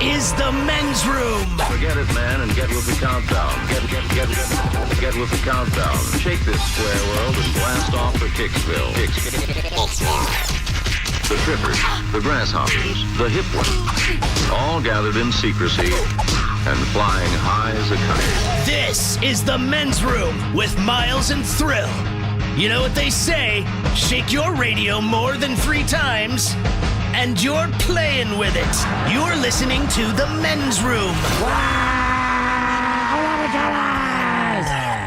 is the men's room. Forget it, man, and get with the countdown. Get with the countdown. Shake this square world and blast off for Kicksville. The trippers, the grasshoppers, the hip ones, all gathered in secrecy and flying high as a kite. This is the men's room with Miles and Thrill. You know what they say, shake your radio more than 3 times, and you're playing with it. You're listening to the men's room.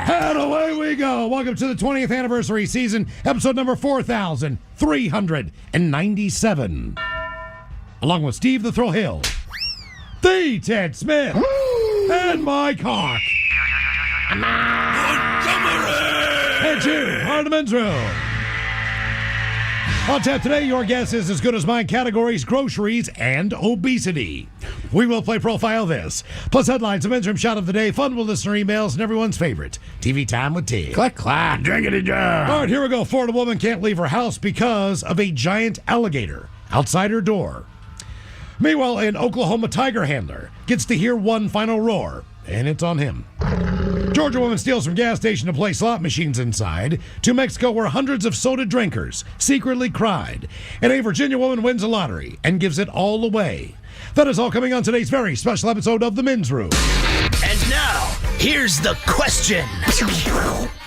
And away we go. Welcome to the 20th anniversary season, episode number 4,397. Along with Steve the Thrill Hill, the Ted Smith, and Mike Hawk. And you are the men's room. On tap today, your guess is as good as mine. Categories: groceries and obesity. We will play Profile This, plus headlines, the men's room shot of the day, fun with listener emails, and everyone's favorite, TV Time with T. Clack, clack. Drinkity jar. All right, here we go. Florida woman can't leave her house because of a giant alligator outside her door. Meanwhile, an Oklahoma tiger handler gets to hear one final roar, and it's on him. Georgia woman steals from gas station to play slot machines inside. To Mexico, where hundreds of soda drinkers secretly cried. And a Virginia woman wins a lottery and gives it all away. That is all coming on today's very special episode of The Men's Room. And now, here's the question.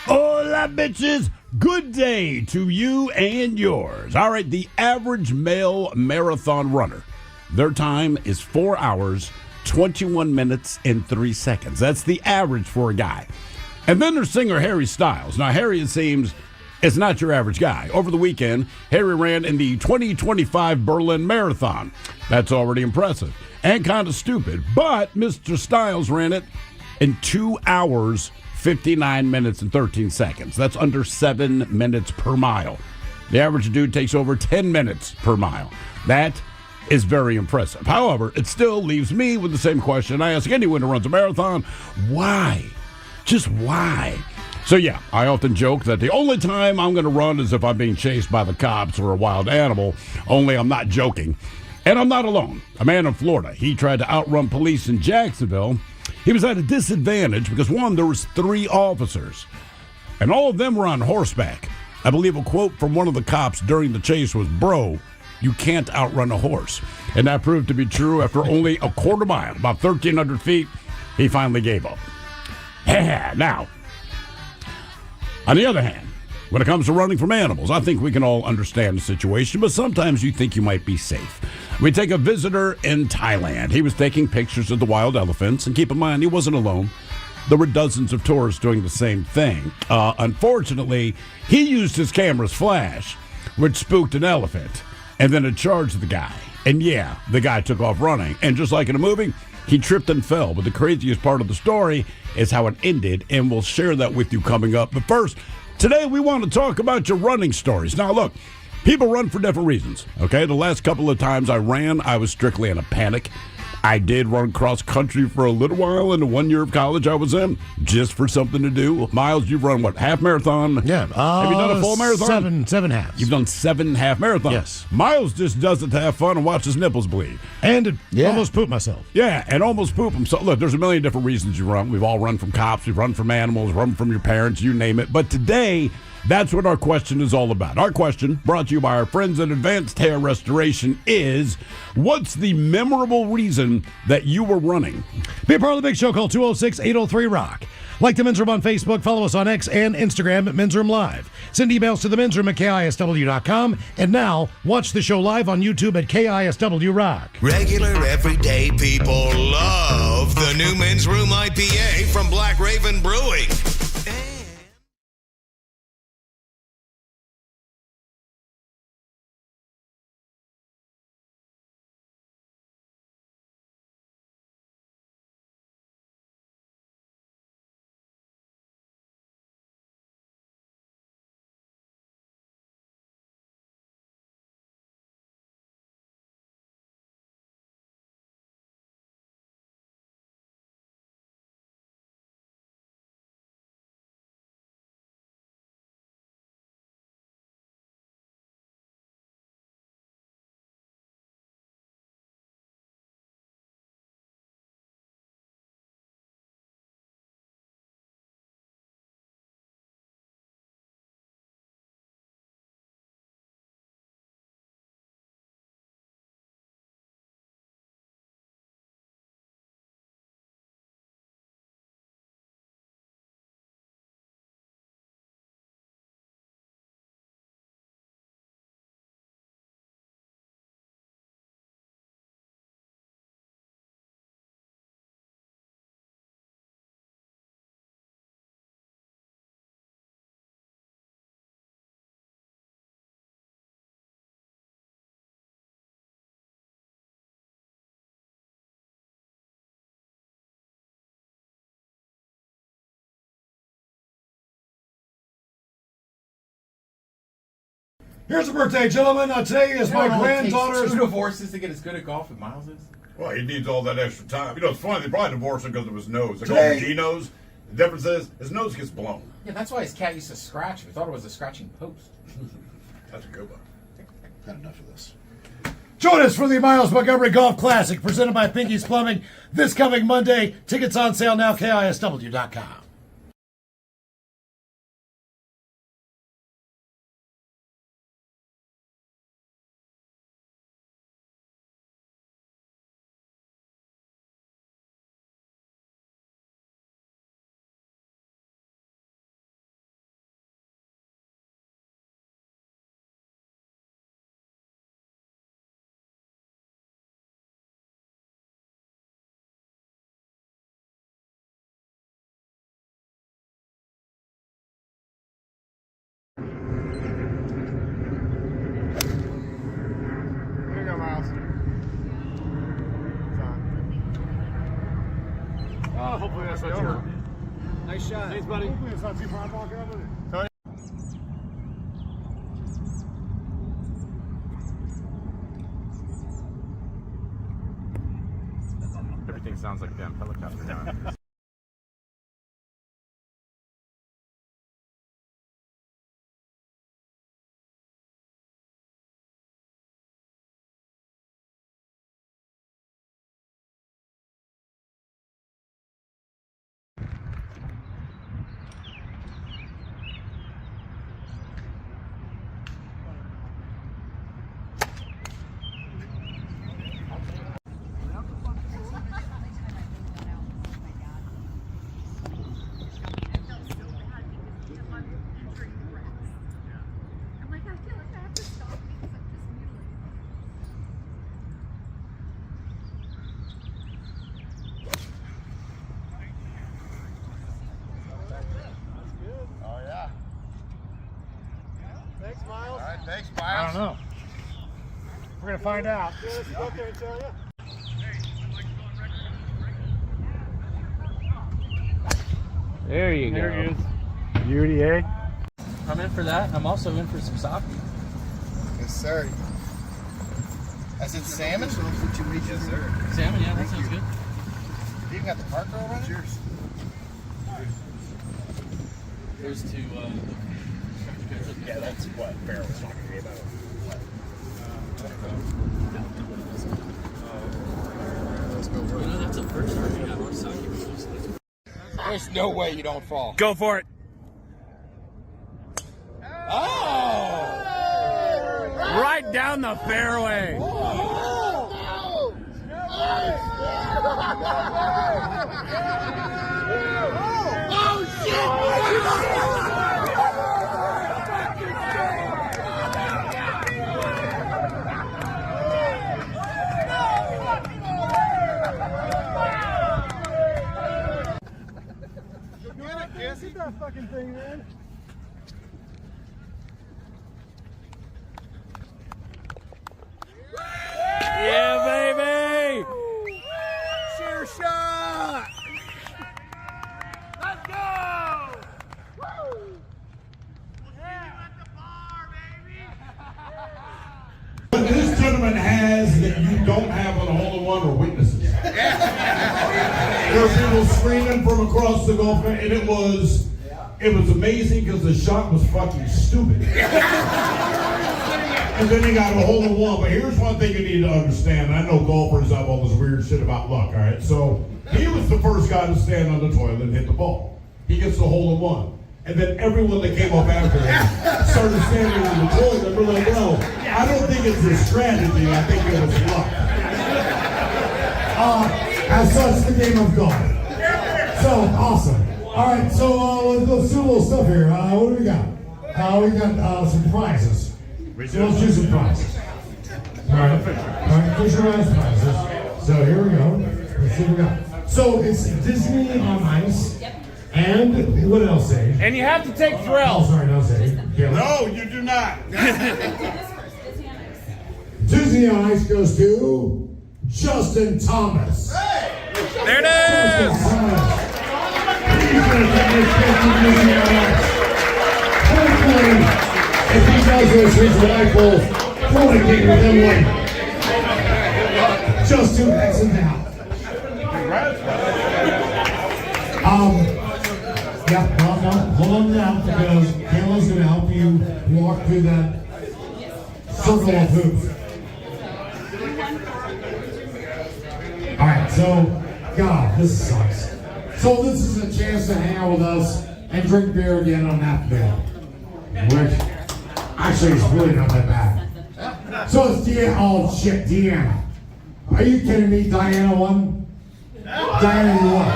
Hola, bitches. Good day to you and yours. All right, the average male marathon runner, their time is 4 hours, 21 minutes, and 3 seconds. That's the average for a guy. And then there's singer Harry Styles. Now, Harry, it seems, is not your average guy. Over the weekend, Harry ran in the 2025 Berlin Marathon. That's already impressive and kind of stupid. But Mr. Styles ran it in 2 hours, 59 minutes, and 13 seconds. That's under 7 minutes per mile. The average dude takes over 10 minutes per mile. That is very impressive. However, it still leaves me with the same question I ask anyone who runs a marathon. Why? Just why? So yeah, I often joke that the only time I'm going to run is if I'm being chased by the cops or a wild animal, only I'm not joking. And I'm not alone. A man in Florida, he tried to outrun police in Jacksonville. He was at a disadvantage because, one, there was 3 officers, and all of them were on horseback. I believe a quote from one of the cops during the chase was, "Bro, you can't outrun a horse." And that proved to be true. After only a quarter mile, about 1,300 feet, he finally gave up. Now, on the other hand, when it comes to running from animals, I think we can all understand the situation, but sometimes you think you might be safe. We take a visitor in Thailand. He was taking pictures of the wild elephants, and keep in mind, he wasn't alone. There were dozens of tourists doing the same thing. Unfortunately, he used his camera's flash, which spooked an elephant, and then it charged the guy. And yeah, the guy took off running. And just like in a movie, he tripped and fell. But the craziest part of the story is how it ended, and we'll share that with you coming up. But first, today we want to talk about your running stories. Now, look, people run for different reasons, okay? The last couple of times I ran, I was strictly in a panic. I did run cross country for a little while in the 1 year of college I was in, just for something to do. Miles, you've run what, half marathon? Yeah. Have you done a full marathon? Seven halves. You've done 7 half marathons. Yes. Miles just does it to have fun and watch his nipples bleed. And almost pooped myself. Yeah, and almost poop himself. Look, there's a million different reasons you run. We've all run from cops, we've run from animals, run from your parents, you name it. But today, that's what our question is all about. Our question, brought to you by our friends at Advanced Hair Restoration, is what's the memorable reason that you were running? Be a part of the big show. Call 206-803-ROCK. Like the Men's Room on Facebook. Follow us on X and Instagram at Men's Room Live. Send emails to the Men's Room at KISW.com. And now, watch the show live on YouTube at KISW Rock. Regular, everyday people love the new Men's Room IPA from Black Raven Brewing. Here's a birthday, gentlemen. Today is my granddaughter's. 2 divorces to get as good at golf as Miles is? Well, he needs all that extra time. You know, it's funny. They probably divorced him because of his nose. They call him G-nose. The difference is his nose gets blown. Yeah, that's why his cat used to scratch him. He thought it was a scratching post. That's a good one. Had enough of this. Join us for the Miles Montgomery Golf Classic presented by Pinky's Plumbing this coming Monday. Tickets on sale now, KISW.com. Hopefully that's not too nice shot. Thanks, buddy. Hopefully it's not too far. I'm walking up with it. Everything sounds like a damn helicopter now. Thanks, Miles. All right, thanks, I Miles. don't know. We're going to find out. Yeah, let's go up there and tell you. There you There go. he is. Beauty, eh? I'm in for that. I'm also in for some sake. Yes, sir. That's it, salmon? Yes, sir. Salmon, yeah, that sounds good. You even got the park girl running? Cheers. There's two. Yeah, that's what Farrell was talking to me about. Let's go for You it. know, that's a first for me. I want sake. There's no way you don't fall. Go for it. Oh! Right down the fairway. Get that fucking thing, man. Yeah, baby. Sure shot. Let's go. What this gentleman has that you don't have on a hole-in-one are witnesses. There were people screaming from across the golf course, and it was amazing because the shot was fucking stupid. And then he got a hole-in-one. But here's one thing you need to understand. I know golfers have all this weird shit about luck, all right? So he was the first guy to stand on the toilet and hit the ball. He gets the hole-in-one. And then everyone that came up after him started standing on the toilet. We're like, bro, I don't think it's a strategy. I think it was luck. As such, the game of golf. So, awesome. All right, so let's do a little stuff here. What do we got? We got some prizes. So let's do some prizes. All right, visualize prizes. So here we go. Let's see what we got. So it's Disney on Ice. And what else, Say? And you have to take Oh, thrill. sorry, no, Say. No, you do not. Disney on Ice goes to Justin Thomas. There it Justin is. Thomas. He's going to take this gift from Disney on Ice. Hopefully, If he does this, his wife will fornicate with him later. Just to X and down. Yeah, well, no, hold on now, because Kayla's going to help you walk through that circle of hoops. Alright, so, God, this sucks. So this is a chance to hang out with us and drink beer again on that bill. Which, actually, is really not that bad. So it's Deanna, oh shit, Deanna. Are you kidding me? Diana won? Diana, you won.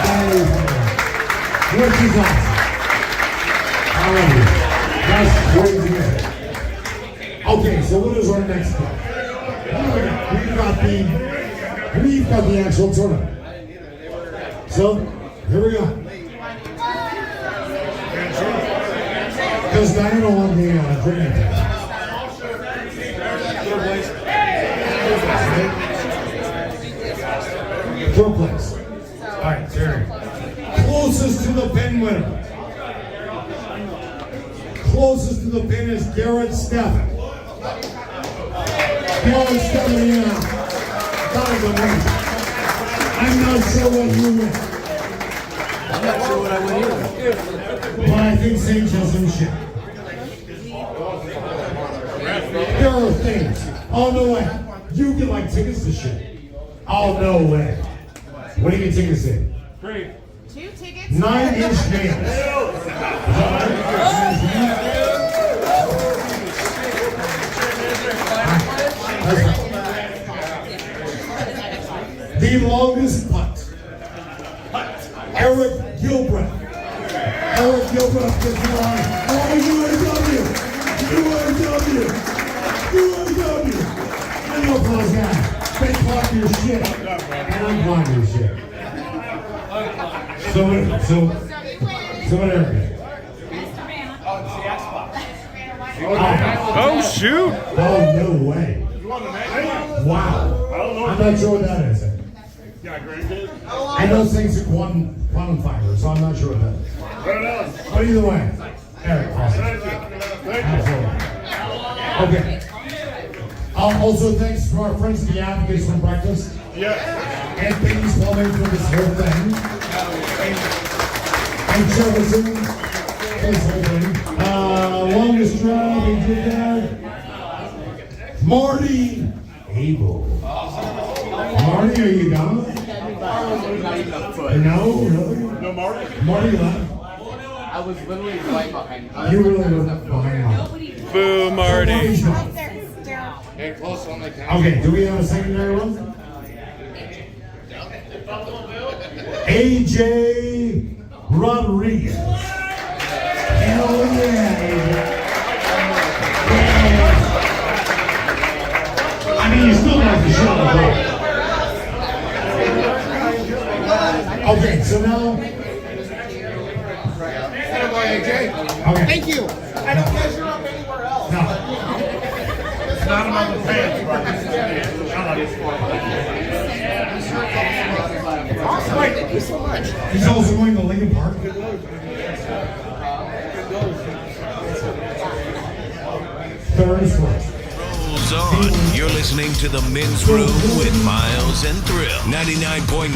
Diana, you won. Which is awesome. I love you. That's crazy. Okay, so what is our next step? We've got the actual tournament. So, here we go. Because Diana won the drinking test. Third place. Alright, Terry. Closest to the pin winner. Closest to the pin is Garrett Steffen. Garrett Steffen, yeah. That was amazing. I'm not sure what you win. I'm not sure what I win either. But I think St. Joseph's shit. There are things. Oh, no way. You get like tickets to shit. Oh, no way. What do you get tickets to? 3. 2 tickets. 9-inch nails. The longest putt. Eric Gilbreth. Eric Gilbreth gets the line. Oh, UAW! UAW! And no applause guy. They clock your shit. And I'm clocking your shit. So what Eric? Oh, shoot. Oh, no way. Wow. I'm not sure what that is. I know things are quantum fiber, so I'm not sure what that is. But either way, Eric, awesome. Absolutely. Okay. Also, thanks to our friends at the Advocates from Breakfast. Yeah. And Baby's Plumbing for this whole thing. And Jefferson for this whole thing. Longest drive, he did that. Marty Abel. Marty, are you gone? No, really? No, Marty? Marty left. I was literally right behind you. You really were behind Marty. Boo, Marty. Get close on the camera. Okay, do we have a secondary one? AJ Rodriguez. Hell yeah, AJ. I mean, you still have to show the Okay, so now. Okay. Thank you. I don't measure up anywhere else. No. It's not about the fans, Awesome. Thank you so much. He's also going to Lincoln Park. Third is first. Rolls on. You're listening to the Men's Room with Miles and Thrill. 99.9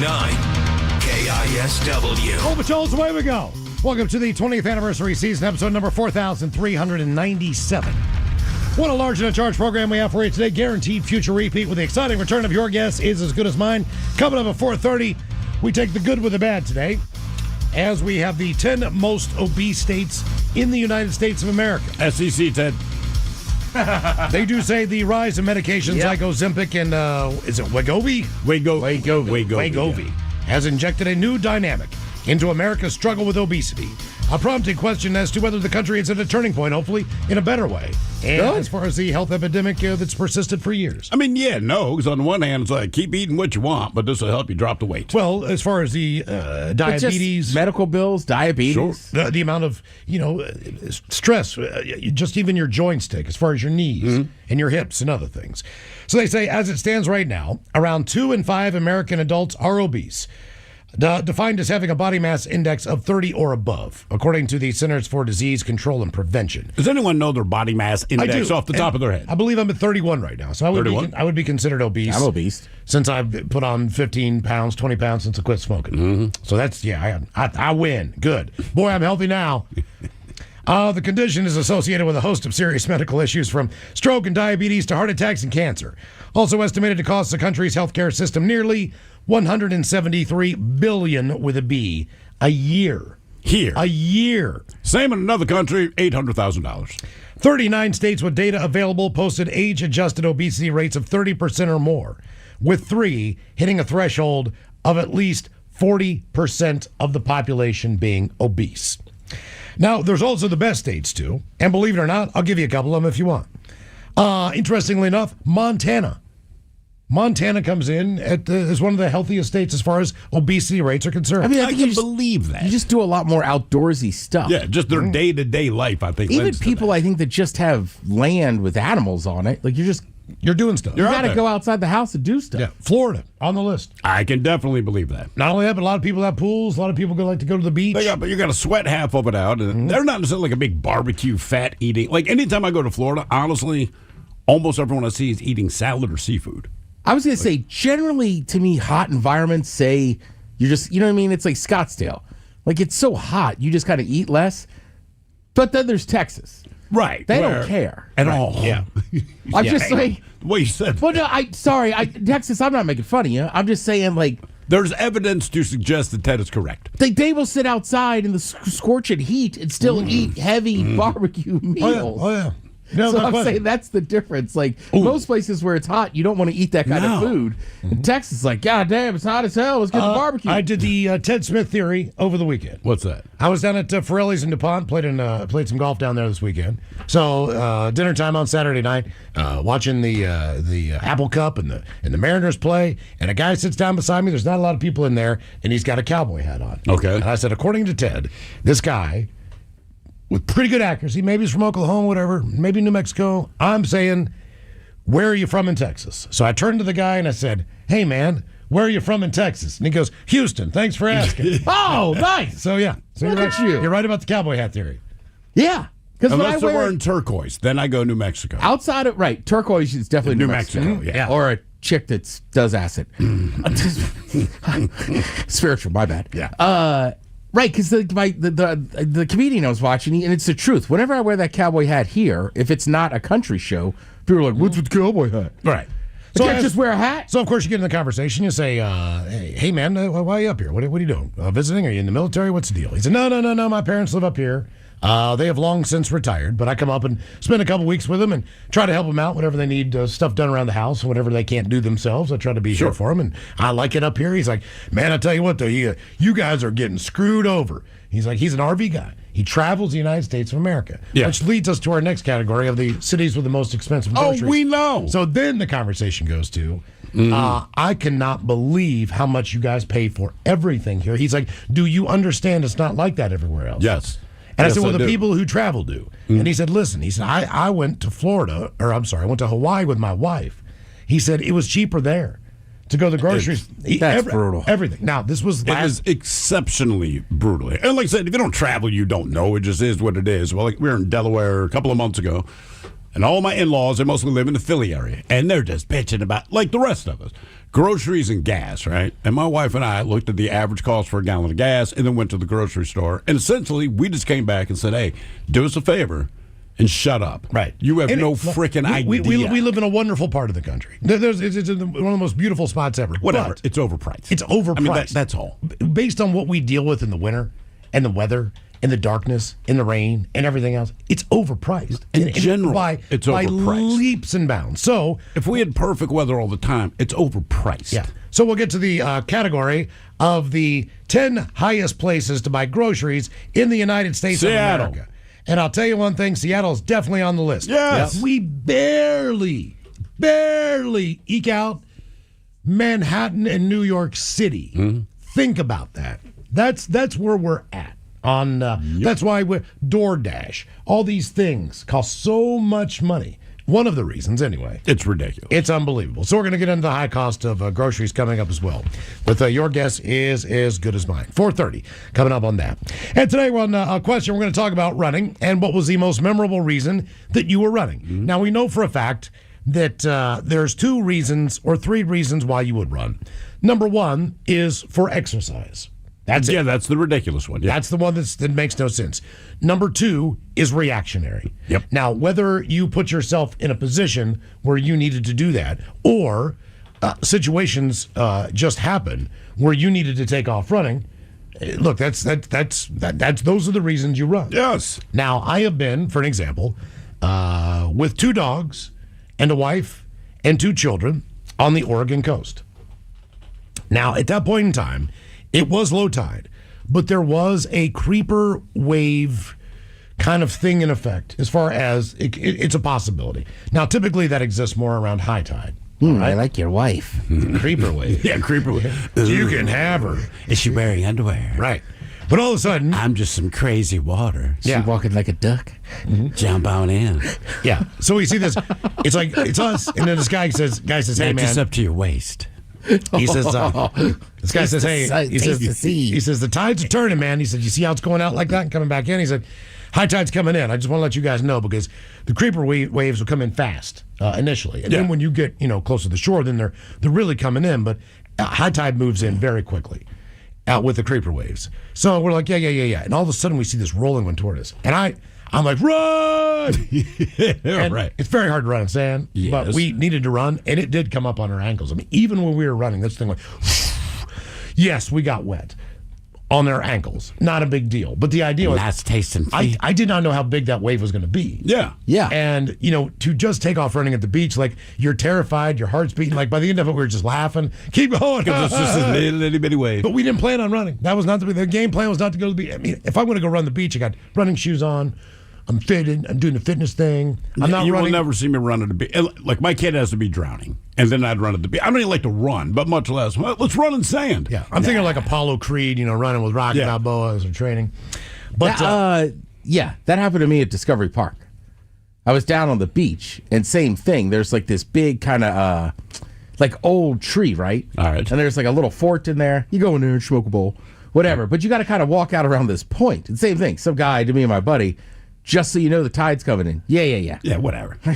KISW. Oh, patrols, away we go. Welcome to the 20th anniversary season, episode number 4,397. What a large and a charge program we have for you today. Guaranteed future repeat with the exciting return of Your Guess Is As Good As Mine. Coming up at 4:30, we take the good with the bad today, as we have the 10 most obese states in the United States of America. SEC, Ted. They do say the rise in medications like Ozempic and, is it Wegovy? Wegovy has injected a new dynamic into America's struggle with obesity. A prompting question as to whether the country is at a turning point, hopefully in a better way. And as far as the health epidemic that's persisted for years. I mean, because on the one hand, it's like, keep eating what you want, but this will help you drop the weight. Well, as far as the diabetes, medical bills, diabetes, Sure. the amount of stress, just even your joints take, as far as your knees and your hips and other things. So they say, as it stands right now, around 2 in 5 American adults are obese. defined as having a body mass index of 30 or above, according to the Centers for Disease Control and Prevention. Does anyone know their body mass index off the top of their head? I believe I'm at 31 right now, so I would be considered obese. I'm obese. Since I've put on 15 pounds, 20 pounds since I quit smoking. Mm-hmm. So that's, I win. Good. Boy, I'm healthy now. The condition is associated with a host of serious medical issues, from stroke and diabetes to heart attacks and cancer. Also estimated to cost the country's healthcare system nearly $173 billion with a B a year. Here. A year. Same in another country, $800,000. 39 states with data available posted age-adjusted obesity rates of 30% or more, with 3 hitting a threshold of at least 40% of the population being obese. Now, there's also the best states, too. And believe it or not, I'll give you a couple of them if you want. Interestingly enough, Montana. Montana comes in as one of the healthiest states as far as obesity rates are concerned. I mean, I can believe that. You just do a lot more outdoorsy stuff. Yeah, just their day-to-day life, I think. Even people, I think, that just have land with animals on it. Like, you're doing stuff. You got to go outside the house and do stuff. Yeah, Florida, on the list. I can definitely believe that. Not only that, but a lot of people have pools. A lot of people like to go to the beach. But you got to sweat half of it out. And they're not necessarily like a big barbecue fat eating. Like, anytime I go to Florida, honestly, almost everyone I see is eating salad or seafood. I was going to say, generally, to me, hot environments say you're just, you know what I mean? It's like Scottsdale. Like, it's so hot, you just kind of eat less. But then there's Texas. Right. They don't care. At all. Yeah. I'm just like... What you said. Well, no, Texas, I'm not making fun of you. I'm just saying, like... There's evidence to suggest that Ted is correct. They will sit outside in the scorching heat and still eat heavy barbecue meals. Oh, yeah. No, so I'm saying that's the difference. Like, most places where it's hot, you don't want to eat that kind of food. In Texas, like, God damn, it's hot as hell. Let's get the barbecue. I did the Ted Smith theory over the weekend. What's that? I was down at Forelli's in DuPont, played some golf down there this weekend. So dinner time on Saturday night, watching the Apple Cup and the Mariners play, and a guy sits down beside me. There's not a lot of people in there, and he's got a cowboy hat on. Okay. And I said, according to Ted, this guy, with pretty good accuracy, maybe he's from Oklahoma, whatever, maybe New Mexico. I'm saying, where are you from in Texas? So I turned to the guy and I said, hey, man, where are you from in Texas? And he goes, Houston, thanks for asking. Oh, nice. So, yeah. So Look at you. You're right about the cowboy hat theory. Yeah. Unless they're wearing turquoise, then I go New Mexico. Outside of, right, turquoise is definitely New Mexico. Yeah. Or a chick that does acid. Spiritual, my bad. Yeah. Right, because the comedian I was watching, and it's the truth. Whenever I wear that cowboy hat here, if it's not a country show, people are like, "What's with the cowboy hat?" Right. So I can't just wear a hat. So of course you get in the conversation. You say, "Hey man, why are you up here? What are you doing? Visiting? Are you in the military? What's the deal?" He said, "No. My parents live up here. They have long since retired, but I come up and spend a couple weeks with them and try to help them out whenever they need stuff done around the house, whatever they can't do themselves. I try to be here for them, and I like it up here." He's like, "Man, I tell you what, though, you guys are getting screwed over." He's like, he's an RV guy. He travels the United States of America, which leads us to our next category of the cities with the most expensive groceries. Oh, we know. So then the conversation goes to, I cannot believe how much you guys pay for everything here. He's like, do you understand it's not like that everywhere else? Yes. And I said, well, the people who travel do. And he said, listen, I went to I went to Hawaii with my wife. He said it was cheaper there to go to the groceries. That's brutal. Everything. Now, this was It was exceptionally brutal. And like I said, if you don't travel, you don't know. It just is what it is. Well, like we were in Delaware a couple of months ago, and all my in-laws, they mostly live in the Philly area, and they're just bitching about, like the rest of us, groceries and gas, right? And my wife and I looked at the average cost for a gallon of gas and then went to the grocery store. And essentially, we just came back and said, hey, do us a favor and shut up. Right. You have no freaking idea. We live in a wonderful part of the country. It's one of the most beautiful spots ever. Whatever. But it's overpriced. It's overpriced. I mean, that's all. Based on what we deal with in the winter and the weather and the darkness and the rain and everything else, it's overpriced. In general, it's overpriced. By leaps and bounds. So if we had perfect weather all the time, it's overpriced. Yeah. So we'll get to the category of the 10 highest places to buy groceries in the United States of America. And I'll tell you one thing, Seattle's definitely on the list. Yes. We barely eke out Manhattan and New York City. Mm-hmm. Think about that. That's where we're at. That's why DoorDash, all these things cost so much money. One of the reasons, anyway. It's ridiculous. It's unbelievable. So we're going to get into the high cost of groceries coming up as well. But your guess is as good as mine. 4:30 coming up on that. And today we're on a question. We're going to talk about running and what was the most memorable reason that you were running. Mm-hmm. Now, we know for a fact that there's 2 reasons or 3 reasons why you would run. Number 1 is for exercise. That's it. Yeah, that's the ridiculous one. Yeah. That's the one that makes no sense. Number 2 is reactionary. Yep. Now, whether you put yourself in a position where you needed to do that, or situations just happen where you needed to take off running, look, that's those are the reasons you run. Yes. Now, I have been, for an example, with 2 dogs and a wife and 2 children on the Oregon coast. Now, at that point in time, it was low tide, but there was a creeper wave kind of thing in effect as far as it's a possibility. Now, typically that exists more around high tide. Right? I like your wife. Creeper wave. Yeah, creeper wave. You can have her. Is she wearing underwear? Right. But all of a sudden... I'm just some crazy water. She walking like a duck. Jump on in. Yeah. So we see this. It's like, it's us. And then this guy says, hey, man. Just up to your waist. He says, this guy says, hey, he says, the tides are turning, man. He said, you see how it's going out like that and coming back in? He said, high tide's coming in. I just want to let you guys know because the creeper waves will come in fast initially. And then when you get, close to the shore, then they're really coming in. But high tide moves in very quickly out with the creeper waves. So we're like, yeah. And all of a sudden we see this rolling one toward us. And I'm like, run! And right. It's very hard to run in sand, but we needed to run, and it did come up on our ankles. I mean, even when we were running, this thing went, yes, we got wet on our ankles. Not a big deal. But the idea was, nice tasting feet. I did not know how big that wave was going to be. Yeah. And, to just take off running at the beach, like, you're terrified, your heart's beating. Like, by the end of it, we were just laughing. Keep going. Because it's just a little bitty wave. But we didn't plan on running. That was not the game plan was not to go to the beach. I mean, if I want to go run the beach, I got running shoes on. I'm fitted. I'm doing the fitness thing. I'm not you running. You will never see me run at the beach. Like, my kid has to be drowning, and then I'd run at the beach. I don't even like to run, but much less, well, let's run in sand. Yeah, I'm thinking like Apollo Creed, running with Rocky Balboa as a training. But that happened to me at Discovery Park. I was down on the beach, and same thing. There's like this big kind of like old tree, right? All right. And there's like a little fort in there. You go in there and smoke a bowl, whatever. But you got to kind of walk out around this point. And same thing. Some guy to me and my buddy. Just so you know, the tide's coming in. Yeah. Yeah, whatever. I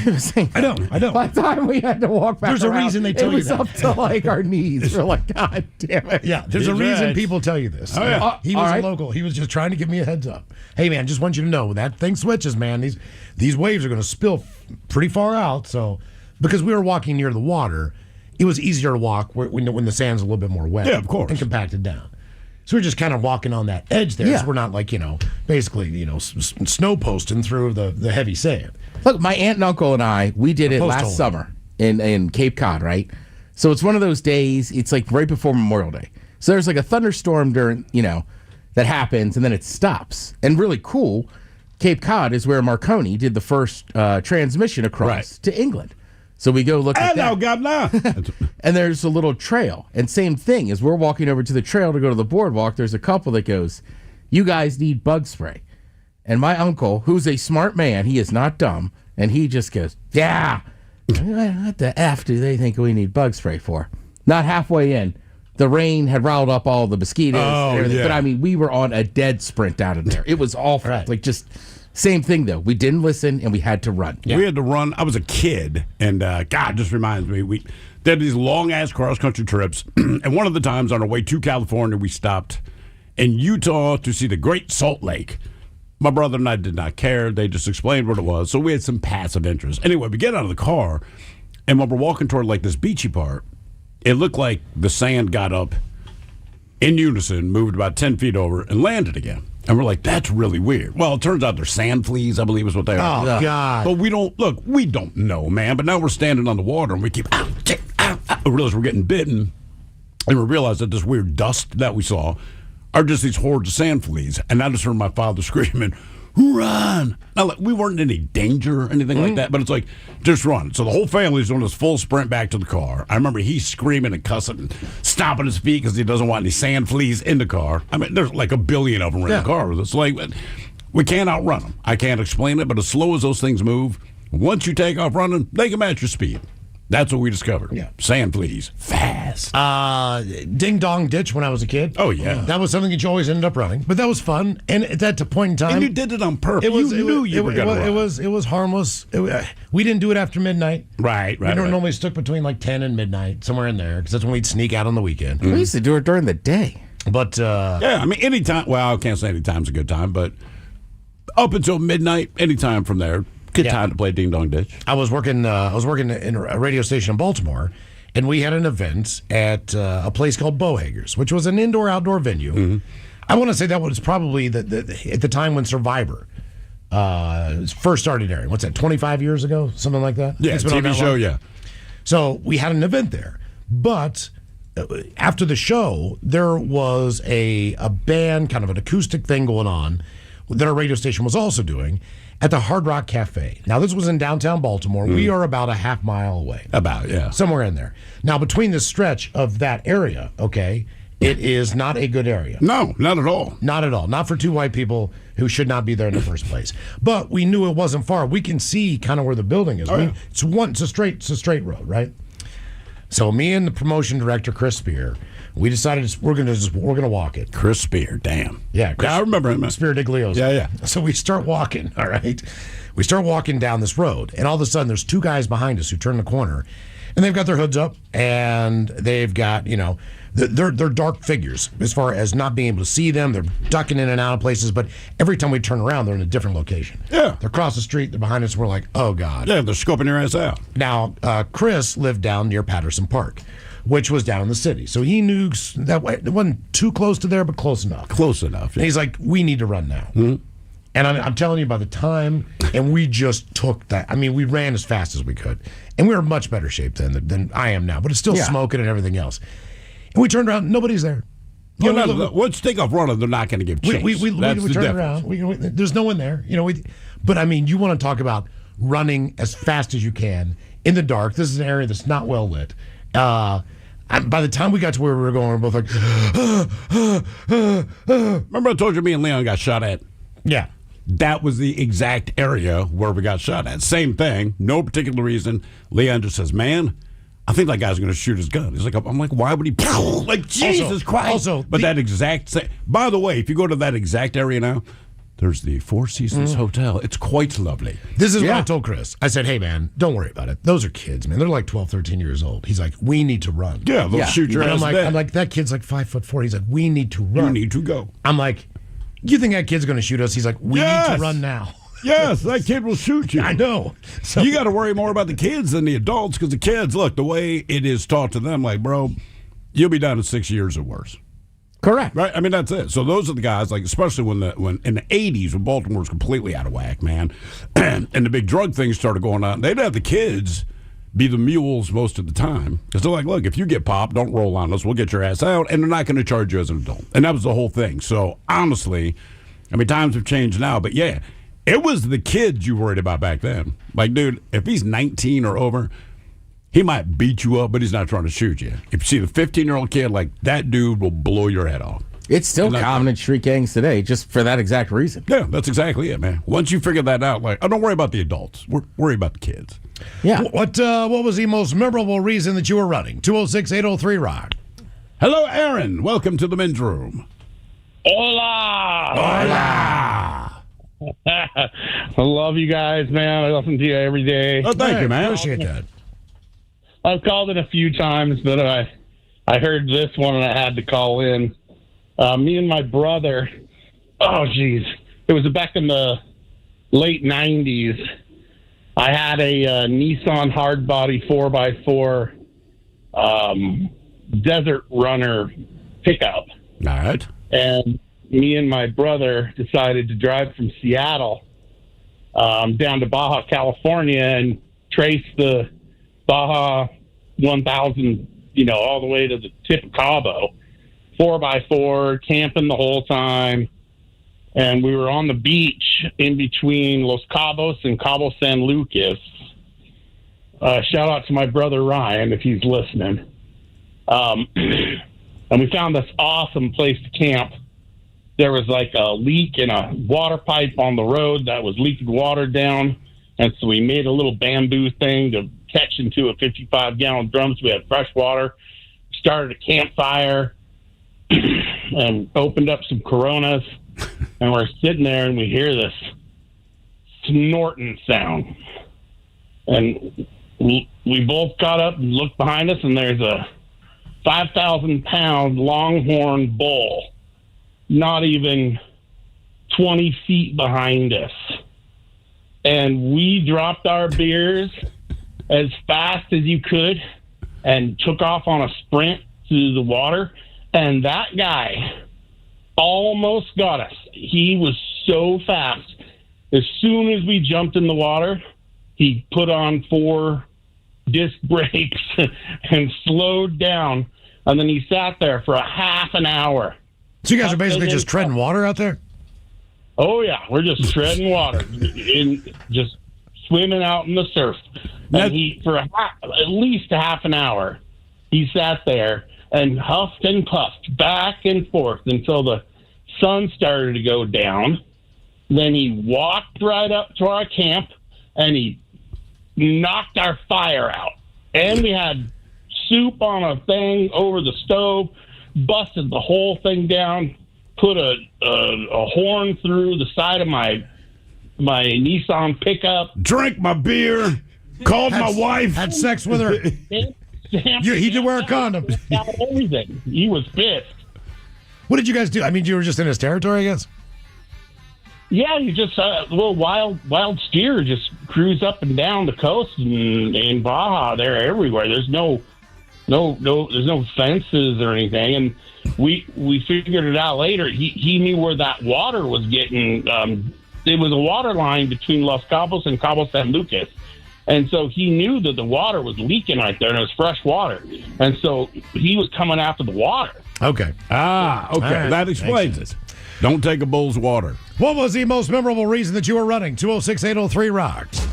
know. By the time we had to walk back there's around, a reason they tell you that. It was up to like our knees. We're like, God damn it. Yeah, there's a reason people tell you this. Oh, yeah. He was a local. He was just trying to give me a heads up. Hey, man, just want you to know when that thing switches, man, these waves are going to spill pretty far out. So, because we were walking near the water, it was easier to walk when the sand's a little bit more wet. Yeah, of course. And compacted down. So we're just kind of walking on that edge there. Yeah. So we're not like, basically, snow posting through the heavy sand. Look, my aunt and uncle and I, we did it last summer in Cape Cod, right? So it's one of those days, it's like right before Memorial Day. So there's like a thunderstorm during, that happens and then it stops. And really cool, Cape Cod is where Marconi did the first transmission across to England. So we go look at that. Governor. And there's a little trail. And same thing, as we're walking over to the trail to go to the boardwalk, there's a couple that goes, you guys need bug spray. And my uncle, who's a smart man, he is not dumb, and he just goes, yeah. What the F do they think we need bug spray for? Not halfway in, the rain had riled up all the mosquitoes and everything. Yeah. But I mean, we were on a dead sprint out of there. It was awful. Right. Like just... Same thing, though. We didn't listen, and we had to run. Yeah. We had to run. I was a kid, and God, it just reminds me, we did these long-ass cross-country trips, and one of the times on our way to California, we stopped in Utah to see the Great Salt Lake. My brother and I did not care. They just explained what it was, so we had some passive interest. Anyway, we get out of the car, and when we're walking toward, like, this beachy part, it looked like the sand got up in unison, moved about 10 feet over, and landed again. And we're like, that's really weird. Well, it turns out they're sand fleas, I believe is what they are. Oh, God. But we don't know, man. But now we're standing on the water, and we keep, we realize we're getting bitten. And we realize that this weird dust that we saw are just these hordes of sand fleas. And I just heard my father screaming, run. Now, like, we weren't in any danger or anything like that, but it's like, just run. So the whole family's doing this full sprint back to the car. I remember he's screaming and cussing and stomping his feet because he doesn't want any sand fleas in the car. I mean, there's like a billion of them in the car with us. Like, we can't outrun them. I can't explain it, but as slow as those things move, Once you take off running, they can match your speed. That's what we discovered. Yeah. Sand fleas, fast. Ding Dong Ditch when I was a kid. Oh, yeah. That was something that you always ended up running. But that was fun. And at that point in time. And you did it on purpose. You knew you were going to run. It was harmless. We didn't do it after midnight. Right. We normally stuck between like 10 and midnight, somewhere in there, because that's when we'd sneak out on the weekend. We used to do it during the day. But, yeah, I mean, anytime. Well, I can't say any time's a good time, but up until midnight, anytime from there. Good time to play Ding Dong Ditch. I was working in a radio station in Baltimore, and we had an event at a place called Bohager's, which was an indoor-outdoor venue. Mm-hmm. I want to say that was probably at the time when Survivor first started airing. What's that, 25 years ago? Something like that? Yeah, TV show, yeah. So we had an event there. But after the show, there was a band, kind of an acoustic thing going on that our radio station was also doing at the Hard Rock Cafe. Now, this was in downtown Baltimore. We are about a half mile away. Somewhere in there. Now, between the stretch of that area, okay, it is not a good area. No, not at all. Not at all. Not for two white people who should not be there in the first place. But we knew it wasn't far. We can see kind of where the building is. It's a straight road, right? So me and the promotion director, Chris Spear, we decided we're gonna walk it. Chris Spear, damn. Yeah, I remember him. Spear Diglioso. Yeah. So we start walking, all right? We start walking down this road, and all of a sudden there's two guys behind us who turn the corner, and they've got their hoods up, and they've got, they're dark figures as far as not being able to see them. They're ducking in and out of places, but every time we turn around, they're in a different location. Yeah. They're across the street, they're behind us, we're like, oh, God. Yeah, they're scoping your ass out. Now, Chris lived down near Patterson Park, which was down in the city. So he knew that way. It wasn't too close to there, but close enough. Close enough. Yeah. And he's like, we need to run now. Mm-hmm. And I'm telling you, by the time, and we just took that. I mean, we ran as fast as we could. And we were in much better shape than I am now, but it's still smoking and everything else. And we turned around, nobody's there. Once they take off running, they're not going to give chase. We turned around. There's no one there. But I mean, you want to talk about running as fast as you can in the dark. This is an area that's not well lit. By the time we got to where we were going, we were both like, Remember I told you me and Leon got shot at? Yeah. That was the exact area where we got shot at. Same thing, no particular reason. Leon just says, man, I think that guy's going to shoot his gun. He's like, I'm like, why would he? Like, Jesus Christ. That exact, by the way, if you go to that exact area now, there's the Four Seasons Hotel. It's quite lovely. This is what I told Chris. I said, hey, man, don't worry about it. Those are kids, man. They're like 12, 13 years old. He's like, we need to run. Yeah, they'll shoot your ass dead. I'm like, that kid's like 5'4". He's like, we need to run. You need to go. I'm like, you think that kid's going to shoot us? He's like, we need to run now. Yes, that kid will shoot you. I know. So you got to worry more about the kids than the adults, because the kids, look, the way it is taught to them, like, bro, you'll be down to 6 years or worse. Correct. Right? I mean, that's it. So those are the guys, like, especially when in the 80s, when Baltimore was completely out of whack, man, and the big drug things started going on, they'd have the kids be the mules most of the time. Because they're like, look, if you get popped, don't roll on us. We'll get your ass out, and they're not going to charge you as an adult. And that was the whole thing. So, honestly, I mean, times have changed now, but yeah, it was the kids you worried about back then. Like, dude, if he's 19 or over, he might beat you up, but he's not trying to shoot you. If you see the 15-year-old kid, like, that dude will blow your head off. It's still common in street gangs today, just for that exact reason. Yeah, that's exactly it, man. Once you figure that out, like, don't worry about the adults. Worry about the kids. Yeah. What was the most memorable reason that you were running? 206-803-ROCK. Hello, Aaron. Welcome to the men's room. Hola! Hola! I love you guys, man. I listen to you every day. Oh, thank you, man. Appreciate that. I've called it a few times, but I heard this one and I had to call in. Me and my brother, it was back in the late 90s. I had a Nissan hardbody 4x4 Desert Runner pickup. All right. And me and my brother decided to drive from Seattle down to Baja, California, and trace the Baja 1000, all the way to the tip of Cabo. 4x4, camping the whole time. And we were on the beach in between Los Cabos and Cabo San Lucas. Shout out to my brother Ryan if he's listening. And we found this awesome place to camp. There was like a leak in a water pipe on the road that was leaking water down And so we made a little bamboo thing to catch into a 55-gallon drum. So we had fresh water, started a campfire, and opened up some Coronas. And we're sitting there and we hear this snorting sound. And we both got up and looked behind us, and there's a 5,000-pound longhorn bull not even 20 feet behind us. And we dropped our beers as fast as you could and took off on a sprint through the water. And that guy almost got us. He was so fast. As soon as we jumped in the water, he put on 4 disc brakes and slowed down. And then he sat there for a half an hour. So you guys are basically just treading water out there? Oh, yeah. We're just treading water, just swimming out in the surf. And he, for at least a half an hour, he sat there and huffed and puffed back and forth until the sun started to go down. Then he walked right up to our camp, and he knocked our fire out. And we had soup on a thing over the stove, busted the whole thing down, put a horn through the side of my Nissan pickup. Drank my beer, called my wife. Had sex with her. He did wear a condom. Everything. He was pissed. What did you guys do? I mean, you were just in his territory, I guess? Yeah, you just little wild steer just cruise up and down the coast in Baja. They're everywhere. There's no fences or anything. And we figured it out later. He knew where that water was getting. It was a water line between Los Cabos and Cabo San Lucas. And so he knew that the water was leaking right there, and it was fresh water. And so he was coming after the water. Okay. Okay. Right. That explains it. Don't take a bull's water. What was the most memorable reason that you were running? 206-803-ROCKS.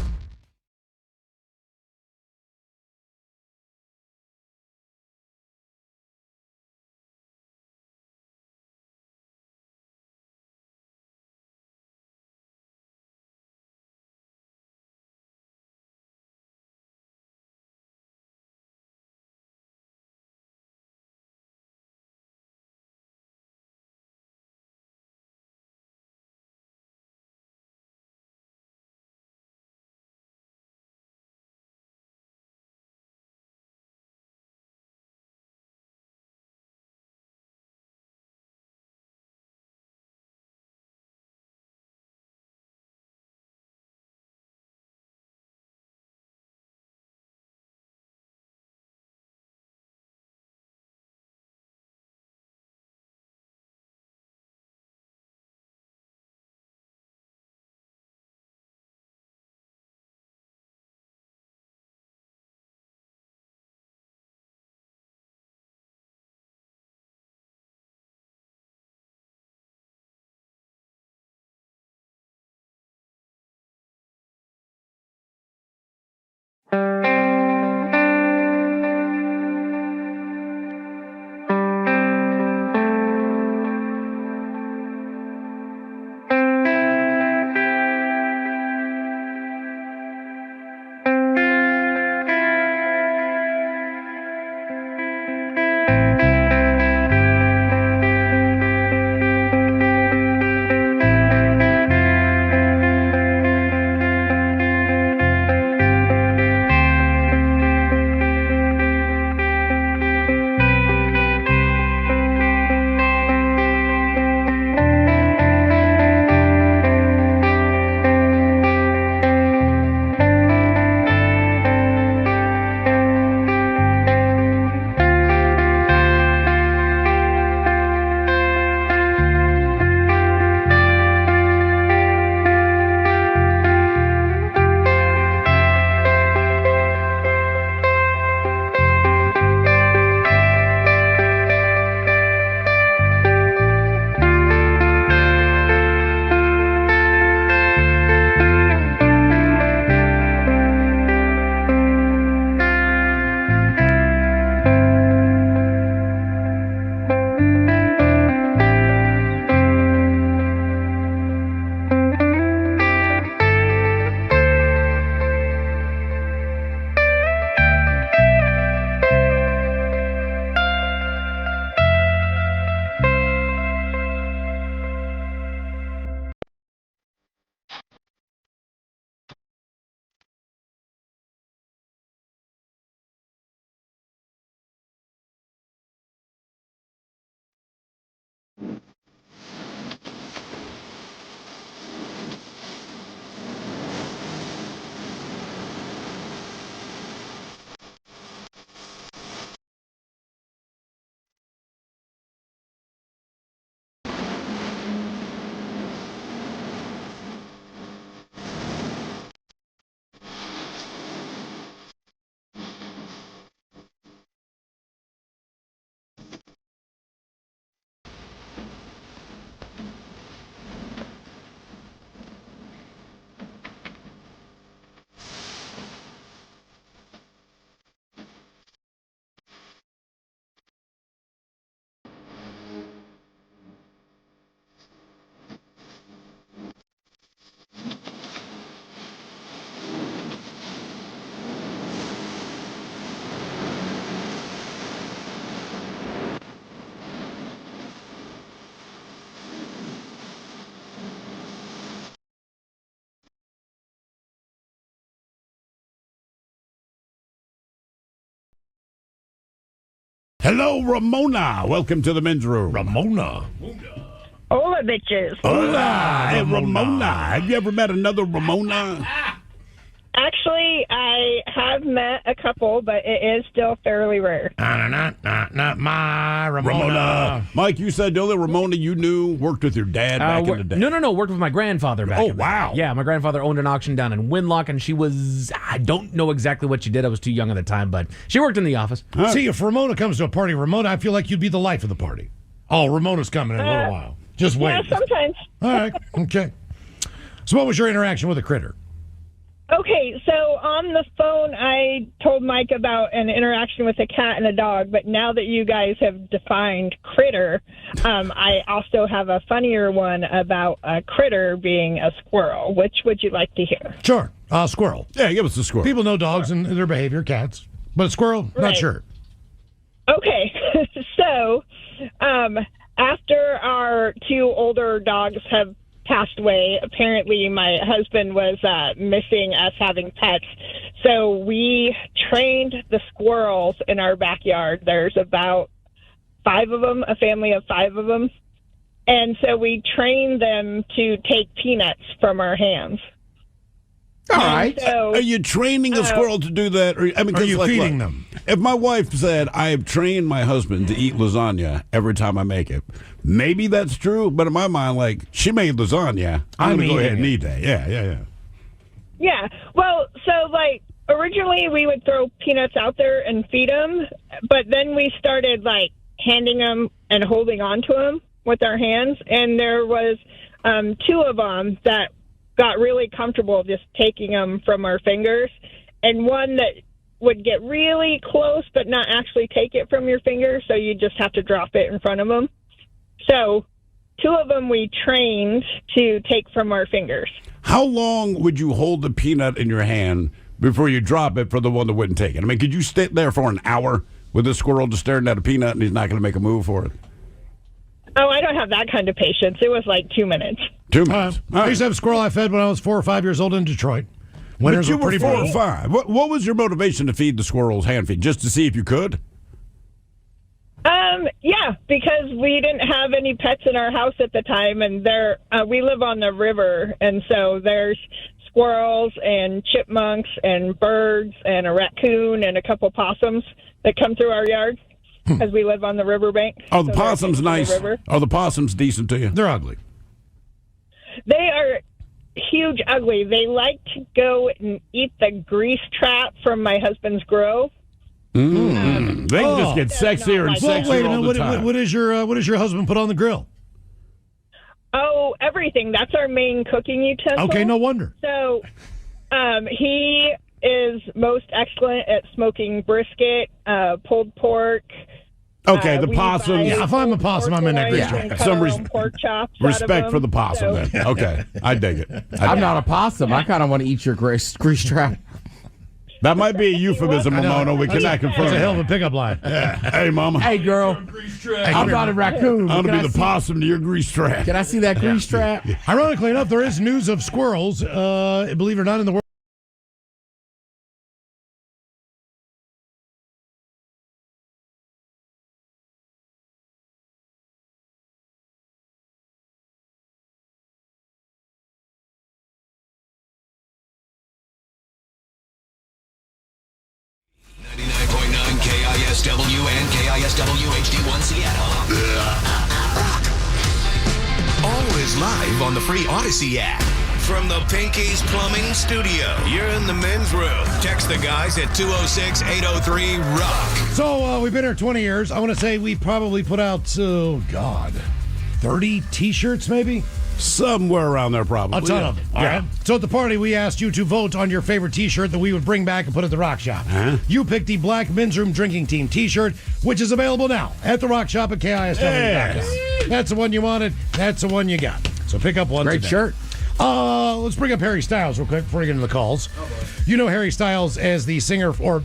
Hello, Ramona. Welcome to the men's room. Ramona. Hola, bitches. Hola. Hey, Ramona. Have you ever met another Ramona? Actually, I have met a couple, but it is still fairly rare. Not my Ramona. Mike, you said the only Ramona you knew worked with your dad back in the day. No. Worked with my grandfather back in the day. Wow. Yeah, my grandfather owned an auction down in Winlock, and she was, I don't know exactly what she did. I was too young at the time, but she worked in the office. See, if Ramona comes to a party, Ramona, I feel like you'd be the life of the party. Oh, Ramona's coming in a little while. Just wait. Yeah, sometimes. All right. Okay. So what was your interaction with a critter? Okay, so on the phone, I told Mike about an interaction with a cat and a dog, but now that you guys have defined critter, I also have a funnier one about a critter being a squirrel. Which would you like to hear? Sure. Squirrel. Yeah, give us the squirrel. People know dogs and their behavior, cats. But a squirrel, not Right. sure. Okay, so after our two older dogs have passed away, apparently my husband was missing us having pets. So we trained the squirrels in our backyard. There's about 5 of them, a family of 5 of them. And so we trained them to take peanuts from our hands. All right. So, Are you training the squirrel to do that? Or, I mean, Are you like, feeding look, them? If my wife said, I have trained my husband to eat lasagna every time I make it, maybe that's true. But in my mind, like, she made lasagna. I'm going to go ahead and eat that. Yeah. yeah. Well, so, like, originally we would throw peanuts out there and feed them. But then we started, like, handing them and holding on to them with our hands. And there was 2 of them that got really comfortable just taking them from our fingers, and one that would get really close but not actually take it from your fingers, so you just have to drop it in front of them. So 2 of them we trained to take from our fingers. How long would you hold the peanut in your hand before you drop it for the one that wouldn't take it? I mean, could you sit there for an hour with a squirrel just staring at a peanut and he's not going to make a move for it? Oh, I don't have that kind of patience. It was like 2 minutes. 2 minutes. I used to have a squirrel I fed when I was 4 or 5 years old in Detroit. Winters But you were pretty 4 or brutal. 5. What was your motivation to feed the squirrels hand feed? Just to see if you could? Yeah, because we didn't have any pets in our house at the time, and we live on the river, and so there's squirrels and chipmunks and birds and a raccoon and a couple possums that come through our yard because we live on the riverbank. Oh, the So they're possum's next to the nice. river. Are the possums decent to you? They're ugly. They are huge ugly. They like to go and eat the grease trap from my husband's grow. They can just get sexier and Well, sexier wait a all minute. the time. What does your husband put on the grill? Oh, everything. That's our main cooking utensil. Okay, no wonder. So he is most excellent at smoking brisket, pulled pork. Okay, the we possum. buy Yeah, if I'm a pulled possum, I'm in that pork grease loin trap. and cut Some our res- own pork chops out of Respect them. for the possum, So- then. Okay, I dig it. I'm not a possum. I kind of want to eat your grease trap. That might be a euphemism, Ramona. We cannot confirm. That's a hell of that. a pickup line. Hey, mama. Hey, girl. I'm not a raccoon. I'm Can going I to be the see- possum to your grease trap. Can I see that grease trap? Ironically enough, there is news of squirrels, believe it or not, in the world. KISW and KISW HD1 Seattle. Always live on the free Odyssey app. From the Pinky's Plumbing Studio, you're in the men's room. Text the guys at 206-803-ROCK. So we've been here 20 years. I want to say we probably put out, 30 T-shirts maybe? Somewhere around there, probably. A ton of them. All right. So at the party, we asked you to vote on your favorite T-shirt that we would bring back and put at the Rock Shop. You picked the Black Men's Room Drinking Team T-shirt, which is available now at the Rock Shop at KISW.com. That's the one you wanted. That's the one you got. So pick up one Great today. shirt. Let's bring up Harry Styles real quick before we get into the calls. You know Harry Styles as the singer, or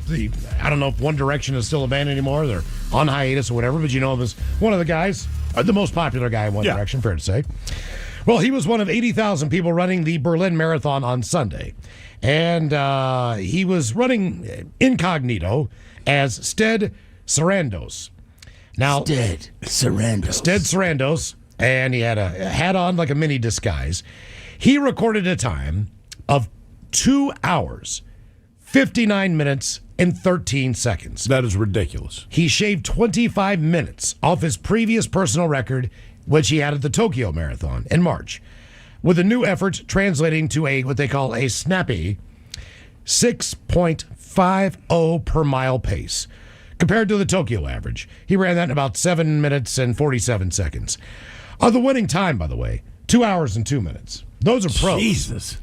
I don't know if One Direction is still a band anymore. They're on hiatus or whatever, but you know him as one of the guys, the most popular guy in One Direction, fair to say. Well, he was one of 80,000 people running the Berlin Marathon on Sunday. And he was running incognito as Sted Sarandos. Now, Stead Sarandos, and he had a hat on like a mini disguise. He recorded a time of 2 hours, 59 minutes, and 13 seconds. That is ridiculous. He shaved 25 minutes off his previous personal record, which he had at the Tokyo Marathon in March, with a new effort translating to what they call a snappy 6.50 per mile pace. Compared to the Tokyo average, he ran that in about 7 minutes and 47 seconds. The winning time, by the way, 2 hours and 2 minutes. Those are pros. Jesus.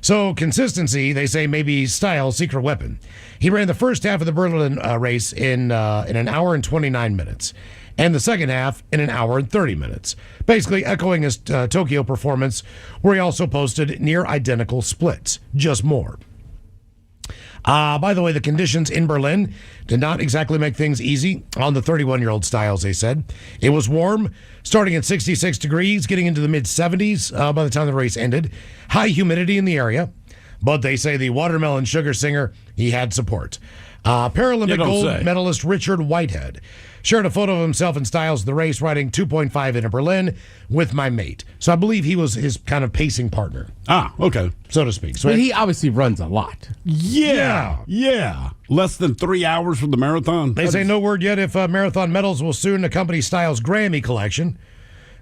So consistency, they say, may be style's secret weapon. He ran the first half of the Berlin race in an hour and 29 minutes, and the second half in an hour and 30 minutes, basically echoing his Tokyo performance, where he also posted near identical splits, just more. By the way, the conditions in Berlin did not exactly make things easy on the 31-year-old Styles, they said. It was warm, starting at 66 degrees, getting into the mid-70s by the time the race ended. High humidity in the area, but they say the watermelon sugar singer, he had support. Paralympic gold medalist Richard Whitehead shared a photo of himself in Styles of the race, riding 2.5 into Berlin with my mate. So I believe he was his kind of pacing partner. Okay. So to speak. So But he obviously runs a lot. Yeah. Less than 3 hours for the marathon. They say no word yet if marathon medals will soon accompany Styles' Grammy collection.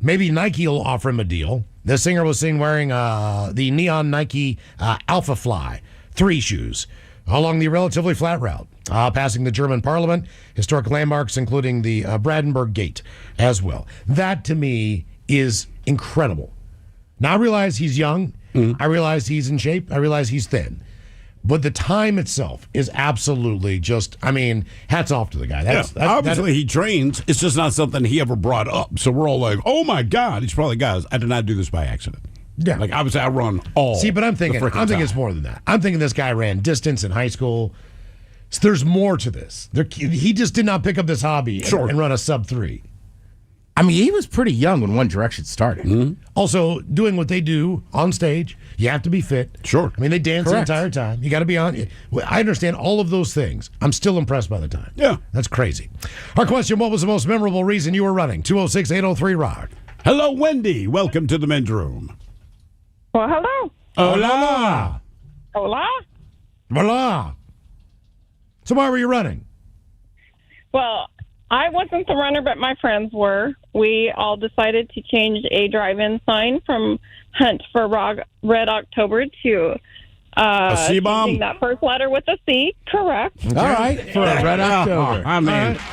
Maybe Nike will offer him a deal. The singer was seen wearing the neon Nike Alpha Fly 3 shoes along the relatively flat route, passing the German parliament, historic landmarks, including the Brandenburg Gate as well. That, to me, is incredible. Now, I realize he's young. I realize he's in shape. I realize he's thin. But the time itself is absolutely just, hats off to the guy. Obviously, he trains. It's just not something he ever brought up. So we're all like, oh, my God. He's probably, guys, I did not do this by accident. Yeah. Like, obviously, I run all. See, but I'm thinking it's more than that. I'm thinking this guy ran distance in high school. So there's more to this. He just did not pick up this hobby and run a sub-3. He was pretty young when One Direction started. Also, doing what they do on stage, you have to be fit. Sure. They dance Correct. the entire time. You got to be on. I understand all of those things. I'm still impressed by the time. Yeah. That's crazy. Our question, what was the most memorable reason you were running? 206-803-ROCK. Hello, Wendy. Welcome to the men's room. Well, hello. Hola. Hola. Voila. So why were you running? Well, I wasn't the runner, but my friends were. We all decided to change a drive-in sign from Hunt for Red October to a C-bomb? changing that first letter with a C. Correct. Okay. All right, for Red October.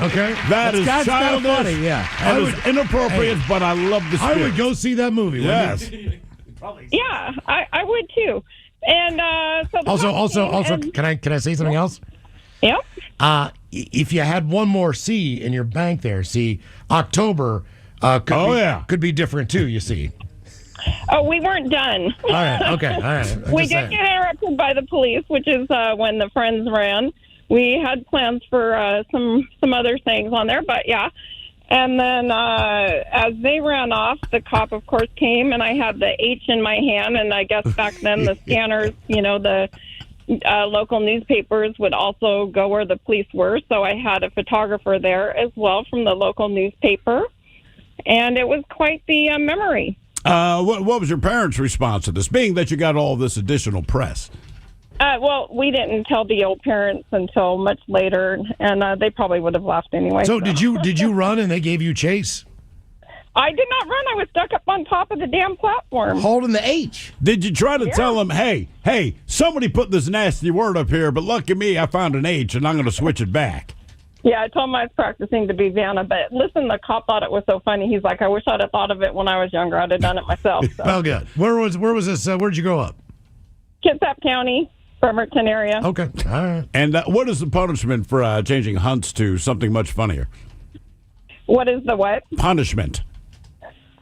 Okay. That is That's kind of childish. funny, yeah. That is inappropriate, but I love the spirit. I would go see that movie. Yes. Yeah, I would too. And so Also, can I say something else? Yep. If you had one more C in your bank there, October could be different too, you see. Oh, we weren't done. All right, okay, all right. We did get interrupted by the police, which is when the friends ran. We had plans for some other things on there, but yeah. And then as they ran off, the cop, of course, came, and I had the H in my hand, and I guess back then the scanners, the local newspapers would also go where the police were, so I had a photographer there as well from the local newspaper, and it was quite the memory. What was your parents' response to this, being that you got all this additional press? Well, we didn't tell the old parents until much later, and they probably would have left anyway. So did you run and they gave you chase? I did not run. I was stuck up on top of the damn platform. Holding the H. Did you try to tell them, hey, somebody put this nasty word up here, but lucky me, I found an H, and I'm going to switch it back? Yeah, I told him I was practicing to be Vanna, but listen, the cop thought it was so funny. He's like, I wish I'd have thought of it when I was younger. I'd have done it myself. So. Well, good. Where was this? Where'd you grow up? Kitsap County, Bremerton area. Okay, all right. And what is the punishment for changing hunts to something much funnier? What is the what? Punishment.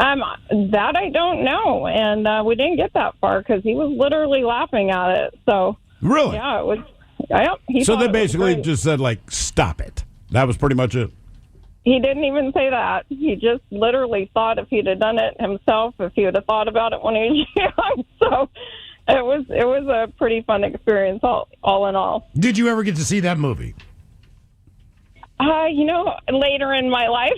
That I don't know, and we didn't get that far because he was literally laughing at it. So really, yeah, it was. Yeah, so they basically just said, like, stop it. That was pretty much it. He didn't even say that. He just literally thought if he'd have done it himself, if he would have thought about it when he was young. So it was a pretty fun experience all in all. Did you ever get to see that movie? Later in my life.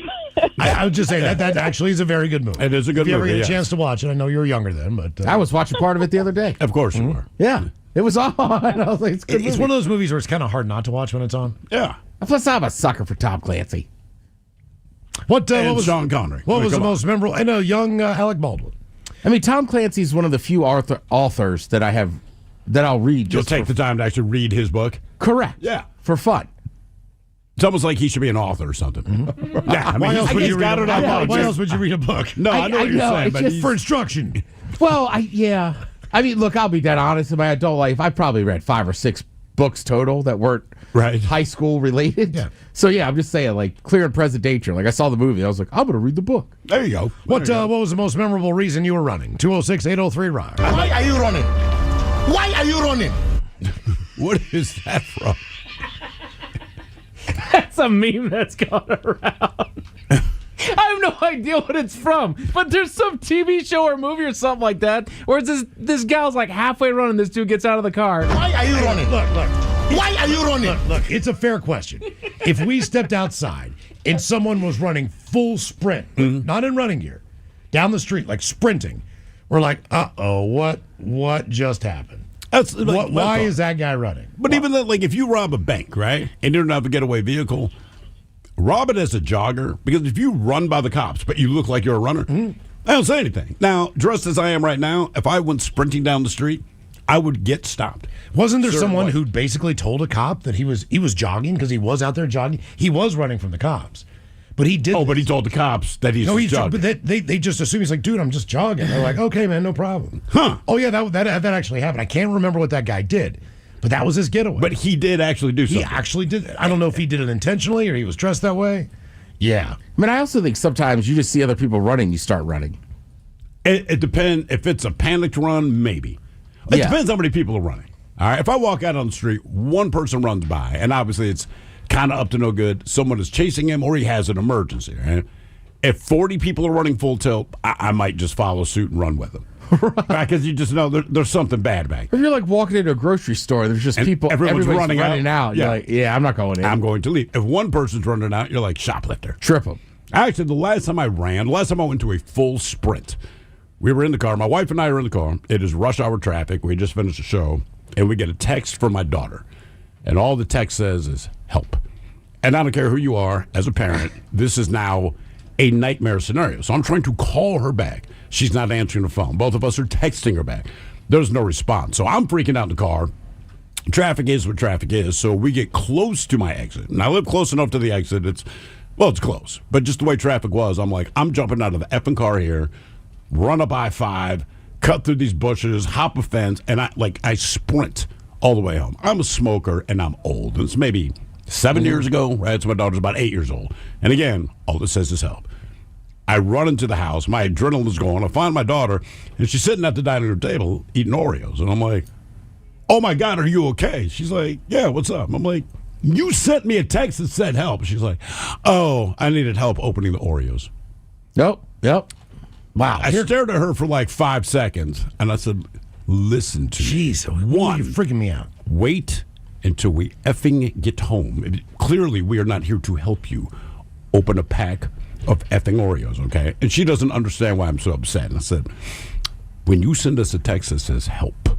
I would just say that actually is a very good movie. It is a good if you ever movie, get a yes. chance to watch it, I know you were younger then, but I was watching part of it the other day. Of course you were. Yeah, it was on. I was like, it's a good it's movie. one of those movies where it's kind of hard not to watch when it's on. Yeah. Plus, I'm a sucker for Tom Clancy. What And was Sean Connery. What was the Come on. most memorable? And a young Alec Baldwin. I mean, Tom Clancy's one of the few authors that I'll read. You'll Just take the time to actually read his book? Correct. Yeah. For fun. It's almost like he should be an author or something. Yeah, I mean, Why else would you read a book? Why book? else would you read a book? No, I know what you're saying, it's but just he's- For instruction. Well, I mean, look, I'll be dead honest. In my adult life, I probably read 5 or 6 books total that weren't high school related. Yeah. So yeah, I'm just saying, like, Clear and Present Danger. Like, I saw the movie, I was like, I'm gonna read the book. There you go. What was the most memorable reason you were running? 206-803-ROCK. Why are you running? Why are you running? What is that from? That's a meme that's gone around. I have no idea what it's from, but there's some TV show or movie or something like that where it's this gal's like halfway running, this dude gets out of the car. Why are you running? Look. Why are you running? Look, it's a fair question. If we stepped outside and someone was running full sprint, not in running gear, down the street, like sprinting, we're like, uh-oh, what just happened? That's like, Why is that guy running? But even then, like, if you rob a bank, right, and you don't have a getaway vehicle, rob it as a jogger, because if you run by the cops, but you look like you're a runner, I don't say anything. Now, dressed as I am right now, if I went sprinting down the street, I would get stopped. Wasn't there someone Certainly. who basically told a cop that he was jogging because he was out there jogging? He was running from the cops, but he did. Oh, but he told the cops that he's jogging. But they just assume he's like, dude, I'm just jogging. They're like, okay, man, no problem. Huh. Oh yeah, that actually happened. I can't remember what that guy did, but that was his getaway. But he did actually do he something. actually did. I don't know if he did it intentionally or he was dressed that way. Yeah. I mean, I also think sometimes you just see other people running, you start running. It depends. If it's a panicked run, maybe. It Yeah. depends how many people are running. All right. If I walk out on the street, one person runs by, and obviously it's kind of up to no good. Someone is chasing him, or he has an emergency. Right? If 40 people are running full tilt, I might just follow suit and run with them. Right? Because you just know there's something bad back. If you're like walking into a grocery store, there's just And people, everyone's everybody's running out. Yeah. You're like, yeah, I'm not going in. I'm going to leave. If one person's running out, you're like shoplifter. Trip them. Actually, the last time I went to a full sprint, we were in the car. My wife and I are in the car. It is rush hour traffic. We just finished a show, and we get a text from my daughter. And all the text says is, help. And I don't care who you are, as a parent, this is now a nightmare scenario. So I'm trying to call her back. She's not answering the phone. Both of us are texting her back. There's no response. So I'm freaking out in the car. Traffic is what traffic is. So we get close to my exit. And I live close enough to the exit. It's close. But just the way traffic was, I'm like, I'm jumping out of the effing car here, run up I-5, cut through these bushes, hop a fence, and I sprint all the way home. I'm a smoker, and I'm old. It's maybe 7 years ago, right? So my daughter's about 8 years old. And again, all it says is help. I run into the house. My adrenaline's going. I find my daughter, and she's sitting at the dining room table eating Oreos. And I'm like, oh, my God, are you okay? She's like, yeah, what's up? I'm like, you sent me a text that said help. She's like, oh, I needed help opening the Oreos. Yep. Wow. I stared at her for like 5 seconds, and I said, listen to me. Jeez, One, you're freaking me out. wait until we effing get home. Clearly, we are not here to help you open a pack of effing Oreos, okay? And she doesn't understand why I'm so upset. And I said, when you send us a text that says help,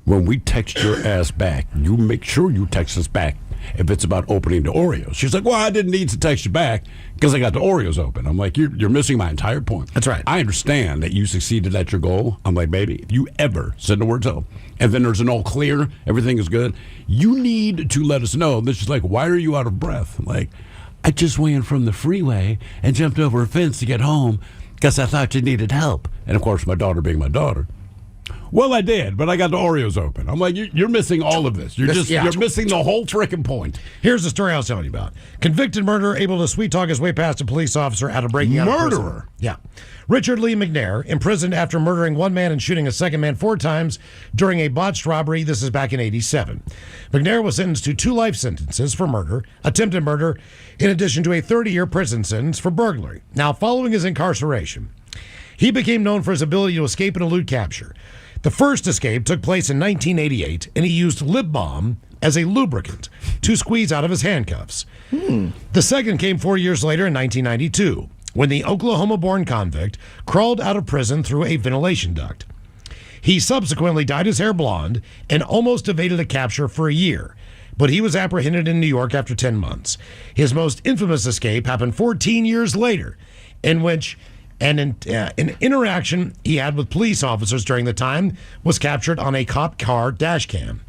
when we text your ass back, you make sure you text us back if it's about opening the Oreos. She's like, well, I didn't need to text you back because I got the Oreos open. I'm like, you're missing my entire point. That's right. I understand that you succeeded at your goal. I'm like, baby, if you ever send the words help and then there's an all clear, everything is good, you need to let us know. This is like, why are you out of breath? I'm like, I just ran from the freeway and jumped over a fence to get home because I thought you needed help. And of course, my daughter being my daughter. Well, I did, but I got the Oreos open. I'm like, you're missing all of this. You're missing the whole frickin' point. Here's the story I was telling you about. Convicted murderer able to sweet talk his way past a police officer out of breaking out of prison. Murderer? Yeah. Richard Lee McNair, imprisoned after murdering one man and shooting a second man 4 times during a botched robbery. This is back in '87. McNair was sentenced to 2 life sentences for murder, attempted murder, in addition to a 30-year prison sentence for burglary. Now, following his incarceration, he became known for his ability to escape and elude capture. The first escape took place in 1988, and he used lip balm as a lubricant to squeeze out of his handcuffs. The second came 4 years later in 1992, when the Oklahoma-born convict crawled out of prison through a ventilation duct. He subsequently dyed his hair blonde and almost evaded a capture for a year, but he was apprehended in New York after 10 months. His most infamous escape happened 14 years later, in which an interaction he had with police officers during the time was captured on a cop car dash cam.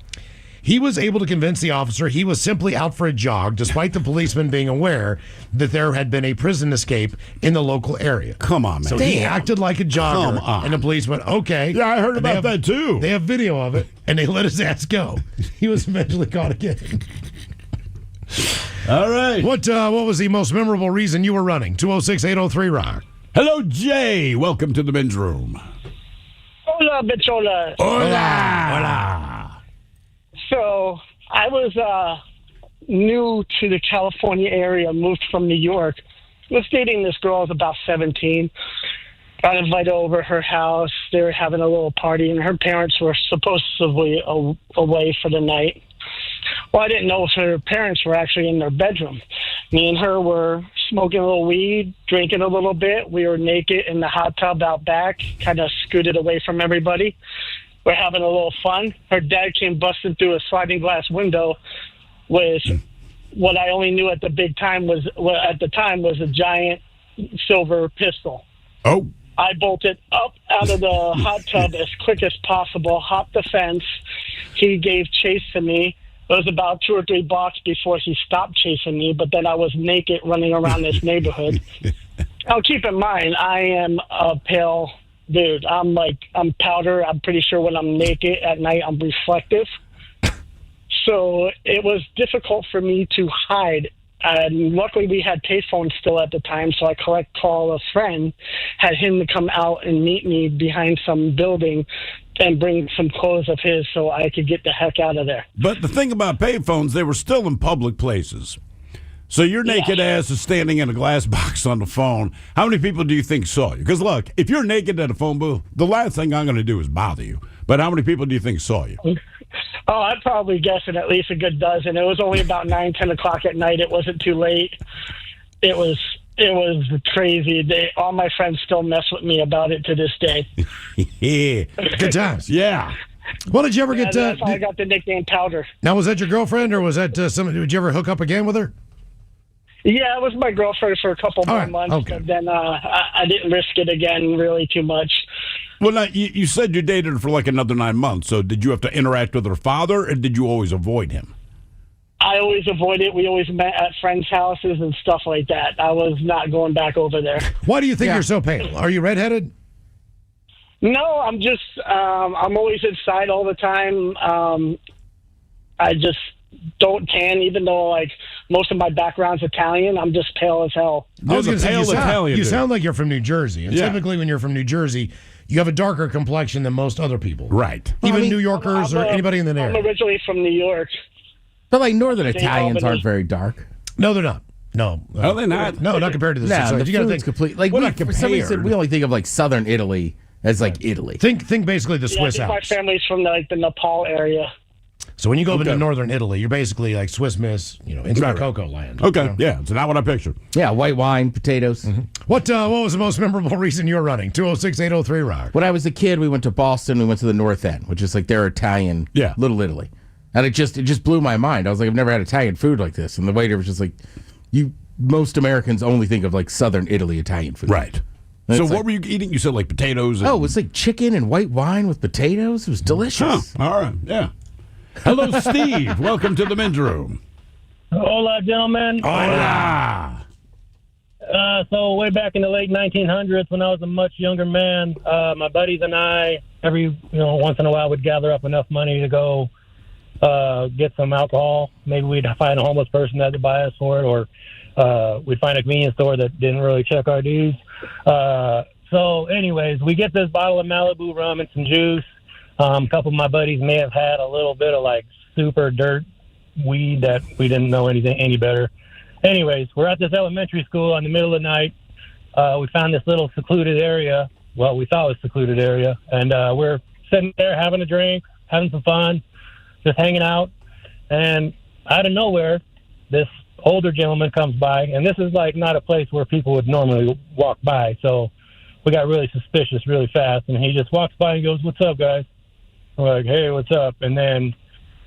He was able to convince the officer he was simply out for a jog, despite the policeman being aware that there had been a prison escape in the local area. Come on, man. So he acted like a jogger, Come on. and the police went, okay. Yeah, I heard And about that too. They have video of it, and they let his ass go. He was eventually caught again. All right. What was the most memorable reason you were running? 206-803-ROCK. Hello, Jay. Welcome to the men's room. Hola, bichola. Hola. So I was new to the California area, moved from New York. Was dating this girl. I was about 17. Got invited over her house. They were having a little party, and her parents were supposedly away for the night. Well, I didn't know if her parents were actually in their bedroom. Me and her were smoking a little weed, drinking a little bit. We were naked in the hot tub out back, kind of scooted away from everybody. We're having a little fun. Her dad came busting through a sliding glass window with what I only knew at the time was a giant silver pistol. Oh. I bolted up out of the hot tub as quick as possible, hopped the fence. He gave chase to me. It was about 2 or 3 blocks before he stopped chasing me, but then I was naked running around this neighborhood. Now, keep in mind, I am a pale dude. I'm powder. I'm pretty sure when I'm naked at night, I'm reflective. So it was difficult for me to hide. And luckily, we had payphones still at the time, so I call a friend, had him to come out and meet me behind some building and bring some clothes of his so I could get the heck out of there. But the thing about payphones, they were still in public places. So your naked ass is standing in a glass box on the phone. How many people do you think saw you? Because look, if you're naked at a phone booth, the last thing I'm going to do is bother you. But how many people do you think saw you? Oh, I'd probably guess at least a good dozen. It was only about 9, 10 o'clock at night. It wasn't too late. It was crazy. All my friends still mess with me about it to this day. Yeah. Good times. Yeah. Well, did you ever get... that's how I got the nickname Powder. Now, was that your girlfriend, or was that somebody... Did you ever hook up again with her? Yeah, it was my girlfriend for a couple more months, but then I didn't risk it again really too much. Well, now, you said you dated her for like another 9 months, so did you have to interact with her father, or did you always avoid him? I always avoided. We always met at friends' houses and stuff like that. I was not going back over there. Why do you think you're so pale? Are you redheaded? No, I'm just, I'm always inside all the time. I just don't tan, even though, like, most of my background's Italian. I'm just pale as hell. I was going to say, you sound like you're from New Jersey. And typically when you're from New Jersey, you have a darker complexion than most other people. Right. Even New Yorkers or anybody in the area. I'm originally from New York. But, like, Northern Italians aren't very dark. No, they're not. No. Oh, they're not? No, not compared to this. No, So the you gotta food's think, complete. Like, somebody said we only think of, like, Southern Italy as, like, Italy. Think basically the Swiss I think Alps. my family's from, like, the Nepal area. So when you go into northern Italy, you're basically like Swiss Miss, instant cocoa land. Okay, yeah, it's not what I pictured. Yeah, white wine, potatoes. Mm-hmm. What was the most memorable reason you were running? 206-803-ROCK. When I was a kid, we went to Boston. We went to the North End, which is like their Italian, Little Italy, and it just blew my mind. I was like, I've never had Italian food like this, and the waiter was just like, most Americans only think of like Southern Italy Italian food, right? So what were you eating? You said like potatoes. Oh, it was like chicken and white wine with potatoes. It was delicious. Huh. All right, yeah. Hello, Steve. Welcome to the men's room. Hola, gentlemen. Hola. So way back in the late 1900s, when I was a much younger man, my buddies and I, once in a while, would gather up enough money to go get some alcohol. Maybe we'd find a homeless person that would buy us for it, or we'd find a convenience store that didn't really check our dues. So, anyways, we get this bottle of Malibu rum and some juice. A couple of my buddies may have had a little bit of like super dirt weed that we didn't know any better. Anyways, we're at this elementary school in the middle of the night. We found this little secluded area. Well, we thought it was a secluded area, and we're sitting there having a drink, having some fun, just hanging out. And out of nowhere, this older gentleman comes by, and this is like not a place where people would normally walk by. So we got really suspicious really fast, and he just walks by and goes, "What's up, guys?" We're like, "Hey, what's up?" And then,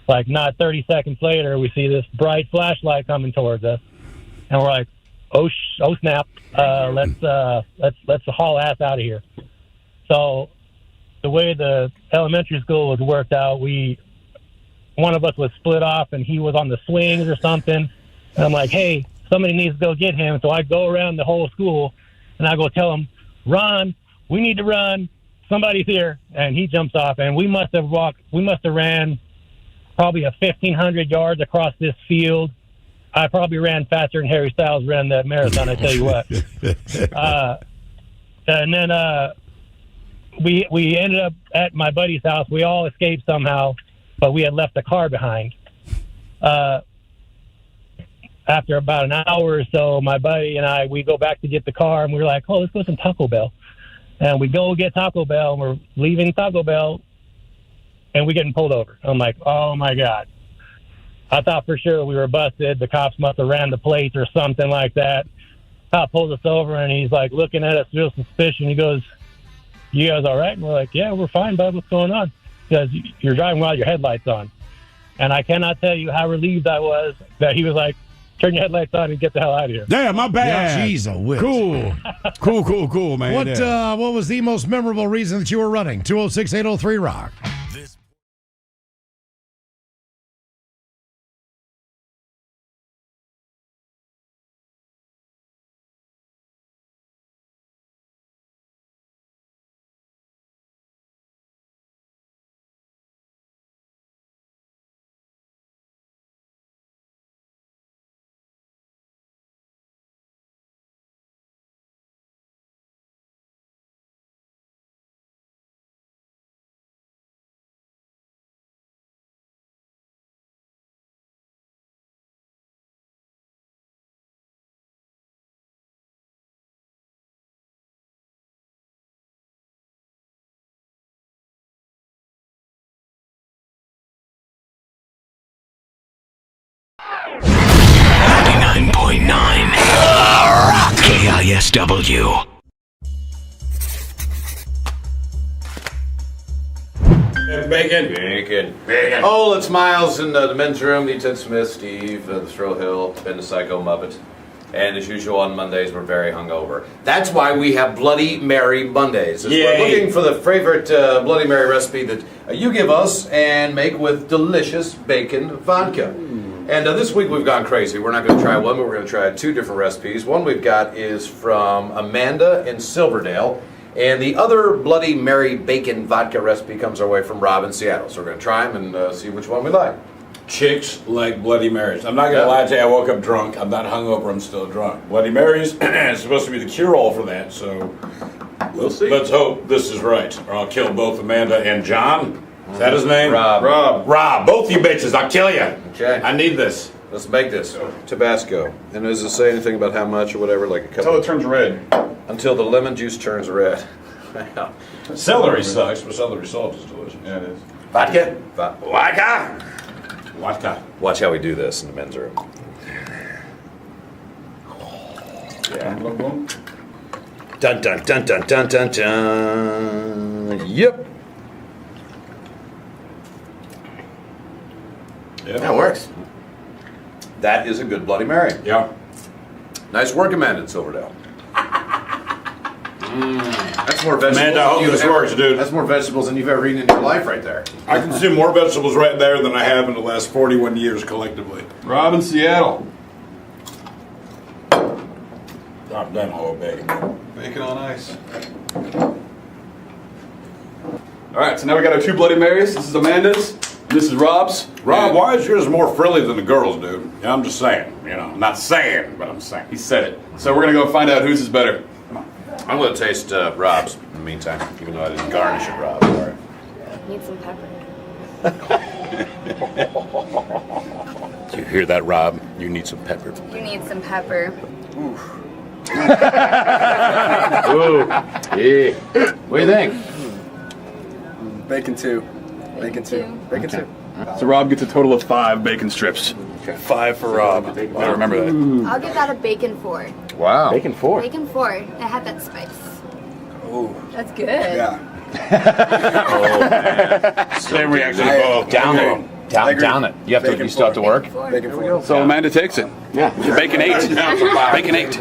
like, not 30 seconds later, we see this bright flashlight coming towards us, and we're like, "Oh snap! Let's haul ass out of here." So the way the elementary school was worked out, one of us was split off, and he was on the swings or something. And I'm like, "Hey, somebody needs to go get him." So I go around the whole school, and I go tell him, "Run! We need to run! Somebody's here!" And he jumps off, and we must have ran probably 1,500 yards across this field. I probably ran faster than Harry Styles ran that marathon, I tell you what. And then we ended up at my buddy's house. We all escaped somehow, but we had left the car behind. After about an hour or so, my buddy and we go back to get the car, and we were like, "Oh, let's go to some Taco Bell." And we go get Taco Bell, and we're leaving Taco Bell, and we're getting pulled over. I'm like, "Oh, my God." I thought for sure we were busted. The cops must have ran the plates or something like that. Cop pulls us over, and he's like looking at us real suspicious. He goes, "You guys all right?" And we're like, "Yeah, we're fine, bud. What's going on?" Because you're driving while your headlights on. And I cannot tell you how relieved I was that he was like, "Turn your headlights on and get the hell out of here." Damn, my bad. Yeah, jeez, a whiz. Cool, man. What was the most memorable reason that you were running? 206-803-ROCK. KISW. Bacon. Oh, it's Miles in the men's room. D10 Smith, Steve, the Thrill Hill, Ben the Psycho Muppet. And as usual on Mondays, we're very hungover. That's why we have Bloody Mary Mondays. We're looking for the favorite Bloody Mary recipe that you give us and make with delicious bacon vodka. And this week we've gone crazy. We're not going to try one, but we're going to try two different recipes. One we've got is from Amanda in Silverdale. And the other Bloody Mary bacon vodka recipe comes our way from Rob in Seattle. So we're going to try them and see which one we like. Chicks like Bloody Marys. I'm not going to lie to you, I woke up drunk. I'm not hungover, I'm still drunk. Bloody Marys is supposed to be the cure-all for that, so we'll see. Let's hope this is right, or I'll kill both Amanda and John. Is that his name? Rob. Both you bitches, I'll kill you. Okay. I need this. Let's make this. Tabasco. And does it say anything about how much or whatever? Like a couple? Until it turns red. Until the lemon juice turns red. Celery sucks, but celery salt is delicious. Yeah, it is. Vodka? Vodka. Watch how we do this in the men's room. Yeah. Dun dun dun dun dun dun dun. Yep. Yeah. That works. That is a good Bloody Mary. Yeah. Nice work, Amanda in Silverdale. That's more vegetables. Amanda, I hope this works, dude. That's more vegetables than you've ever eaten in your life right there. I consume more vegetables right there than I have in the last 41 years collectively. Rob in Seattle. I'm done whole bacon. Bacon on ice. All right, so now we got our two Bloody Marys. This is Amanda's. This is Rob's. Rob, why is yours more frilly than the girls, dude? Yeah, I'm just saying. You know, I'm not saying, but I'm saying. He said it. So we're going to go find out whose is better. I'm going to taste Rob's in the meantime, even though I didn't garnish it, Rob. All right. Need some pepper. Do you hear that, Rob? You need some pepper. You need some pepper. Ooh. Yeah. What do you think? Bacon 2. Bacon 2. Bacon 2. So Rob gets a total of 5 bacon strips. 5 for Rob. I remember that. I'll give that a bacon 4. Wow. Bacon 4. Bacon 4. It had that spice. Ooh. That's good. Yeah. Same reaction to both. Down it. Down it. You still have to work? Bacon 4. So Amanda takes it. Yeah. Bacon 8. Bacon 8.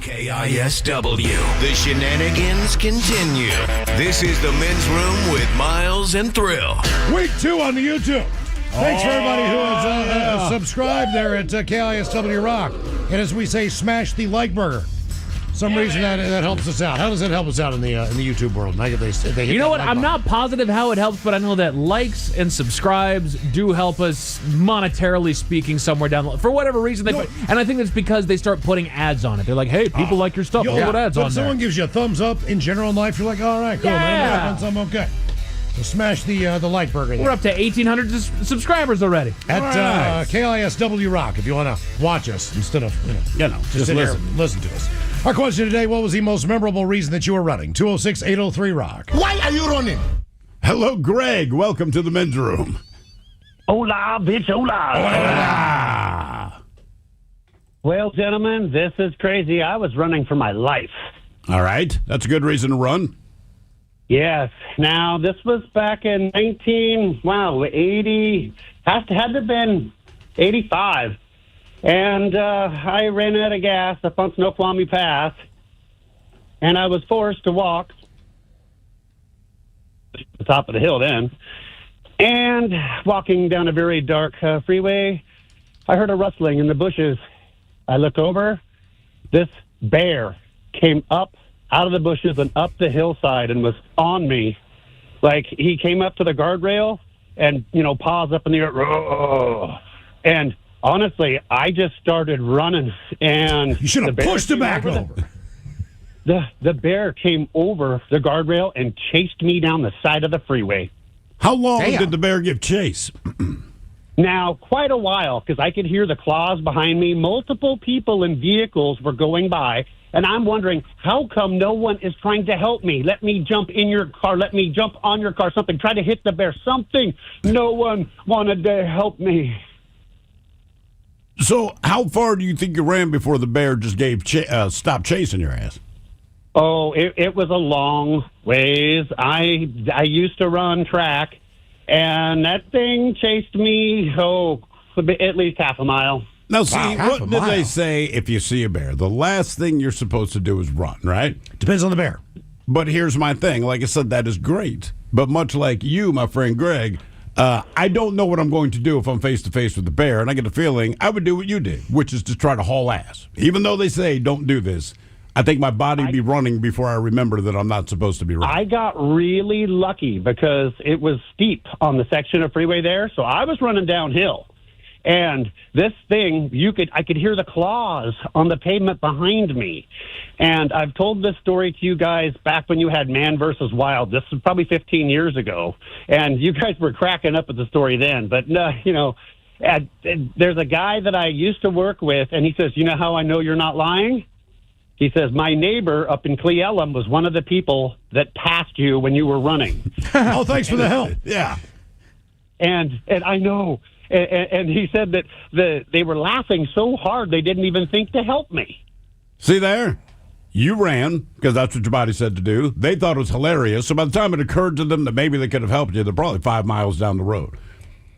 KISW. The shenanigans continue. This is the Men's Room with Miles and Thrill. Week 2 on the YouTube. Thanks for everybody who has subscribed there at KISW Rock. And as we say, smash the like burger. Some reason that helps us out. How does it help us out in the YouTube world? Mike, if they hit you know what? like I'm button. not positive how it helps, but I know that likes and subscribes do help us monetarily speaking somewhere down the line. For whatever reason, and I think it's because they start putting ads on it. They're like, hey, people like your stuff. We'll put ads but on if there. someone gives you a thumbs up in general in life, you're like, all right, cool, man. I'm okay. So smash the like burger there. We're up to 1,800 subscribers already. At KISW Rock, if you want to watch us instead of, just sit here and listen to us. Our question today, what was the most memorable reason that you were running? 206-803-ROCK. Why are you running? Hello, Greg. Welcome to the Men's Room. Hola, bitch, hola. Hola. Well, gentlemen, this is crazy. I was running for my life. All right. That's a good reason to run. Yes. Now, this was back in 80, had to have been 85. And I ran out of gas up on Snoqualmie Pass, and I was forced to walk to the top of the hill then. And walking down a very dark freeway, I heard a rustling in the bushes. I look over. This bear came up out of the bushes and up the hillside and was on me. Like, he came up to the guardrail and, paws up in the air. And honestly, I just started running, and you should have pushed him back over. The bear came over the guardrail and chased me down the side of the freeway. How long did the bear give chase? Now, quite a while, because I could hear the claws behind me. Multiple people in vehicles were going by, and I'm wondering, how come no one is trying to help me? Let me jump in your car. Let me jump on your car. Something. Try to hit the bear. Something. No one wanted to help me. So, how far do you think you ran before the bear just stopped chasing your ass? Oh, it was a long ways. I used to run track, and that thing chased me, at least half a mile. Now, see, what did they say if you see a bear? The last thing you're supposed to do is run, right? Depends on the bear. But here's my thing. Like I said, that is great. But much like you, my friend Greg, I don't know what I'm going to do if I'm face-to-face with the bear, and I get the feeling I would do what you did, which is to try to haul ass. Even though they say don't do this, I think my body would be running before I remember that I'm not supposed to be running. I got really lucky because it was steep on the section of freeway there, so I was running downhill. And this thing, I could hear the claws on the pavement behind me. And I've told this story to you guys back when you had Man versus Wild. This was probably 15 years ago. And you guys were cracking up at the story then. But, there's a guy that I used to work with, and he says, you know how I know you're not lying? He says, my neighbor up in Cle Elum was one of the people that passed you when you were running. Oh, thanks for the help. Yeah. And I know. And he said that they were laughing so hard they didn't even think to help me. See there? You ran, because that's what your body said to do. They thought it was hilarious. So by the time it occurred to them that maybe they could have helped you, they're probably 5 miles down the road.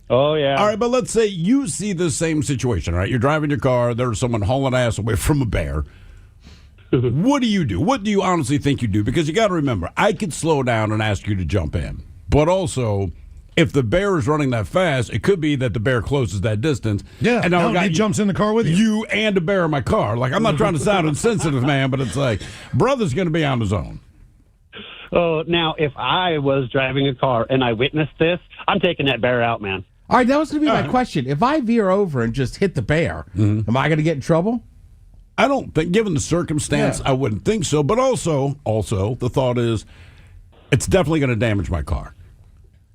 Oh, yeah. All right, but let's say you see the same situation, right? You're driving your car. There's someone hauling ass away from a bear. What do you do? What do you honestly think you do? Because you got to remember, I could slow down and ask you to jump in. But also, if the bear is running that fast, it could be that the bear closes that distance. Yeah, and now he jumps in the car with you. You and a bear in my car. Like, I'm not trying to sound insensitive, man, but it's like, brother's going to be on his own. Oh, now, if I was driving a car and I witnessed this, I'm taking that bear out, man. All right, that was going to be my question. If I veer over and just hit the bear, am I going to get in trouble? I don't think, given the circumstance, I wouldn't think so. But also, the thought is, it's definitely going to damage my car.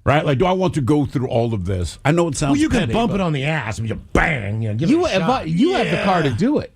Right? Like, do I want to go through all of this? I know it sounds you petty, can bump it on the ass and you bang. You have the car to do it.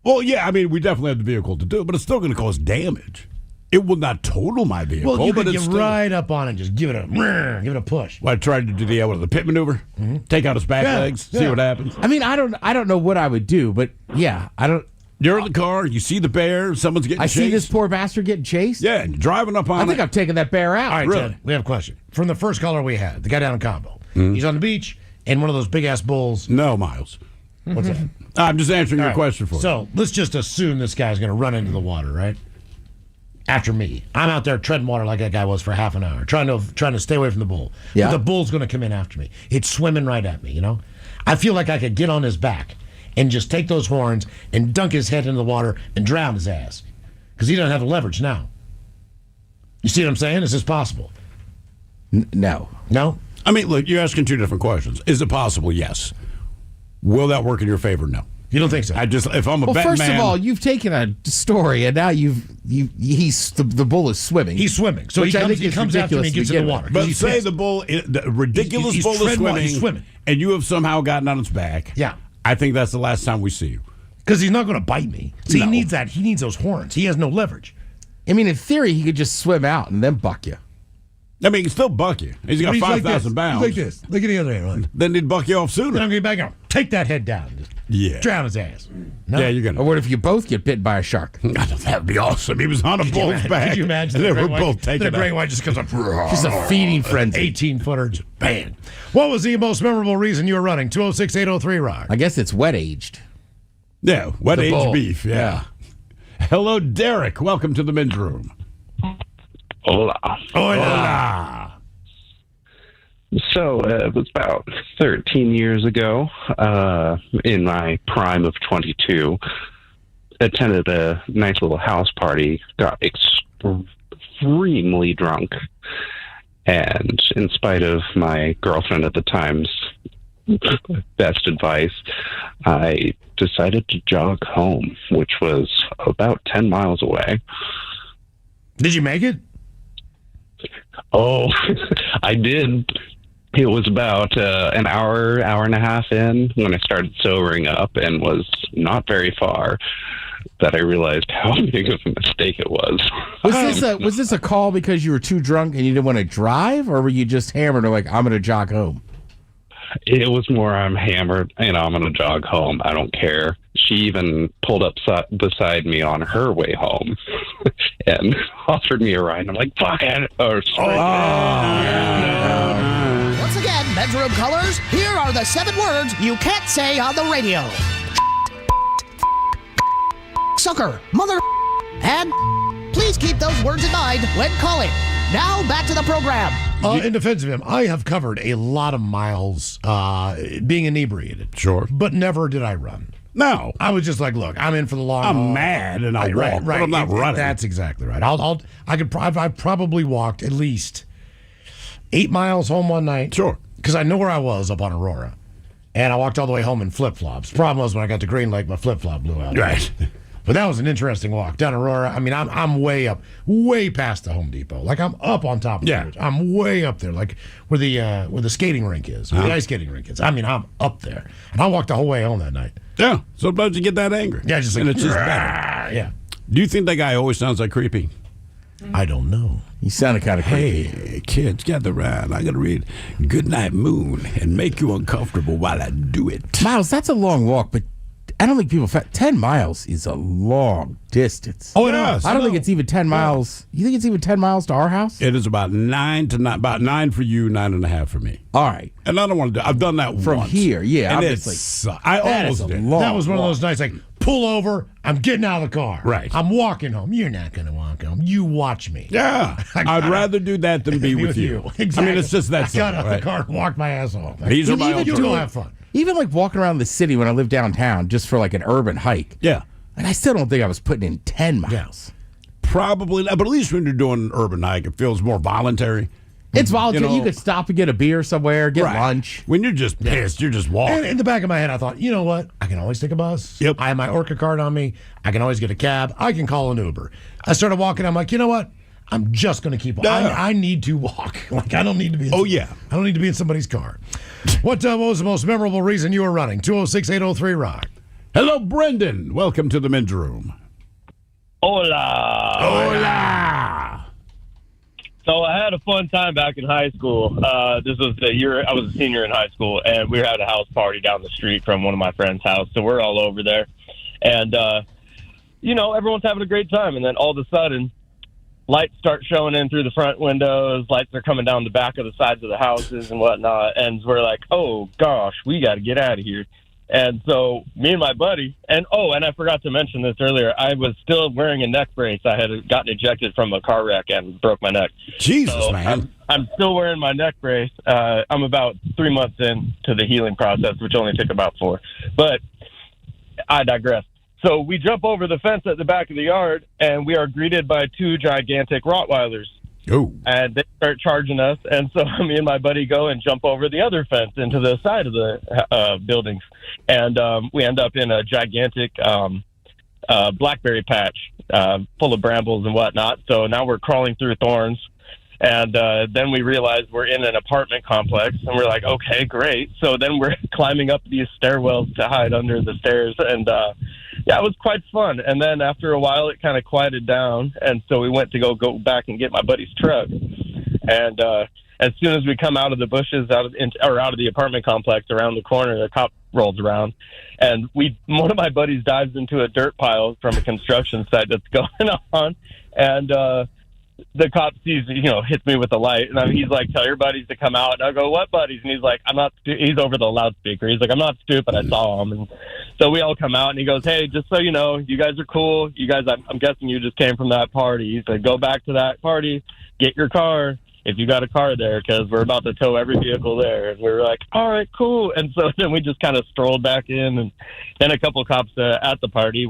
Well, yeah, I mean, we definitely have the vehicle to do it, but it's still going to cause damage. It will not total my vehicle. Well, you but can it's get still, right up on it and just give it a push. Well, I tried to do the pit maneuver, take out his back legs, see what happens. I mean, I don't know what I would do, but yeah, I don't. You're in the car, you see the bear, someone's getting chased. I see this poor bastard getting chased. Yeah, and you're driving up on it. I think I'm taking that bear out. All right, really? Ted, we have a question. From the first caller we had, the guy down in Combo. He's on the beach, and one of those big-ass bulls. No, Miles. What's that? I'm just answering your question for you. So let's just assume this guy's going to run into the water, right? After me. I'm out there treading water like that guy was for half an hour, trying to stay away from the bull. Yeah. But the bull's going to come in after me. It's swimming right at me, I feel like I could get on his back and just take those horns and dunk his head into the water and drown his ass. Because he doesn't have the leverage now. You see what I'm saying? Is this possible? No. No? I mean, look, you're asking two different questions. Is it possible? Yes. Will that work in your favor? No. You don't think so? If I'm a betting first man, of all, you've taken a story and now the bull is swimming. He's swimming. So he comes after me and gets in the water. But say the bull, the ridiculous bull is swimming, and you have somehow gotten on its back. Yeah. I think that's the last time we see you. Because he's not going to bite me. See, he needs that. He needs those horns. He has no leverage. I mean, in theory, he could just swim out and then buck you. I mean, he can still buck you. He's got 5,000 pounds. He's like this. Look at the other hand. Then he'd buck you off sooner. Then I'm going to get back out. Take that head down. Just drown his ass. No? Yeah, you're going to. Or what if you both get bit by a shark? That would be awesome. He was on a bull's back. Could you imagine? They were both taking the great white just comes up. Just a feeding frenzy. 18-footer. Bang. What was the most memorable reason you were running? 206-803-ROCK. I guess it's wet aged. Yeah, wet aged beef. Yeah. Hello, Derek. Welcome to the men's room. Hola. Hola. So it was about 13 years ago, in my prime of 22, attended a nice little house party, got extremely drunk, and in spite of my girlfriend at the time's best advice, I decided to jog home, which was about 10 miles away. Did you make it? Oh, I did. It was about an hour and a half in when I started sobering up and was not very far that I realized how big of a mistake it was. Was this a call because you were too drunk and you didn't want to drive, or were you just hammered and like, I'm going to jog home? It was more I'm hammered and I'm going to jog home. I don't care. She even pulled up beside me on her way home and offered me a ride. I'm like, fuck it. Once again, bedroom colors, here are the 7 words you can't say on the radio. Sucker, mother, and Please keep those words in mind when calling. Now, back to the program. In defense of him, I have covered a lot of miles being inebriated. Sure. But never did I run. No. I was just like, look, I'm in for the long haul. I'm mad and I walk, but I'm not running. That's exactly right. I've probably walked at least 8 miles home one night. Sure. Because I know where I was up on Aurora. And I walked all the way home in flip-flops. Problem was when I got to Green Lake, my flip-flop blew out. Right. But that was an interesting walk down Aurora. I mean, I'm way up, way past the Home Depot. Like I'm up on top of the bridge. I'm way up there, like where the skating rink is, where the ice skating rink is. I mean, I'm up there, and I walked the whole way home that night. Yeah, sometimes you get that angry. Yeah, just like, and it's just better. Yeah. Do you think that guy always sounds like creepy? I don't know. He sounded kind of creepy. Hey, kids, gather around. I got to read Goodnight Moon and make you uncomfortable while I do it. Miles, that's a long walk, but I don't think people... 10 miles is a long distance. Oh, it is. I don't think it's even 10 miles. You think it's even 10 miles to our house? It is about 9 for you, 9.5 for me. All right. And I don't want to do... I've done that From once. here, yeah. And Obviously. I almost did. That was one of those nights like, pull over, I'm getting out of the car. Right. I'm walking home. You're not going to walk home. You watch me. Yeah. I'd rather do that than be with you. Exactly. I mean, it's just that I simple. got out of the car and walked my ass home. These are my own You'll have fun. Even like walking around the city when I lived downtown just for like an urban hike. Yeah. And I still don't think I was putting in 10 miles. Probably not, but at least when you're doing an urban hike, it feels more voluntary. It's voluntary. You could stop and get a beer somewhere, get lunch. When you're just pissed, you're just walking. And in the back of my head, I thought, you know what? I can always take a bus. Yep. I have my Orca card on me. I can always get a cab. I can call an Uber. I started walking. I'm like, you know what? I'm just going to keep walking. I need to walk. Like, I don't need to be. I don't need to be in somebody's car. What was the most memorable reason you were running? 206-803-ROCK. Hello, Brendan. Welcome to the men's room. Hola. Hola. So I had a fun time back in high school. This was the year I was a senior in high school, and we were at a house party down the street from one of my friend's house. So we're all over there, and everyone's having a great time. And then all of a sudden, lights start showing in through the front windows. Lights are coming down the back of the sides of the houses and whatnot. And we're like, oh gosh, we got to get out of here. And so me and my buddy, and I forgot to mention this earlier, I was still wearing a neck brace. I had gotten ejected from a car wreck and broke my neck. Jesus, man. I'm still wearing my neck brace. I'm about 3 months into the healing process, which only took about 4. But I digress. So we jump over the fence at the back of the yard, and we are greeted by 2 gigantic Rottweilers. Oh. And they start charging us, and so me and my buddy go and jump over the other fence into the side of the buildings. And we end up in a gigantic blackberry patch full of brambles and whatnot. So now we're crawling through thorns. And then we realize we're in an apartment complex, and we're like, okay, great. So then we're climbing up these stairwells to hide under the stairs. And, it was quite fun. And then after a while, it kind of quieted down. And so we went to go back and get my buddy's truck. And as soon as we come out of the bushes, out of the apartment complex around the corner, the cop rolls around. And one of my buddies dives into a dirt pile from a construction site that's going on. And the cop sees, hits me with a light, and he's like, tell your buddies to come out. And I go, what buddies? And he's like, he's over the loudspeaker. He's like, I'm not stupid. I saw him. And so we all come out, and he goes, hey, just so you know, you guys are cool. You guys, I'm guessing you just came from that party. He said, go back to that party, get your car, if you got a car there, because we're about to tow every vehicle there. And we were like, all right, cool. And so then we just kind of strolled back in, and then a couple of cops at the party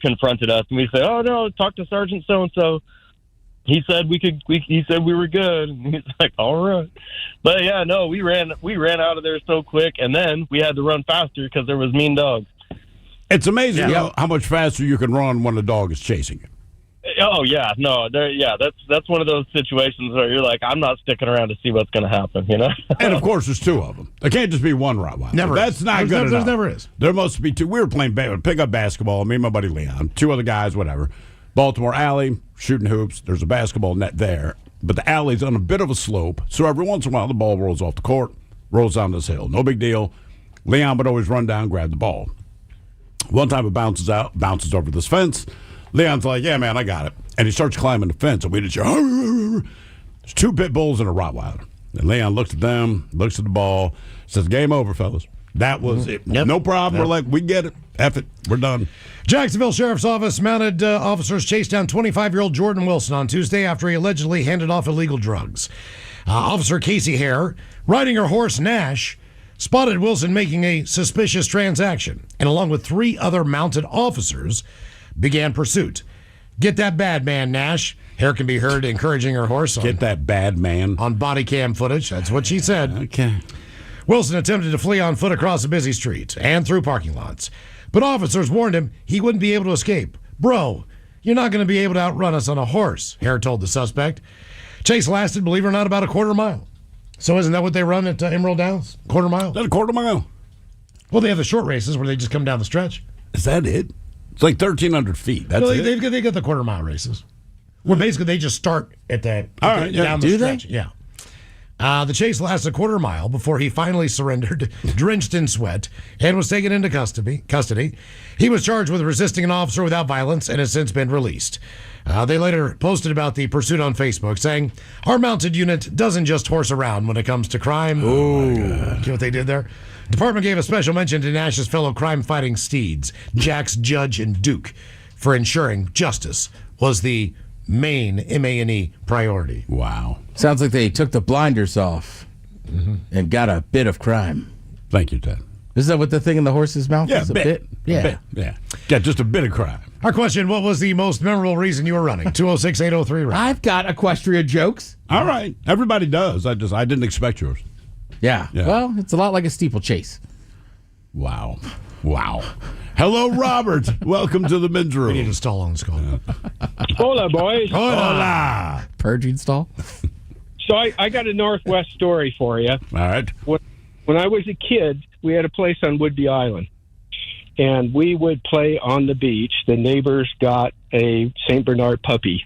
confronted us, and we said, oh, no, talk to Sergeant so-and-so. He said he said we were good. And he's like, all right. But yeah, no, we ran out of there so quick, and then we had to run faster because there was mean dogs. It's amazing how much faster you can run when a dog is chasing you. Oh yeah, no, that's one of those situations where you're like, I'm not sticking around to see what's going to happen, And of course, there's 2 of them. There can't just be one Rottweiler. Never. That's not good enough. There never is. There must be 2. We were playing pickup basketball. Me and my buddy Leon, 2 other guys, whatever. Baltimore alley, shooting hoops. There's a basketball net there, but the alley's on a bit of a slope. So every once in a while, the ball rolls off the court, rolls down this hill. No big deal. Leon would always run down, grab the ball. One time it bounces bounces over this fence. Leon's like, yeah, man, I got it. And he starts climbing the fence, and we just hear, there's 2 pit bulls and a Rottweiler. And Leon looks at them, looks at the ball, says, game over, fellas. That was it. No problem. We're like, we get it. F it. We're done. Jacksonville Sheriff's Office mounted officers chased down 25-year-old Jordan Wilson on Tuesday after he allegedly handed off illegal drugs. Officer Casey Hare, riding her horse Nash, spotted Wilson making a suspicious transaction, and along with 3 other mounted officers, began pursuit. Get that bad man, Nash. Hare can be heard encouraging her horse. Get that bad man. On body cam footage. That's what she said. Okay. Wilson attempted to flee on foot across a busy street and through parking lots. But officers warned him he wouldn't be able to escape. Bro, you're not going to be able to outrun us on a horse, Hare told the suspect. Chase lasted, believe it or not, about a quarter mile. So isn't that what they run at Emerald Downs? Quarter mile? That's a quarter mile. Well, they have the short races where they just come down the stretch. Is that it? It's like 1,300 feet. That's it? They got the quarter mile races. Where basically they just start at that down the stretch. Yeah. The chase lasted a quarter mile before he finally surrendered, drenched in sweat, and was taken into custody. He was charged with resisting an officer without violence and has since been released. They later posted about the pursuit on Facebook, saying, "Our mounted unit doesn't just horse around when it comes to crime." Oh, see what they did there? Department gave a special mention to Nash's fellow crime-fighting steeds, Jax, Judge, and Duke, for ensuring justice was the main MA&E priority. Wow. Sounds like they took the blinders off and got a bit of crime. Thank you, Ted. Is that what the thing in the horse's mouth is? A bit. Yeah. Yeah, just a bit of crime. Our question, what was the most memorable reason you were running? 206-803. I've got equestrian jokes. All right. Everybody does. I didn't expect yours. Yeah. Well, it's a lot like a steeplechase. Wow. Hello, Robert. Welcome to the men's room. We need a stall on this call. Hola, boys. Hola. Purging stall. So I got a Northwest story for you. All right. When I was a kid, we had a place on Woodby Island, and we would play on the beach. The neighbors got a St. Bernard puppy,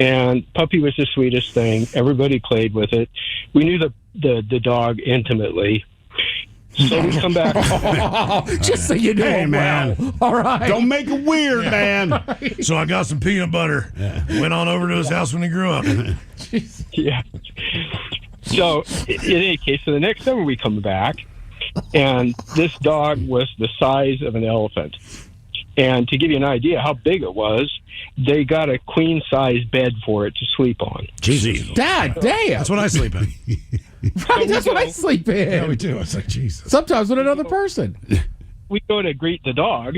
and puppy was the sweetest thing. Everybody played with it. We knew the dog intimately. So we come back. Just so you know, hey, man. Well. All right. Don't make it weird, man. So I got some peanut butter. Went on over to his house when he grew up. Yeah. So in any case, so the next summer we come back, and this dog was the size of an elephant. And to give you an idea how big it was, they got a queen-size bed for it to sleep on. Jesus. Dad, damn. That's what I sleep in. Right, that's what I sleep in. Yeah, we do. It's like, Jesus. Sometimes with another person. We go to greet the dog,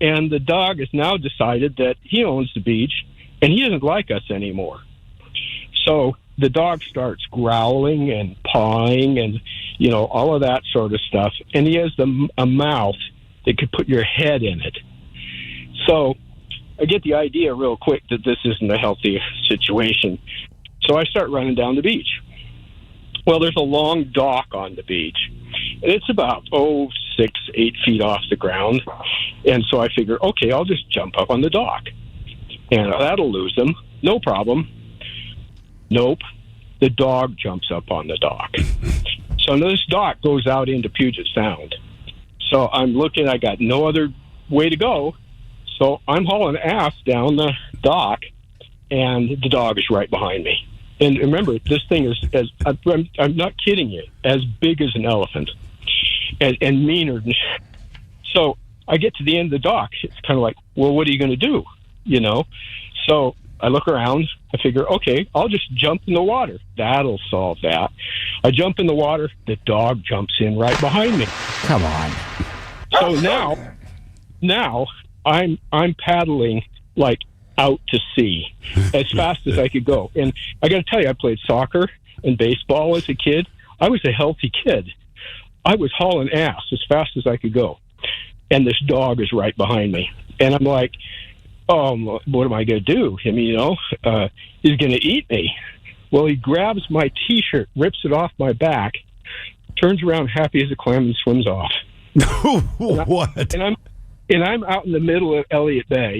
and the dog has now decided that he owns the beach, and he doesn't like us anymore. So the dog starts growling and pawing and, all of that sort of stuff. And he has a mouth that could put your head in it. So I get the idea real quick that this isn't a healthy situation. So I start running down the beach. Well, there's a long dock on the beach, and it's about 6, 8 feet off the ground. And so I figure, okay, I'll just jump up on the dock, and that'll lose them. No problem. Nope. The dog jumps up on the dock. So this dock goes out into Puget Sound. So I'm looking, I got no other way to go. So I'm hauling ass down the dock, and the dog is right behind me. And remember, this thing is, I'm not kidding you, as big as an elephant and meaner. So I get to the end of the dock. It's kind of like, well, what are you going to do? So I look around. I figure, okay, I'll just jump in the water. That'll solve that. I jump in the water. The dog jumps in right behind me. Come on. So now I'm paddling like out to sea as fast as I could go. And I got to tell you, I played soccer and baseball as a kid. I was a healthy kid. I was hauling ass as fast as I could go. And this dog is right behind me. And I'm like, what am I going to do? I mean, he's going to eat me. Well, he grabs my T-shirt, rips it off my back, turns around happy as a clam and swims off. What? And I'm out in the middle of Elliott Bay,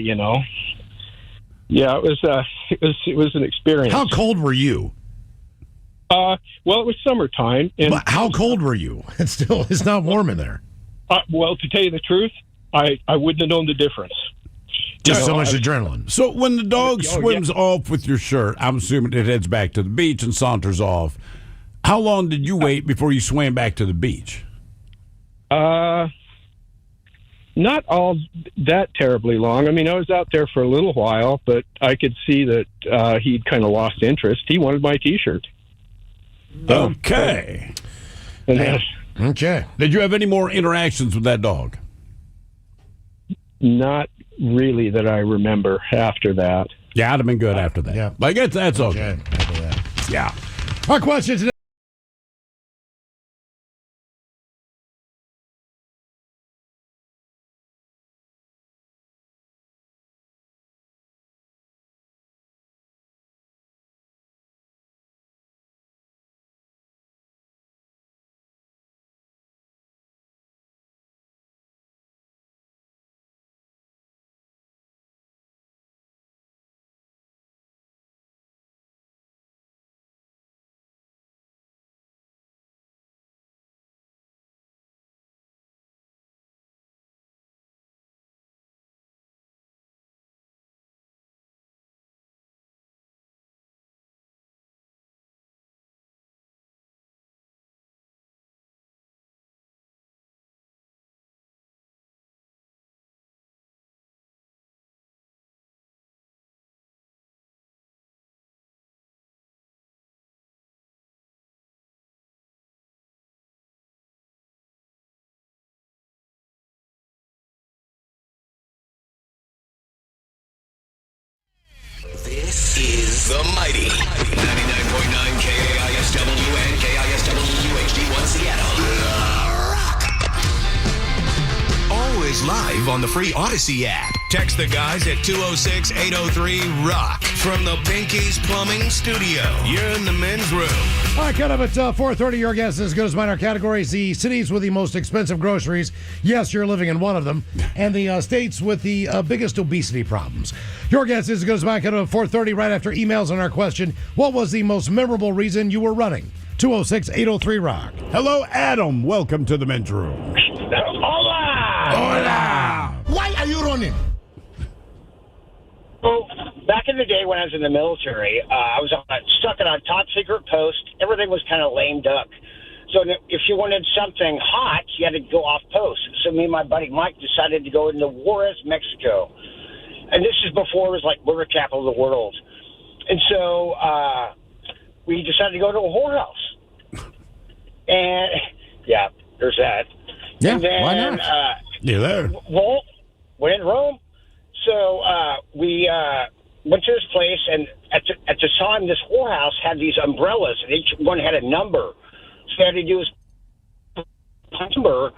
Yeah, it was an experience. How cold were you? Well, it was summertime. And but how cold were you? It's not warm in there. Well, to tell you the truth, I wouldn't have known the difference. Just so much adrenaline. So when the dog swims off with your shirt, I'm assuming it heads back to the beach and saunters off. How long did you wait before you swam back to the beach? Not all that terribly long. I mean, I was out there for a little while, but I could see that he'd kind of lost interest. He wanted my T-shirt. Okay. Okay. Did you have any more interactions with that dog? Not really that I remember after that. Yeah, I'd have been good after that. Yeah. Like, that's okay. After that. Yeah. Our question today. This is the mighty 99.9 KISW and KISW HD1 Seattle. Always live on the free Odyssey app. Text the guys at 206-803-ROCK from the Pinky's Plumbing Studio. You're in the men's room. All right, coming up at 4:30, your guess is as good as mine. Our categories: the cities with the most expensive groceries. Yes, you're living in one of them. And the states with the biggest obesity problems. Your guess is as good as mine. Coming up at 4:30, right after emails on our question: what was the most memorable reason you were running? 206-803-ROCK. Hello, Adam. Welcome to the men's room. Hola! Why are you running? Well, back in the day when I was in the military, I was stuck on a top secret post. Everything was kind of lame duck. So if you wanted something hot, you had to go off post. So me and my buddy Mike decided to go into Juarez, Mexico. And this is before it was like burger capital of the world. And so we decided to go to a whorehouse. And, yeah, there's that. Yeah, and then, why not? You're there. Well, we're in Rome. So we went to this place, and at the time, this whorehouse had these umbrellas, and each one had a number. So what they had to do is number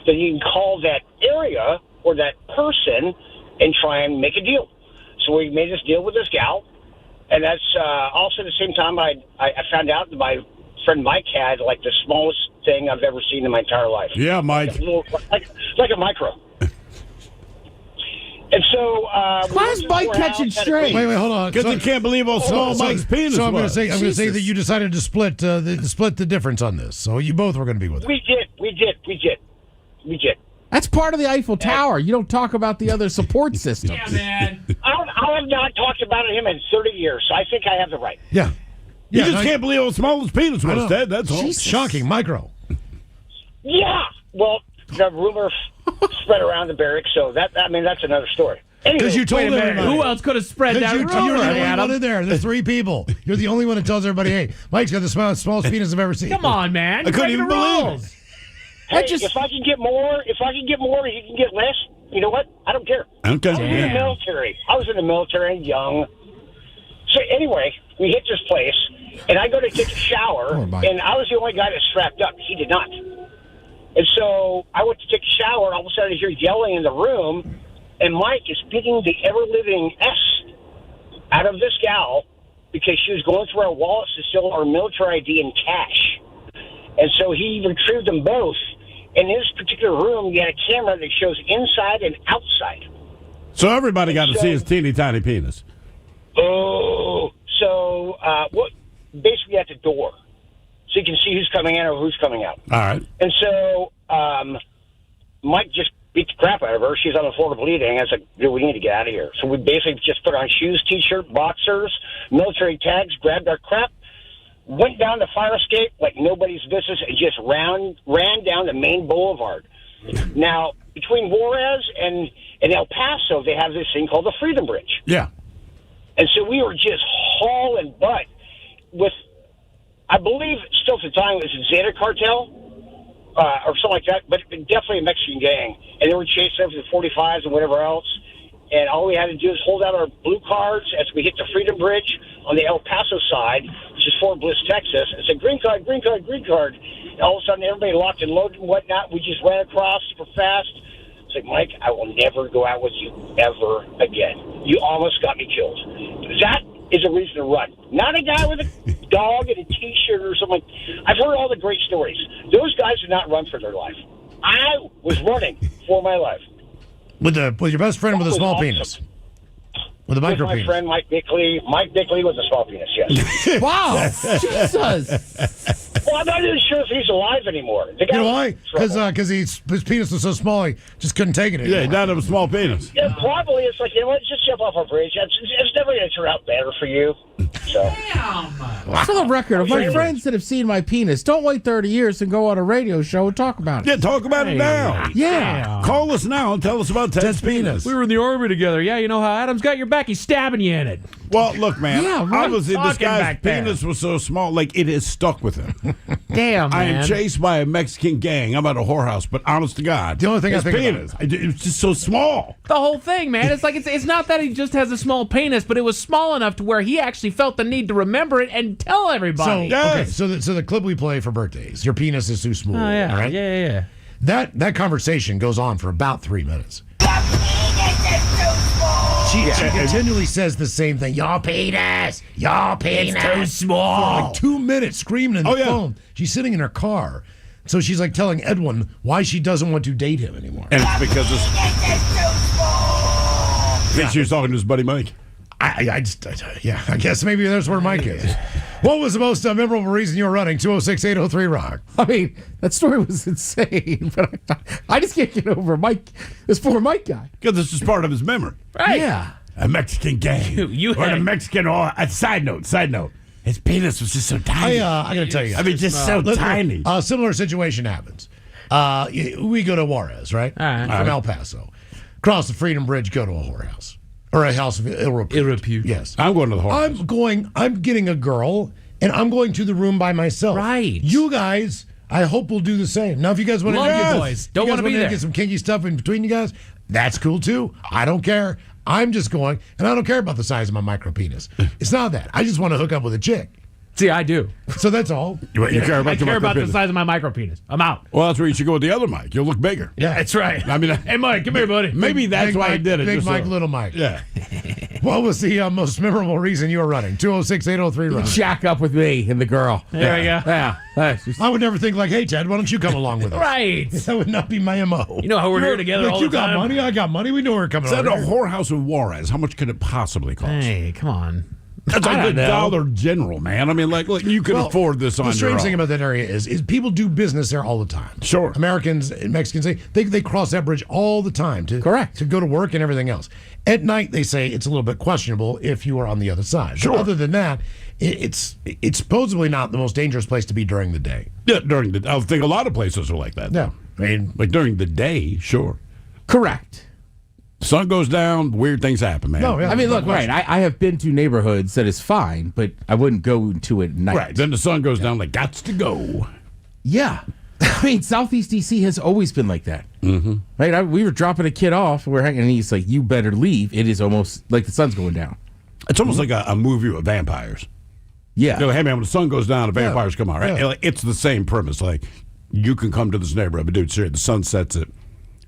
that you can call that area or that person and try and make a deal. So we made this deal with this gal, and that's also at the same time I found out that my friend Mike had like the smallest thing I've ever seen in my entire life. Yeah, Mike. Like a micro. And so, why is Mike catching straight? Wait, hold on. Because you can't believe how small Mike's penis So I'm going was. to say that you decided to split the difference on this. So you both were going to be with it. We did. That's part of the Eiffel Tower. You don't talk about the other support systems. Yeah, man. I have not talked about him in 30 years, so I think I have the right. Yeah. You just can't believe how small his penis was, Ted. That's all. Shocking. Micro. Yeah. Well, the rumor spread around the barracks, so that's another story. Because you told everybody. Who else could have spread that rumor? You're the only one in there. There's 3 people. You're the only one that tells everybody, hey, Mike's got the smallest penis I've ever seen. Come on, man. I couldn't even believe it. Hey, if I can get more, he can get less. You know what? I don't care. Okay. I was in the military. Young. So anyway, we hit this place, and I go to take a shower, and I was the only guy that strapped up. He did not. And so I went to take a shower, and all of a sudden I hear yelling in the room, and Mike is beating the ever-living S out of this gal because she was going through our wallets to steal our military ID and cash. And so he retrieved them both. In his particular room, you had a camera that shows inside and outside. So everybody got to see his teeny tiny penis. Oh, so basically at the door, so you can see who's coming in or who's coming out. All right. And so Mike just beat the crap out of her. She's on the floor bleeding. I was like, dude, we need to get out of here. So we basically just put on shoes, T-shirt, boxers, military tags, grabbed our crap, went down the fire escape like nobody's business, and just ran down the main boulevard. Now, between Juarez and El Paso, they have this thing called the Freedom Bridge. Yeah. And so we were just hauling butt with, I believe, still at the time, it was a Zeta cartel or something like that, but definitely a Mexican gang. And they were chasing us with 45s and whatever else. And all we had to do is hold out our blue cards as we hit the Freedom Bridge on the El Paso side, which is Fort Bliss, Texas. It said, green card, green card, green card. And all of a sudden, everybody locked and loaded and whatnot. We just ran across super fast. It's like, Mike, I will never go out with you ever again. You almost got me killed. That is a reason to run. Not a guy with a dog and a T-shirt or something. I've heard all the great stories. Those guys did not run for their life. I was running for my life. With your best friend with a small awesome. penis. With a micro my penis. friend Mike Bickley. Mike Bickley with a small penis, yes. Wow. Jesus. Well, I'm not even sure if he's alive anymore. The guy You know why? Because his penis was so small, he just couldn't take it anymore. Yeah, he died of a small penis. Yeah, probably. It's like, you know what, just jump off a bridge. It's never going to turn out better for you. So. For the record, of my friends that have seen my penis, don't wait 30 years and go on a radio show and talk about it. Yeah, talk about it now. Yeah. Call us now and tell us about Ted's penis. We were in the Army together. Yeah, you know how Adam's got your back. He's stabbing you in it. Well, look, man. Yeah, right. Obviously, this Talking guy's back there. penis was so small, like it is stuck with him. Damn, I man. am chased by a Mexican gang. I'm at a whorehouse, but honest to God, The only thing I his think penis, it's just so small. The whole thing, man. It's like it's not that he just has a small penis, but it was small enough to where he actually felt the need to remember it and tell So, everybody. okay, so the clip we play for birthdays, your penis is too small. Oh, yeah. All right? Yeah. That conversation goes on for about 3 minutes. She continually says the same thing. Your penis! Your penis! It's too small. For like 2 minutes screaming in the Oh, yeah. phone. She's sitting in her car. So she's like telling Edwin why she doesn't want to date him anymore. And it's because it's I think she was talking to his buddy Mike. I guess maybe that's where Mike is. What was the most memorable reason you were running? 206-803-ROCK. I mean, that story was insane, but I just can't get over Mike, this poor Mike guy. Because this is part of his memory. Right. Yeah. A Mexican gang. Or a Mexican. Side note. His penis was just so tiny. I got to tell you. I mean, just so tiny. A similar situation happens. We go to Juarez, right? All right. From El Paso. Cross the Freedom Bridge, go to a whorehouse. Or a house of ill repute. Yes. I'm going to the whorehouse. I'm getting a girl, and I'm going to the room by myself. Right. You guys, I hope will do the same. Now, if you guys want Boys, don't want to be there. get some kinky stuff in between you guys, that's cool too. I don't care. I'm just going, and I don't care about the size of my micro penis. It's not that. I just want to hook up with a chick. See, I do. So that's all. You care about I the care about the micropenis. size of my micro penis. I'm out. Well, that's where you should go with the other Mike. You'll look bigger. Yeah. That's right. I mean, Hey, Mike, come here, buddy. maybe that's Big why I Mike, did it. Big just Mike, so- Little Mike. Yeah. What was the most memorable reason you were running? 206-803-ROCK. Shack up with me and the girl. There we go. Yeah. I would never think like, hey, Ted, why don't you come along with us? Right. That would not be my MO. You know how we're here together all you the time. got money, I got money. We know we're coming Is that over a here. whorehouse in Juarez? How much could it possibly cost? Hey, come on. That's I like don't the know. Dollar General, man. I mean, like, look, you can Well, afford this on The your strange own. thing about that area is people do business there all the time. Sure. Americans and Mexicans, they cross that bridge all the time to go to work and everything else. At night, they say it's a little bit questionable if you are on the other side. Sure. But other than that, it's supposedly not the most dangerous place to be during the day. Yeah, I think a lot of places are like that. Yeah. I mean, like during the day, sure. Correct. Sun goes down, weird things happen, man. No, yeah. I mean, look, right. I have been to neighborhoods that is fine, but I wouldn't go to it at night. Right. Then the sun goes down, like, gots to go. Yeah. I mean, Southeast DC has always been like that. Mm-hmm. Right? We were dropping a kid off, we're hanging, and he's like, you better leave. It is almost like the sun's going down. It's almost like a movie with vampires. Yeah. They're like, hey, man, when the sun goes down, the vampires come out, right? Yeah. Like, it's the same premise. Like, you can come to this neighborhood, but dude, seriously, the sun sets at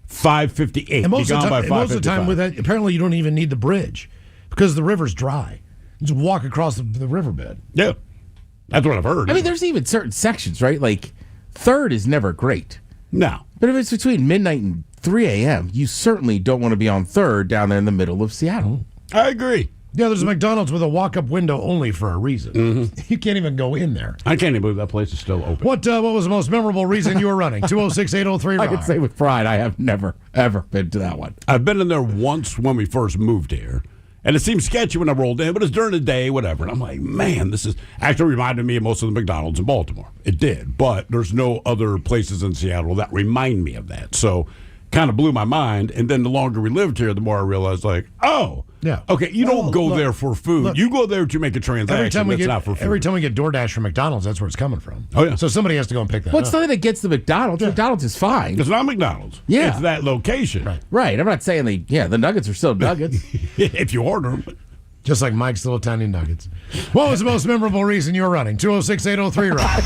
5:58. And most, Be of gone the, by time, most of the time 5:55. with that, apparently you don't even need the bridge because the river's dry. You just walk across the riverbed. Yeah. That's what I've heard. I mean, there's even certain sections, right? Like, 3rd is never great. No. But if it's between midnight and 3 a.m., you certainly don't want to be on 3rd down there in the middle of Seattle. I agree. Yeah, there's a McDonald's with a walk-up window only for a reason. Mm-hmm. You can't even go in there. I can't even believe that place is still open. What was the most memorable reason you were running? 206-803-ROCK. I can say with pride, I have never, ever been to that one. I've been in there once when we first moved here, And it seemed sketchy when I rolled in, but it's during the day, whatever. And I'm like, man, this is actually reminded me of most of the McDonald's in Baltimore. It did, but there's no other places in Seattle that remind me of that. So kind of blew my mind. And then the longer we lived here, the more I realized, like, oh, yeah, okay, you don't go there for food. Look, you go there to make a transaction. Not for food. Every time we get DoorDash from McDonald's, that's where it's coming from. Oh, yeah. So somebody has to go and pick that up. Well, it's nothing against the McDonald's. Yeah. McDonald's is fine. It's not McDonald's. Yeah. It's that location. Right. I'm not saying the nuggets are still nuggets. If you order them. Just like Mike's little tiny nuggets. What was the most memorable reason you were running? 206-803 Rock.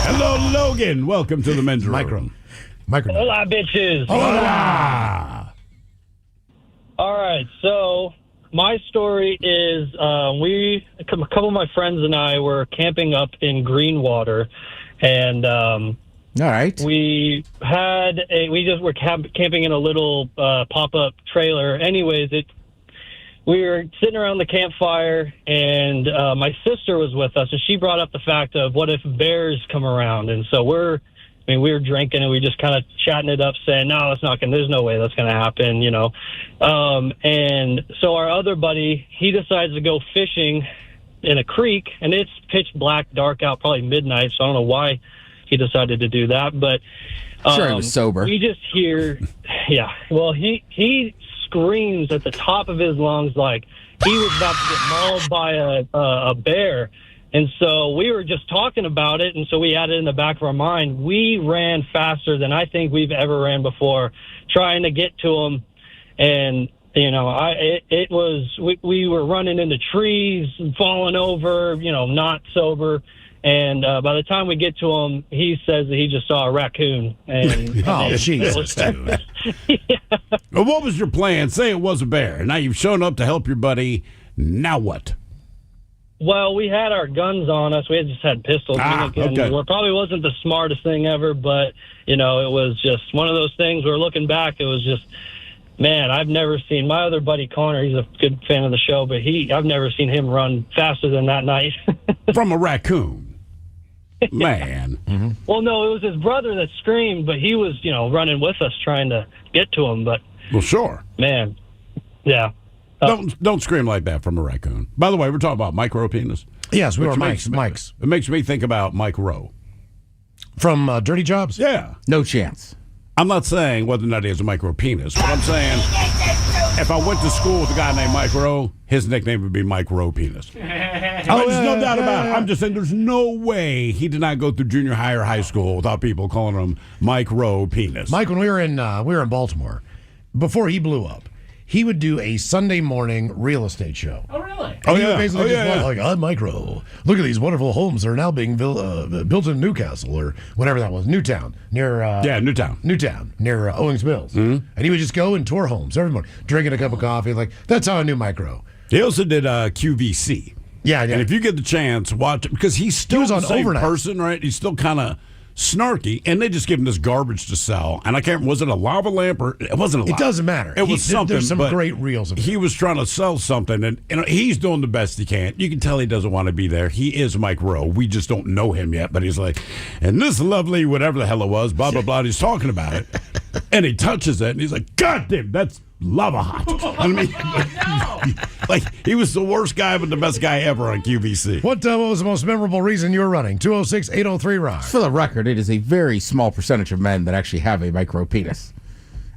Hello, Logan. Welcome to the men's room. Micro. Hola, bitches. Hola. All right, so my story is a couple of my friends and I were camping up in Greenwater, and all right, we were camping in a little pop-up trailer. Anyways, we were sitting around the campfire, and my sister was with us, and she brought up the fact of what if bears come around, and so we were drinking and we just kind of chatting it up, saying, no, it's not going to, there's no way that's going to happen, you know. And so our other buddy, he decides to go fishing in a creek, and it's pitch black, dark out, probably midnight, so I don't know why he decided to do that. But sure, he was sober. We just hear, yeah, well, he screams at the top of his lungs like he was about to get mauled by a bear. And so we were just talking about it, and so we had it in the back of our mind. We ran faster than I think we've ever ran before, trying to get to him. And, you know, we were running into trees and falling over, you know, not sober. And by the time we get to him, he says that he just saw a raccoon. And oh, Jesus, dude. Yeah. Well, what was your plan? Say it was a bear. Now you've shown up to help your buddy. Now what? Well, we had our guns on us. We just had pistols. Okay. It probably wasn't the smartest thing ever, but, you know, it was just one of those things where looking back, it was just, man, I've never seen my other buddy Connor. He's a good fan of the show, but I've never seen him run faster than that night. From a raccoon. Man. Mm-hmm. Well, no, it was his brother that screamed, but he was, you know, running with us trying to get to him. But well, sure. Man, yeah. Don't scream like that from a raccoon. By the way, we're talking about micro penis. Yes, we were Mike's. It makes me think about Mike Rowe. From Dirty Jobs? Yeah. No chance. I'm not saying whether or not he has a micro penis, but I'm saying if I went to school with a guy named Mike Rowe, his nickname would be Mike Rowe Penis. There's no doubt about it. I'm just saying there's no way he did not go through junior high or high school without people calling him Mike Rowe Penis. Mike, when we were in Baltimore, before he blew up, he would do a Sunday morning real estate show. Oh, really? And he would basically like, I'm Mike Rowe. Look at these wonderful homes that are now being built in Newcastle or whatever that was, Newtown near Newtown near Owings Mills. Mm-hmm. And he would just go and tour homes every morning, drinking a cup of coffee. Like that's how I knew Mike Rowe. He also did QVC. Yeah. And if you get the chance, watch it because he's still was on the same Overnight. person, right? He's still kind of snarky, and they just give him this garbage to sell. And I can't. Was it a lava lamp or it wasn't a lava? It doesn't matter. It was something. There's some but great reels of it. He was trying to sell something, and he's doing the best he can. You can tell he doesn't want to be there. He is Mike Rowe. We just don't know him yet, but he's like, and this lovely whatever the hell it was, blah blah blah. He's talking about it, and he touches it, and he's like, God damn, that's lava hot. I mean, like he was the worst guy, but the best guy ever on QVC. What was the most memorable reason you were running? 206-803 Rock. For the record, it is a very small percentage of men that actually have a micro penis.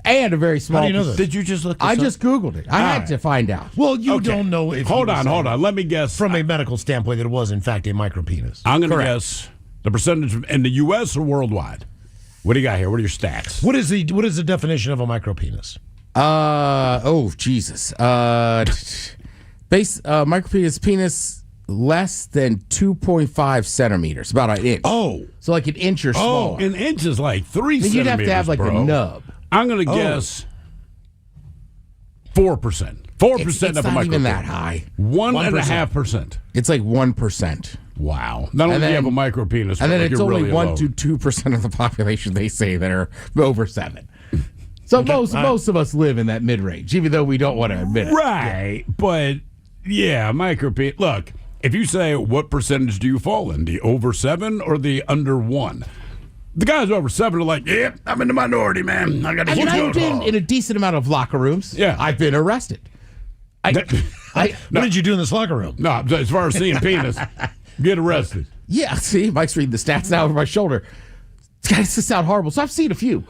And a very small. How do you know this? Did you just look this I up? just Googled it. I had to find out. Well, you Okay. don't know if. Hold on. Let me guess. From a medical standpoint, that it was in fact a micropenis. I'm going to guess the percentage in the U.S. or worldwide. What do you got here? What are your stats? What is the definition of a micropenis? Jesus. Micropenis penis less than 2.5 centimeters, about an inch. Oh. So like an inch or smaller. An inch is like 3 then centimeters, you'd have to have like bro. a nub. I'm going to guess 4%. 4% It's of a not micropenis. even that high. 1.5%. It's like 1%. Wow. Not only do you have a micropenis, and then like it's you're only really 1 alone. to 2% of the population they say that are over 7. So most of us live in that mid range, even though we don't want to admit it. Right, but yeah, micropenis. Look, if you say what percentage do you fall in, the over 7 or the under 1? The guys over 7 are like, yep, I'm in the minority, man. I got to I've been in a decent amount of locker rooms. Yeah. I've been arrested. What did you do in this locker room? No, as far as seeing penis, get arrested. Yeah, see, Mike's reading the stats now over my shoulder. This sound horrible. So I've seen a few.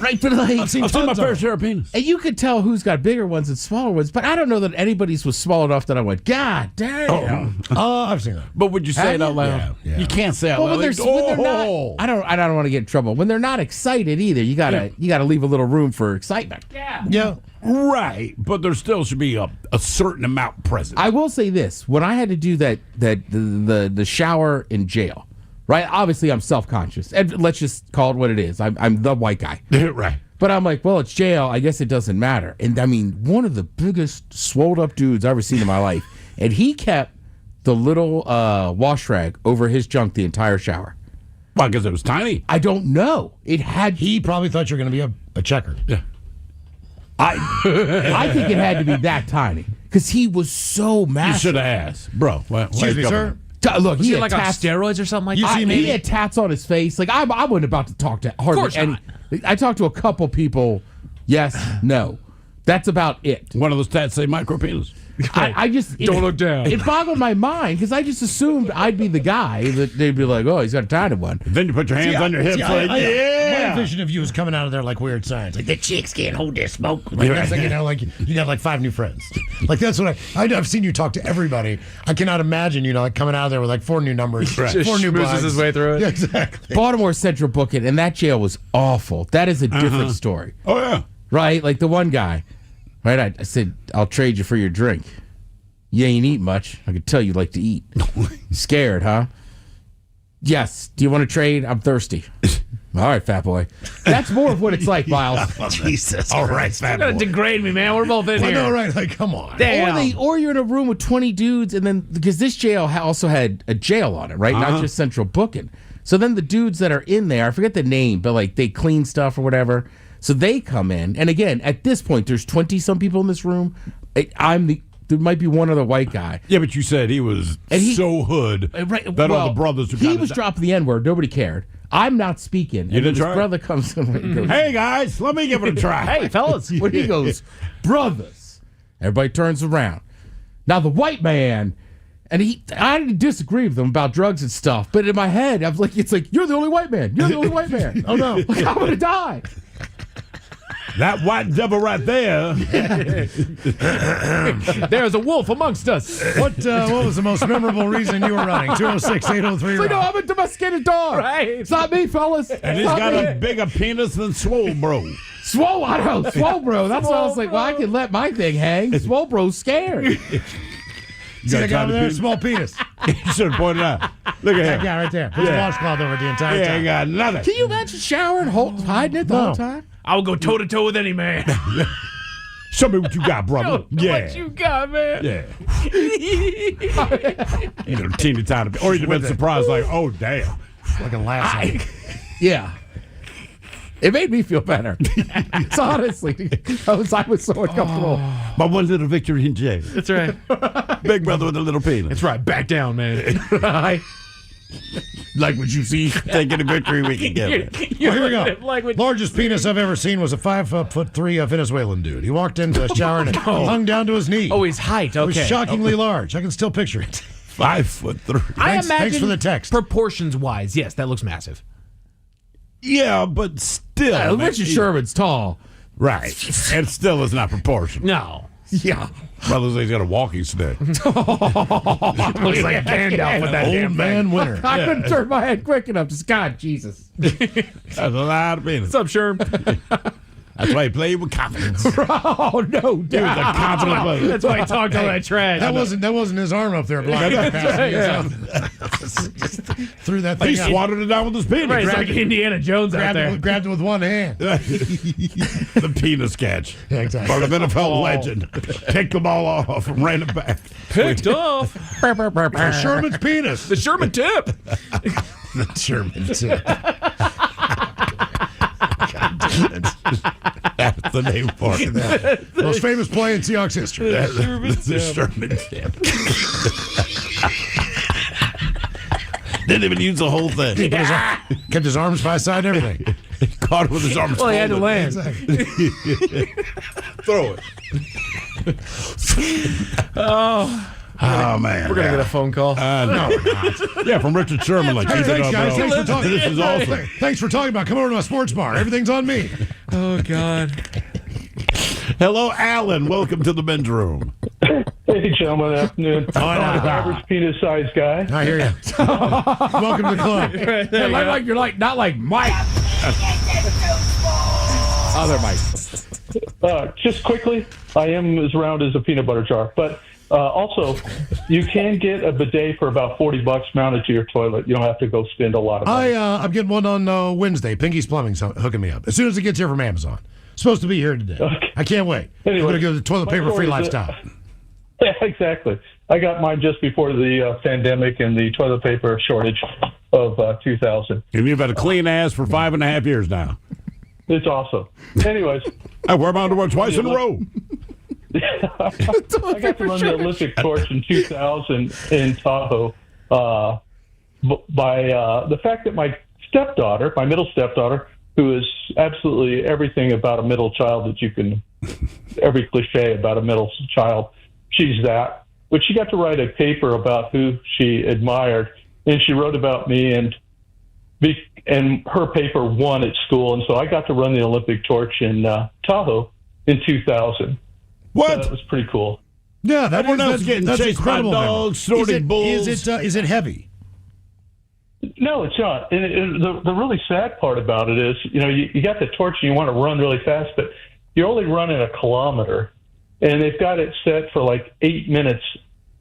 Right, but like, I've seen my fair share of penis. And you could tell who's got bigger ones and smaller ones, but I don't know that anybody's was small enough that I went, God damn. I've seen that. But would you say it out loud? Yeah. You can't say it out loud. When they're not, I don't want to get in trouble. When they're not excited either, you gotta leave a little room for excitement. Yeah. Right, but there still should be a certain amount present. I will say this: when I had to do the shower in jail, right? Obviously, I'm self-conscious, and let's just call it what it is. I'm the white guy, right? But I'm like, well, it's jail. I guess it doesn't matter. And I mean, one of the biggest swolled up dudes I've ever seen in my life, and he kept the little wash rag over his junk the entire shower. Why? Because it was tiny. I don't know. It had. He probably thought you were going to be a checker. Yeah. I think it had to be that tiny because he was so massive. You should have asked, bro. Excuse me, sir. Look, Was he he had like on tats. steroids or something like that? He had tats on his face. Like I wasn't about to talk to hardly any. I talked to a couple people. Yes, no. That's about it. One of those tats say micro penis. I just don't look down. It boggled my mind because I just assumed I'd be the guy that they'd be like, "Oh, he's got a tiny one." Then you put your hands on your hips, My vision of you is coming out of there like weird signs, like the chicks can't hold their smoke. Like, that's like, like you got like 5 new friends. Like that's what I've seen you talk to everybody. I cannot imagine like coming out of there with like 4 new numbers, Right. 4 new Schmoozes bugs. his way through it. Yeah, exactly. Baltimore Central booking, and that jail was awful. That is a different story. Oh yeah, right. Like the one guy, right? I said, "I'll trade you for your drink." You ain't eat much. I could tell you like to eat. Scared, huh? Yes. Do you want to trade? I'm thirsty. All right, fat boy. That's more of what it's like, Miles. Jesus. All right, fat boy. You're gonna degrade me, man. We're both in I here. know, right? Like, come on. Damn. Or you're in a room with 20 dudes, and then because this jail also had a jail on it, right? Not just central booking. So then the dudes that are in there, I forget the name, but like they clean stuff or whatever. So they come in, and again, at this point, there's 20-some people in this room. There might be one other white guy. Yeah, but you said he was so hood that all the brothers who he was dropping the N-word. Nobody cared. I'm not speaking. You didn't try? His brother comes in and goes, "Hey, guys, let me give it a try." Hey, fellas. When he goes, "Brothers," everybody turns around. Now, the white man, and I didn't disagree with him about drugs and stuff, but in my head, I was like, it's like, you're the only white man. You're the only white man. Oh, no. Like, I'm going to die. That white devil right there. There's a wolf amongst us. What was the most memorable reason you were running? 206-803. Like, no, I'm a domesticated dog. Right. It's not me, fellas. And he's got a bigger penis than Swole Bro. Swole, I know. Swole Bro. That's why I was like, well, I can let my thing hang. Swole Bro's scared. See that guy over there? Small penis. You should have pointed out. Look at That him. guy right there. Put a washcloth over the entire He time. ain't got nothing. Can you imagine showering, hiding it the whole time? I would go toe to toe with any man. Show me what you got, brother. What you got, man? Yeah. You know, teeny tiny bit. Or you'd have been surprised, like, oh, damn. Like a lasso. Yeah. It made me feel better. So honestly, I was so uncomfortable. My one little victory in jail. That's right. Big brother with a little penis. That's right. Back down, man. Like what you see, taking a victory we can give it. Well, here we go. Largest penis I've ever seen was a 5'3" Venezuelan dude. He walked into a shower and it hung down to his knee. Oh, his height. Okay. It was shockingly large. I can still picture it. 5'3". Thanks for the text. Proportions wise, yes, that looks massive. Yeah, but still. Richard Sherman's tall. Right. And still is not proportional. No. Yeah. Brother says he's got a walking stick. Looks like a Gandalf with that Old damn man winner. I couldn't turn my head quick enough. Just God, Jesus. That's a lot of penis. What's up, Sherm? That's why he played with confidence. Oh no, He was a confident player. That's why he talked all that trash. That wasn't his arm up there blocking the pass. Just threw that thing He out. swatted it down with his penis. Right, it's like Indiana Jones out there. Grabbed it with one hand. The penis catch. Yeah, exactly. Part of NFL legend. Picked the ball off and ran it back. Picked off. Sherman's penis. The Sherman tip. The Sherman tip. That's the name for it. Most famous play in Seahawks history. The Sherman tip. Didn't even use the whole thing. He kept his arms by his side and everything. Caught it with his arms. Well, he had to folded. land. Throw it. Oh, man. We're going to get a phone call. No, we're not. Yeah, from Richard Sherman. Like, Hey, keep it thanks, up, guys. bro. Thanks for talking. This is awesome. Thanks for talking about coming over to my sports bar. Everything's on me. Oh, God. Hello, Alan. Welcome to the men's room. Hey, gentlemen. Afternoon. Average penis-sized guy. I hear you. Welcome to the club. Like you're not like Mike. Other Mike. Just quickly, I am as round as a peanut butter jar. But also, you can get a bidet for about $40 mounted to your toilet. You don't have to go spend a lot of money. I'm getting one on Wednesday. Pinky's Plumbing's hooking me up. As soon as it gets here from Amazon. Supposed to be here today. Okay. I can't wait. Anyway, I'm going to go to the toilet paper free lifestyle. Yeah, exactly. I got mine just before the pandemic and the toilet paper shortage of 2000. And you've had a clean ass for 5.5 years now. It's awesome. Anyways. I wear my underwear twice in a row. I got to run the Olympic torch in 2000 in Tahoe by the fact that my stepdaughter, my middle stepdaughter, who is absolutely everything about a middle child that you can, every cliche about a middle child, she's that. But she got to write a paper about who she admired, and she wrote about me, and her paper won at school, and so I got to run the Olympic torch in Tahoe in 2000. What? So that was pretty cool. Yeah, Everyone else getting that's chased by incredible. dogs, snorting bulls. Is it heavy? No, it's not. And the really sad part about it is, you got the torch and you want to run really fast, but you're only running a kilometer, and they've got it set for like 8 minutes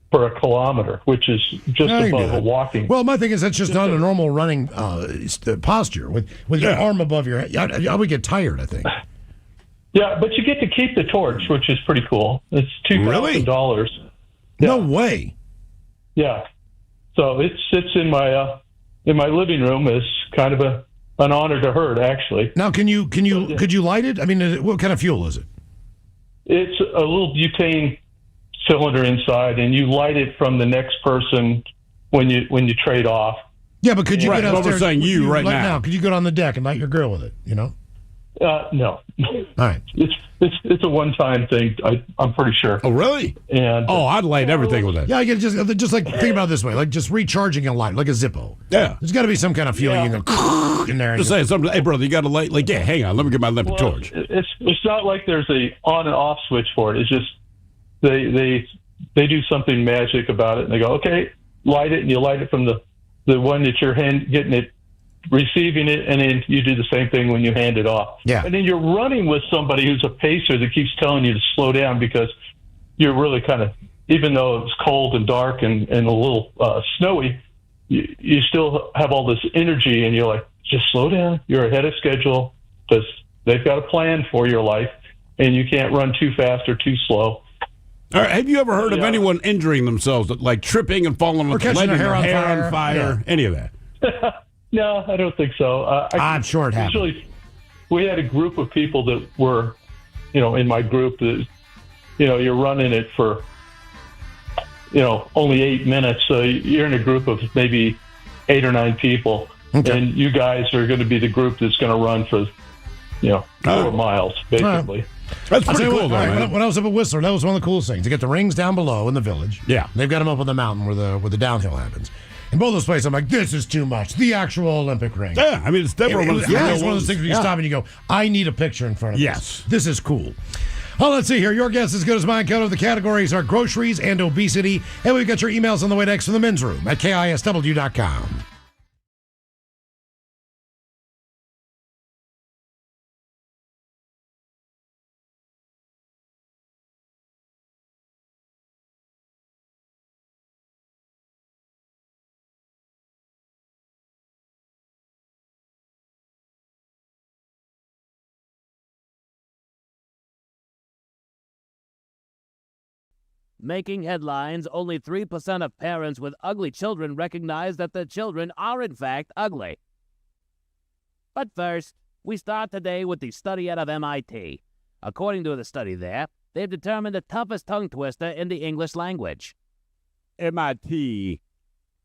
for a kilometer, which is just above a walking. Well, my thing is that's just not a normal running posture with your arm above your head. I would get tired, I think. Yeah, but you get to keep the torch, which is pretty cool. It's $2,000. No way. Yeah. So it sits in my living room as kind of an honor to her, actually. Now, could you light it? I mean, what kind of fuel is it? It's a little butane cylinder inside, and you light it from the next person when you trade off. Yeah, but could you get upstairs? We're saying you right now. Could you go on the deck and light your grill with it? No. All right. It's a one-time thing. I'm pretty sure. Oh, really? And I'd light everything with it. Yeah, I get just like think about it this way, like just recharging a light, like a Zippo. Yeah. There's got to be some kind of fuel you can go in there. Just saying something. Hey, brother, you got to light. Like, yeah, hang on. Let me get my Olympic torch. It's not like there's a on and off switch for it. It's just they do something magic about it, and they go, okay, light it, and you light it from the one that you're getting it, receiving it, and then you do the same thing when you hand it off. Yeah. And then you're running with somebody who's a pacer that keeps telling you to slow down because you're really kind of, even though it's cold and dark and a little snowy, you still have all this energy, and you're like, just slow down. You're ahead of schedule because they've got a plan for your life, and you can't run too fast or too slow. All right, have you ever heard of anyone injuring themselves, like tripping and falling Or catching their hair on fire? Any of that? No, I don't think so. I'm sure it happened. Usually, we had a group of people that were, in my group that, you're running it for, only 8 minutes. So you're in a group of maybe 8 or 9 people. Okay. And you guys are going to be the group that's going to run for, 4 miles, basically. That's pretty cool, though, man. When I was up at Whistler, that was one of the coolest things. To get the rings down below in the village. Yeah. They've got them up on the mountain where the downhill happens. In both those places, I'm like, this is too much. The actual Olympic ring. Yeah, I mean, it's definitely it's one of those things where you stop and you go, I need a picture in front of Yes. this. This is cool. Well, let's see here. Your guess is as good as mine. Count of the categories are groceries and obesity. And we've got your emails on the way next from the men's room at KISW.com. Making headlines, only 3% of parents with ugly children recognize that their children are in fact ugly. But first, we start today with the study out of MIT. According to the study there, they've determined the toughest tongue twister in the English language. MIT.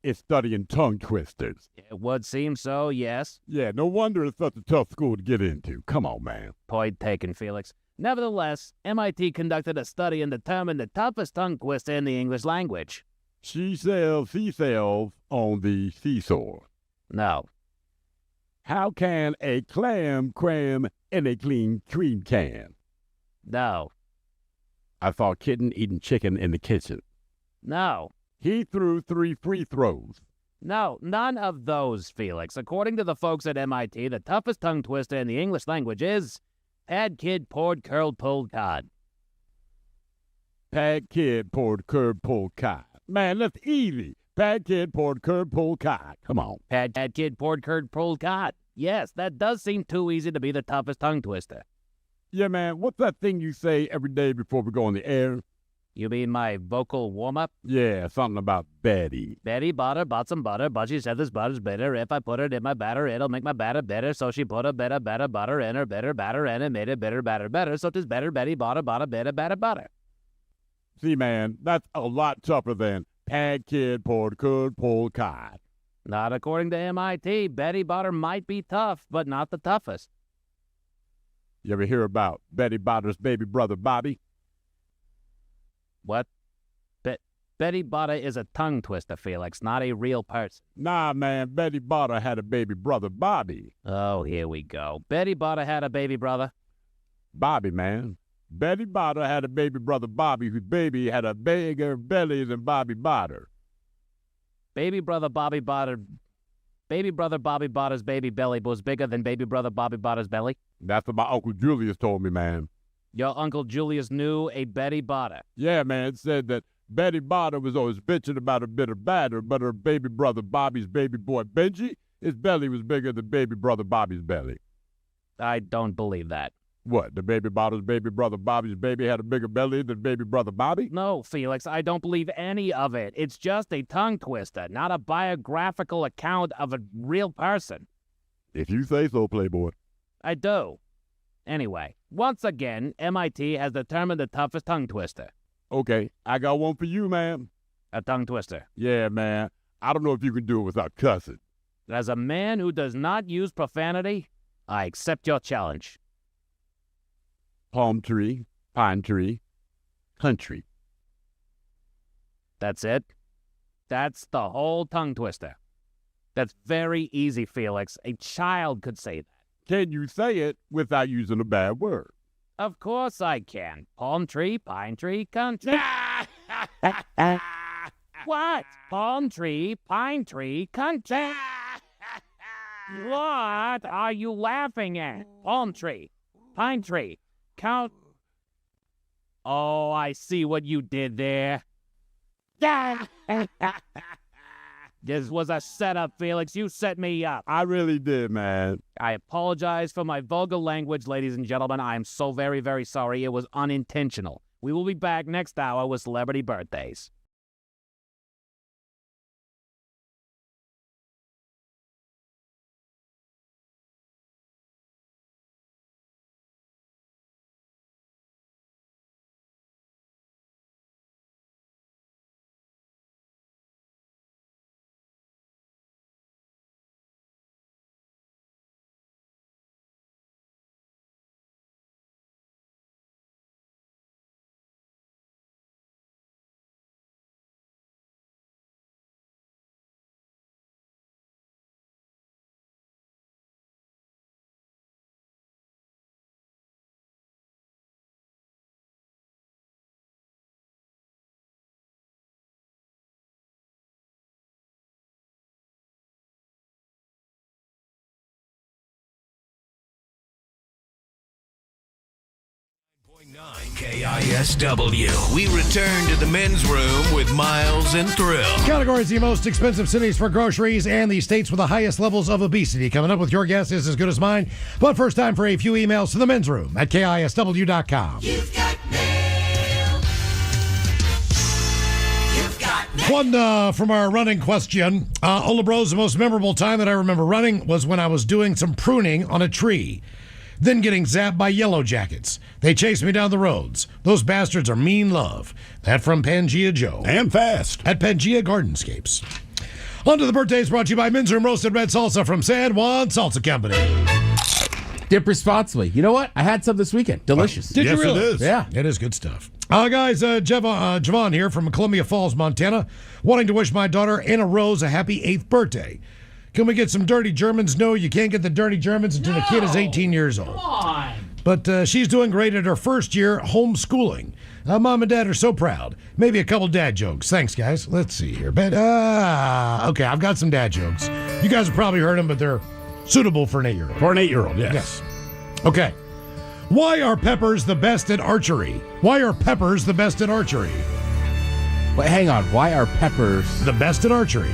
is studying tongue twisters. It would seem so, yes. Yeah, no wonder it's such a tough school to get into. Come on, man. Point taken, Felix. Nevertheless, MIT conducted a study and determined the toughest tongue twister in the English language. She sells seashells on the seesaw. No. How can a clam cram in a clean cream can? No. I saw a kitten eating chicken in the kitchen. No. He threw 3 free throws. No, none of those, Felix. According to the folks at MIT, the toughest tongue twister in the English language is pad kid poured curled pulled cod. Pad kid poured curd pulled cod. Man, that's easy. Pad kid poured curd pulled cod. Come on. Pad kid poured curd pulled cod. Yes, that does seem too easy to be the toughest tongue twister. Yeah, man, what's that thing you say every day before we go on the air? You mean my vocal warm-up? Yeah, something about Betty. Betty bought some butter, but she said this butter's bitter. If I put it in my batter, it'll make my batter bitter. So she put a bit of better butter in her bitter batter, and it made it bitter batter better. So 'tis better Betty bought a bit of better butter. See, man, that's a lot tougher than pad kid poured curd pulled cod. Not according to MIT. Betty Butter might be tough, but not the toughest. You ever hear about Betty Botter's baby brother, Bobby? What? Betty Butter is a tongue twister, Felix, not a real person. Nah, man, Betty Butter had a baby brother, Bobby. Oh, here we go. Betty Butter had a baby brother? Bobby, man. Betty Butter had a baby brother, Bobby, whose baby had a bigger belly than Bobby Butter. Baby brother Bobby Botter's baby belly was bigger than baby brother Bobby Botter's belly? That's what my Uncle Julius told me, man. Your Uncle Julius knew a Betty Butter? Yeah, man, it said that Betty Butter was always bitching about a bit of batter, but her baby brother Bobby's baby boy Benji, his belly was bigger than baby brother Bobby's belly. I don't believe that. What, the baby Botter's baby brother Bobby's baby had a bigger belly than baby brother Bobby? No, Felix, I don't believe any of it. It's just a tongue twister, not a biographical account of a real person. If you say so, Playboy. I do. Anyway, once again, MIT has determined the toughest tongue twister. Okay, I got one for you, man. A tongue twister? Yeah, man. I don't know if you can do it without cussing. As a man who does not use profanity, I accept your challenge. Palm tree, pine tree, country. That's it? That's the whole tongue twister. That's very easy, Felix. A child could say that. Can you say it without using a bad word? Of course I can. Palm tree, pine tree, country. What? Palm tree, pine tree, country. What are you laughing at? Palm tree, pine tree, count. Oh, I see what you did there. This was a setup, Felix. You set me up. I really did, man. I apologize for my vulgar language, ladies and gentlemen. I am so very, very sorry. It was unintentional. We will be back next hour with celebrity birthdays. KISW. We return to the men's room with Miles and Thrill. Categories: the most expensive cities for groceries and the states with the highest levels of obesity. Coming up with your guess is as good as mine. But first, time for a few emails to the men's room at KISW.com. You've got mail. You've got mail. One from our running question. Ola Bros, the most memorable time that I remember running was when I was doing some pruning on a tree. Then getting zapped by yellow jackets. They chased me down the roads. Those bastards are mean love. That from Pangea Joe. And fast. At Pangea Gardenscapes. On to the birthdays brought to you by Men's Room Roasted Red Salsa from San Juan Salsa Company. Dip responsibly. You know what? I had some this weekend. Delicious. Did you really? It is. Yeah. It is good stuff. Guys, Javon here from Columbia Falls, Montana, wanting to wish my daughter Anna Rose a happy 8th birthday. Can we get some dirty Germans? No, you can't get the dirty Germans until the kid is 18 years old. Come on. But she's doing great at her first year homeschooling. Mom and Dad are so proud. Maybe a couple dad jokes. Thanks, guys. Let's see here. Okay, I've got some dad jokes. You guys have probably heard them, but they're suitable for an 8-year-old. For an 8-year-old, yes. Okay. Why are peppers the best at archery? Why are peppers the best at archery? Wait, hang on. Why are peppers the best at archery?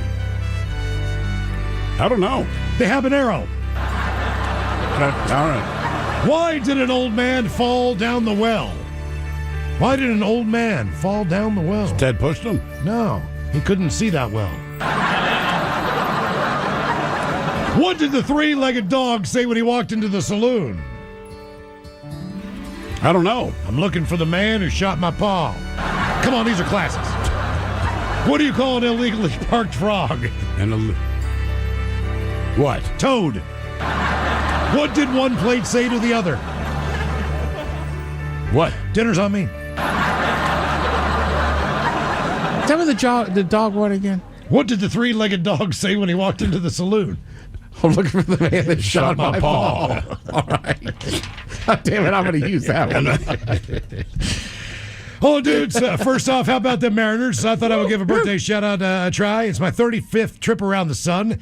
I don't know. They have an arrow. All right. Why did an old man fall down the well? Why did an old man fall down the well? Ted pushed him? No, he couldn't see that well. What did the 3-legged dog say when he walked into the saloon? I don't know. I'm looking for the man who shot my paw. Come on, these are classics. What do you call an illegally parked frog? What? Toad. What did one plate say to the other? What? Dinner's on me. Tell me the dog what again? What did the 3-legged dog say when he walked into the saloon? I'm looking for the man that shot my paw. All right. God damn it, I'm going to use that one. Oh, dudes, first off, how about the Mariners? I thought I would give a birthday shout-out a try. It's my 35th trip around the sun.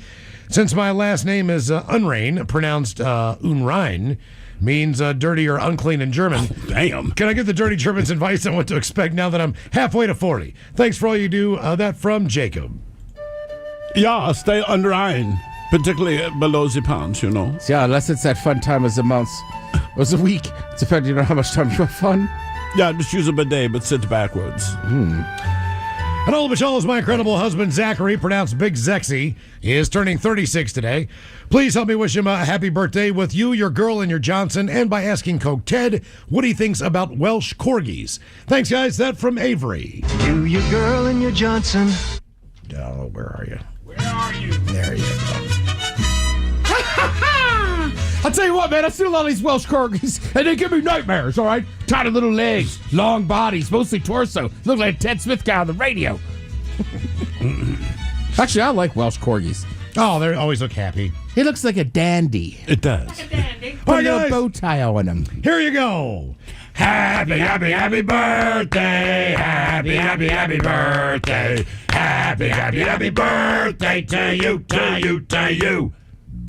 Since my last name is Unrein, pronounced Unrein, means dirty or unclean in German. Oh, damn. Can I get the dirty Germans advice on what to expect now that I'm halfway to 40? Thanks for all you do. That from Jacob. Yeah, stay under iron, particularly below the pants, you know. Yeah, unless it's that fun time of the month or the week. It's depending on how much time you have fun. Yeah, just use a bidet, but sit backwards. And all of y'all is my incredible husband, Zachary, pronounced Big Zexy, is turning 36 today. Please help me wish him a happy birthday with you, your girl, and your Johnson, and by asking Coke Ted what he thinks about Welsh Corgis. Thanks, guys. That from Avery. You, your girl, and your Johnson. Oh, where are you? Where are you? There you go. I'll tell you what, man, I see a lot of these Welsh Corgis, and they give me nightmares, all right? Tiny little legs, long bodies, mostly torso. Look like a Ted Smith guy on the radio. Actually, I like Welsh Corgis. Oh, they always look happy. He looks like a dandy. It does. Like a dandy. Put a little bow tie on him. Here you go. Happy, happy, happy birthday. Happy, happy, happy birthday. Happy, happy, happy birthday to you, to you, to you.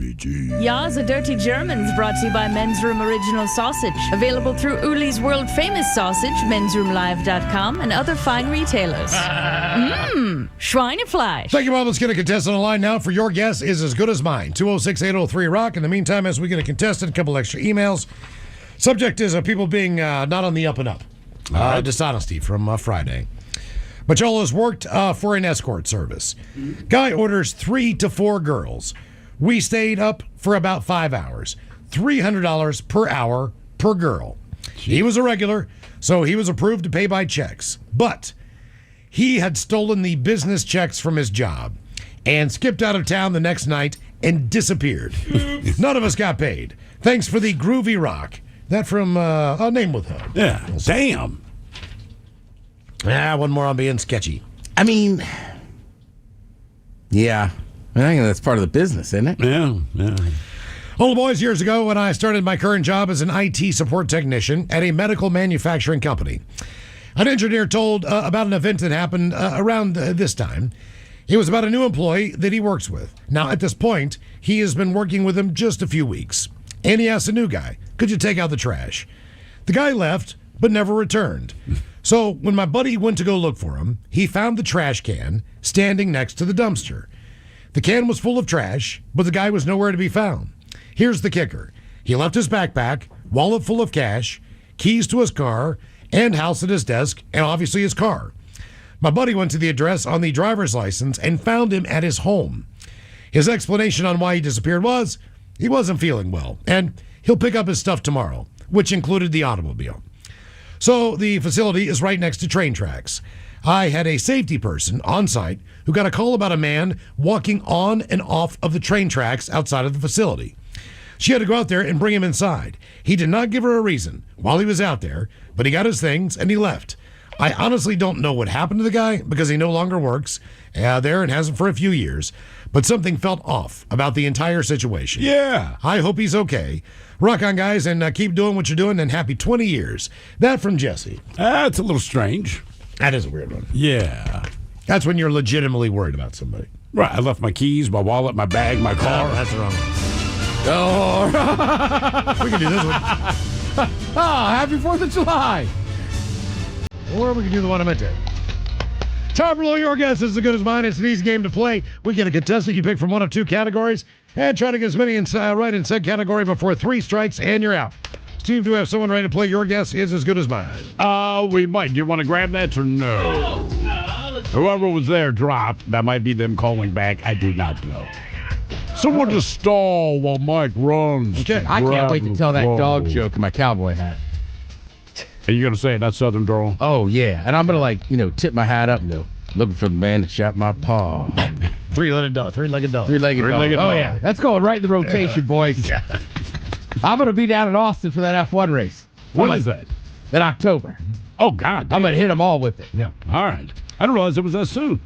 Ya's a Dirty Germans brought to you by Men's Room Original Sausage. Available through Uli's World Famous Sausage, mensroomlive.com, and other fine retailers. Schweinefleisch. Thank you, Bob. Let's get a contestant on the line now. For your guess is as good as mine. 206-803-ROCK. In the meantime, as we get a contestant, a couple extra emails. Subject is people being not on the up and up. Dishonesty from Friday. Machola has worked for an escort service. Guy orders 3 to 4 girls. We stayed up for about 5 hours. $300 per hour per girl. He was a regular, so he was approved to pay by checks. But he had stolen the business checks from his job and skipped out of town the next night and disappeared. None of us got paid. Thanks for the groovy rock. That from a Name Withheld. Yeah, damn. One more on being sketchy. I mean, yeah. I think that's part of the business, isn't it? Yeah. Old boys, years ago when I started my current job as an IT support technician at a medical manufacturing company, an engineer told about an event that happened around this time. It was about a new employee that he works with. Now, at this point, he has been working with him just a few weeks. And he asked the new guy, could you take out the trash? The guy left, but never returned. So when my buddy went to go look for him, he found the trash can standing next to the dumpster. The can was full of trash, but the guy was nowhere to be found. Here's the kicker. He left his backpack, wallet full of cash, keys to his car, and house at his desk, and obviously his car. My buddy went to the address on the driver's license and found him at his home. His explanation on why he disappeared was he wasn't feeling well, and he'll pick up his stuff tomorrow, which included the automobile. So the facility is right next to train tracks. I had a safety person on site who got a call about a man walking on and off of the train tracks outside of the facility. She had to go out there and bring him inside. He did not give her a reason while he was out there, but he got his things and he left. I honestly don't know what happened to the guy because he no longer works there and hasn't for a few years, but something felt off about the entire situation. Yeah. I hope he's okay. Rock on, guys, and keep doing what you're doing, and happy 20 years. That from Jesse. That's a little strange. That is a weird one. Yeah. That's when you're legitimately worried about somebody. Right. I left my keys, my wallet, my bag, my car. Oh, that's the wrong one. Oh, we can do this one. Happy 4th of July. Or we can do the one I meant to. Top below your guess is as good as mine. It's an easy game to play. We get a contestant you pick from one of two categories and try to get as many right in said category before 3 strikes and you're out. Steve, do we have someone ready to play? Your guess is as good as mine. We might. Do you want to grab that or no? Whoever was there dropped. That might be them calling back. I do not know. Someone just stall while Mike runs. Okay. I can't wait to tell that dog joke in my cowboy hat. Are you going to say it? That's Southern drawl? Oh, yeah. And I'm going to, tip my hat up and go, looking for the man to chop my paw. Three-legged dog. Three-legged dog. Oh, yeah. That's going right in the rotation, boys. I'm going to be down in Austin for that F1 race. When is that? In October. Oh, God. I'm going to hit them all with it. Yeah. All right. I didn't realize it was that soon.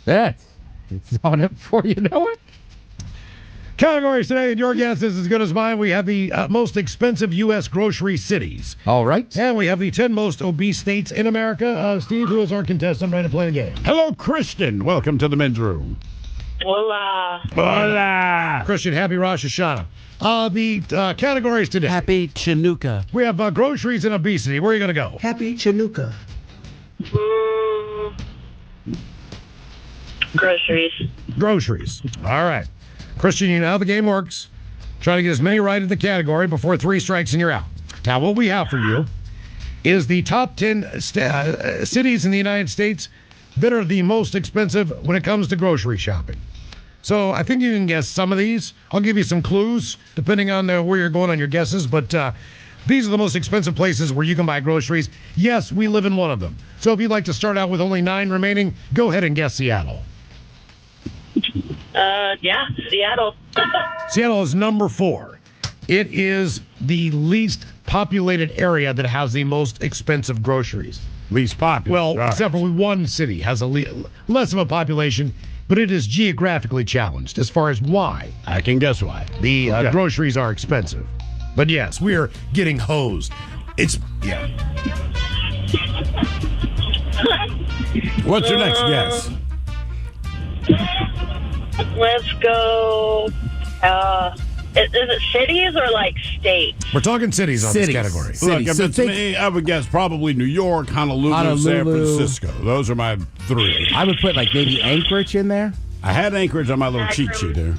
It's on it before you know it. Categories today, and your guess is as good as mine. We have the most expensive U.S. grocery cities. All right. And we have the 10 most obese states in America. Steve, who is our contestant, ready to play the game? Hello, Christian. Welcome to the men's room. Hola. Hola. Christian, happy Rosh Hashanah. The categories today. Happy Chanukah. We have groceries and obesity. Where are you going to go? Happy Chanukah. Groceries. Groceries. All right. Christian, you know how the game works. Try to get as many right in the category before 3 strikes and you're out. Now, what we have for you is the top 10 cities in the United States that are the most expensive when it comes to grocery shopping. So I think you can guess some of these. I'll give you some clues depending on where you're going on your guesses, but these are the most expensive places where you can buy groceries. Yes, we live in one of them. So if you'd like to start out with only 9 remaining, go ahead and guess Seattle. Yeah, Seattle. Seattle is number 4. It is the least populated area that has the most expensive groceries. Least popular. Well, except for one city has less of a population, but it is geographically challenged as far as why. I can guess why. The groceries are expensive. But yes, we are getting hosed. Yeah. What's your next guess? Let's go. Is it cities or like states? We're talking cities on this category. Look, if it's me, I would guess probably New York, Honolulu, San Francisco. Those are my 3. I would put like maybe Anchorage in there. I had Anchorage on my little cheat sheet there.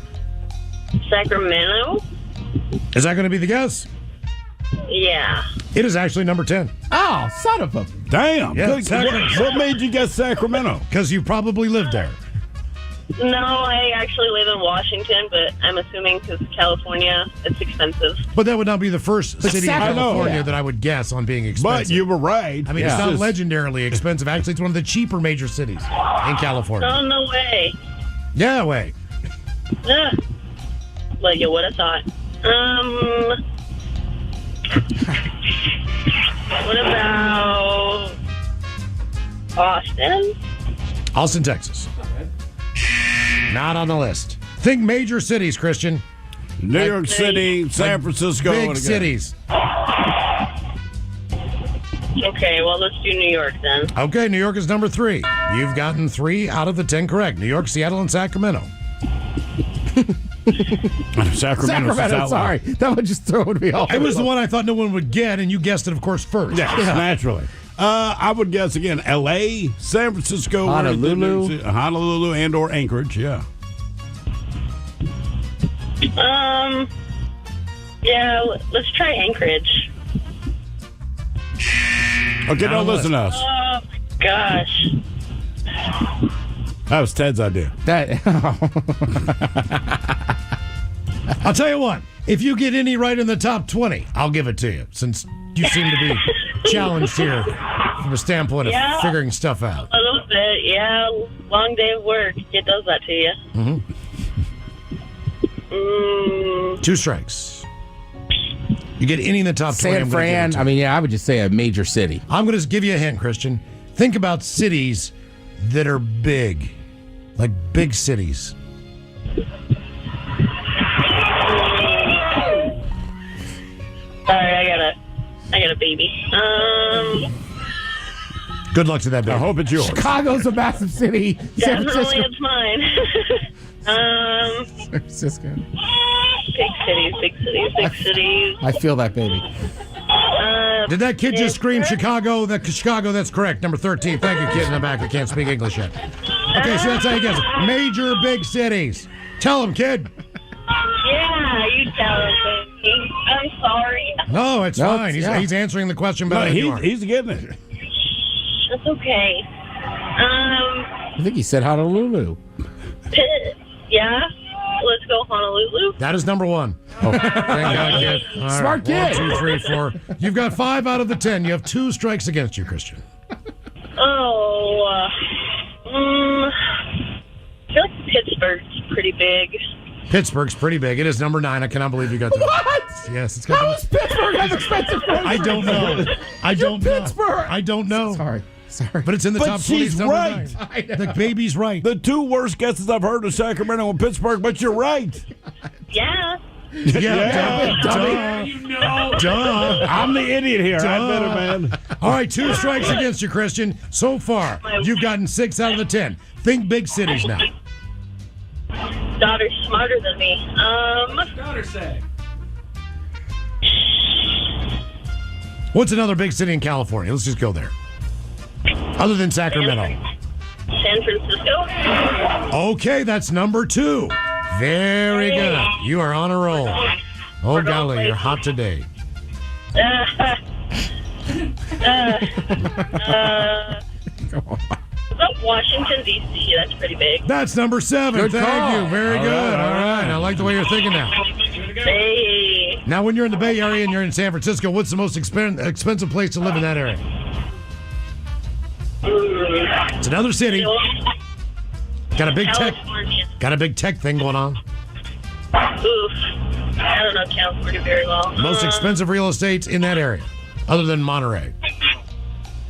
Sacramento? Is that going to be the guess? Yeah. It is actually number 10. Oh, son of a... Damn. Yeah, what made you guess Sacramento? Because you probably lived there. No, I actually live in Washington, but I'm assuming because California, it's expensive. But that would not be the first city in California that I would guess on being expensive. But you were right. I mean, it's not legendarily expensive. Actually, it's one of the cheaper major cities in California. Oh, no way. Yeah, way. Like you would have thought. What about Austin? Austin, Texas. Not on the list. Think major cities, Christian. New York City, San Francisco. Big cities. Okay, well, let's do New York then. Okay, New York is number 3. You've gotten 3 out of the 10 correct. New York, Seattle, and Sacramento. Sacramento, sorry. That one just throwing me off. It was the one I thought no one would get, and you guessed it, of course, first. Yes, naturally. I would guess again L.A., San Francisco, Honolulu, and or Anchorage. Yeah. Yeah. Let's try Anchorage. Okay, don't listen to us. Oh my gosh. That was Ted's idea. I'll tell you what. If you get any right in the top 20, I'll give it to you, since you seem to be challenged here from a standpoint of Yeah. figuring stuff out. A little bit, yeah. Long day of work. It does that to you. Mm-hmm. 2 strikes. You get any in the top 20. San Fran, I mean, yeah, I would just say a major city. I'm going to give you a hint, Christian. Think about cities that are big, like big cities. Sorry, I got a baby. Good luck to that baby. I hope it's yours. Chicago's a massive city. San Definitely Francisco. it's mine. San Francisco. Big cities. I feel that, baby. Did that kid just scream Chicago? Chicago, that's correct. Number 13. Thank you, kid in the back that can't speak English yet. Okay, so that's how you guess it. Major big cities. Tell him, kid. Yeah, you tell him, baby. I'm sorry. No, it's fine. He's answering the question better than you are. He's getting it. That's okay. I think he said Honolulu. Yeah? Let's go Honolulu. That is number 1. Oh, thank God, kid. All right. Smart kid. 1, 2, 3, 4. You've got 5 out of the 10. You have 2 strikes against you, Christian. I feel like Pittsburgh's pretty big. Pittsburgh's pretty big. It is number 9. I cannot believe you got that. What? Yes, it's got. How is Pittsburgh as expensive? I don't know. I don't know. Pittsburgh. I don't know. Sorry. But it's in the But top 20. she's It's number right. 9. The baby's right. The 2 worst guesses I've heard are Sacramento and Pittsburgh, but you're right. Yeah. Yeah. Duh. You know. Duh. I'm the idiot here. I Duh. admit it, man. All right, 2 strikes against you, Christian. So far, you've gotten 6 out of the 10. Think big cities now. Daughter's smarter than me. Daughter say. What's another big city in California? Let's just go there. Other than Sacramento. San Francisco. Okay, that's number 2. Very good. You are on a roll. Oh, golly, you're hot today. Washington, D.C. That's pretty big. That's number 7. Good Thank call. you. Very All good. right, All all right. right. I like the way you're thinking now. Hey. Now, when you're in the Bay Area and you're in San Francisco, what's the most expensive place to live in that area? It's another city. Got a big tech. California. Got a big tech thing going on. Oof. I don't know California very well. Most expensive real estate in that area, other than Monterey.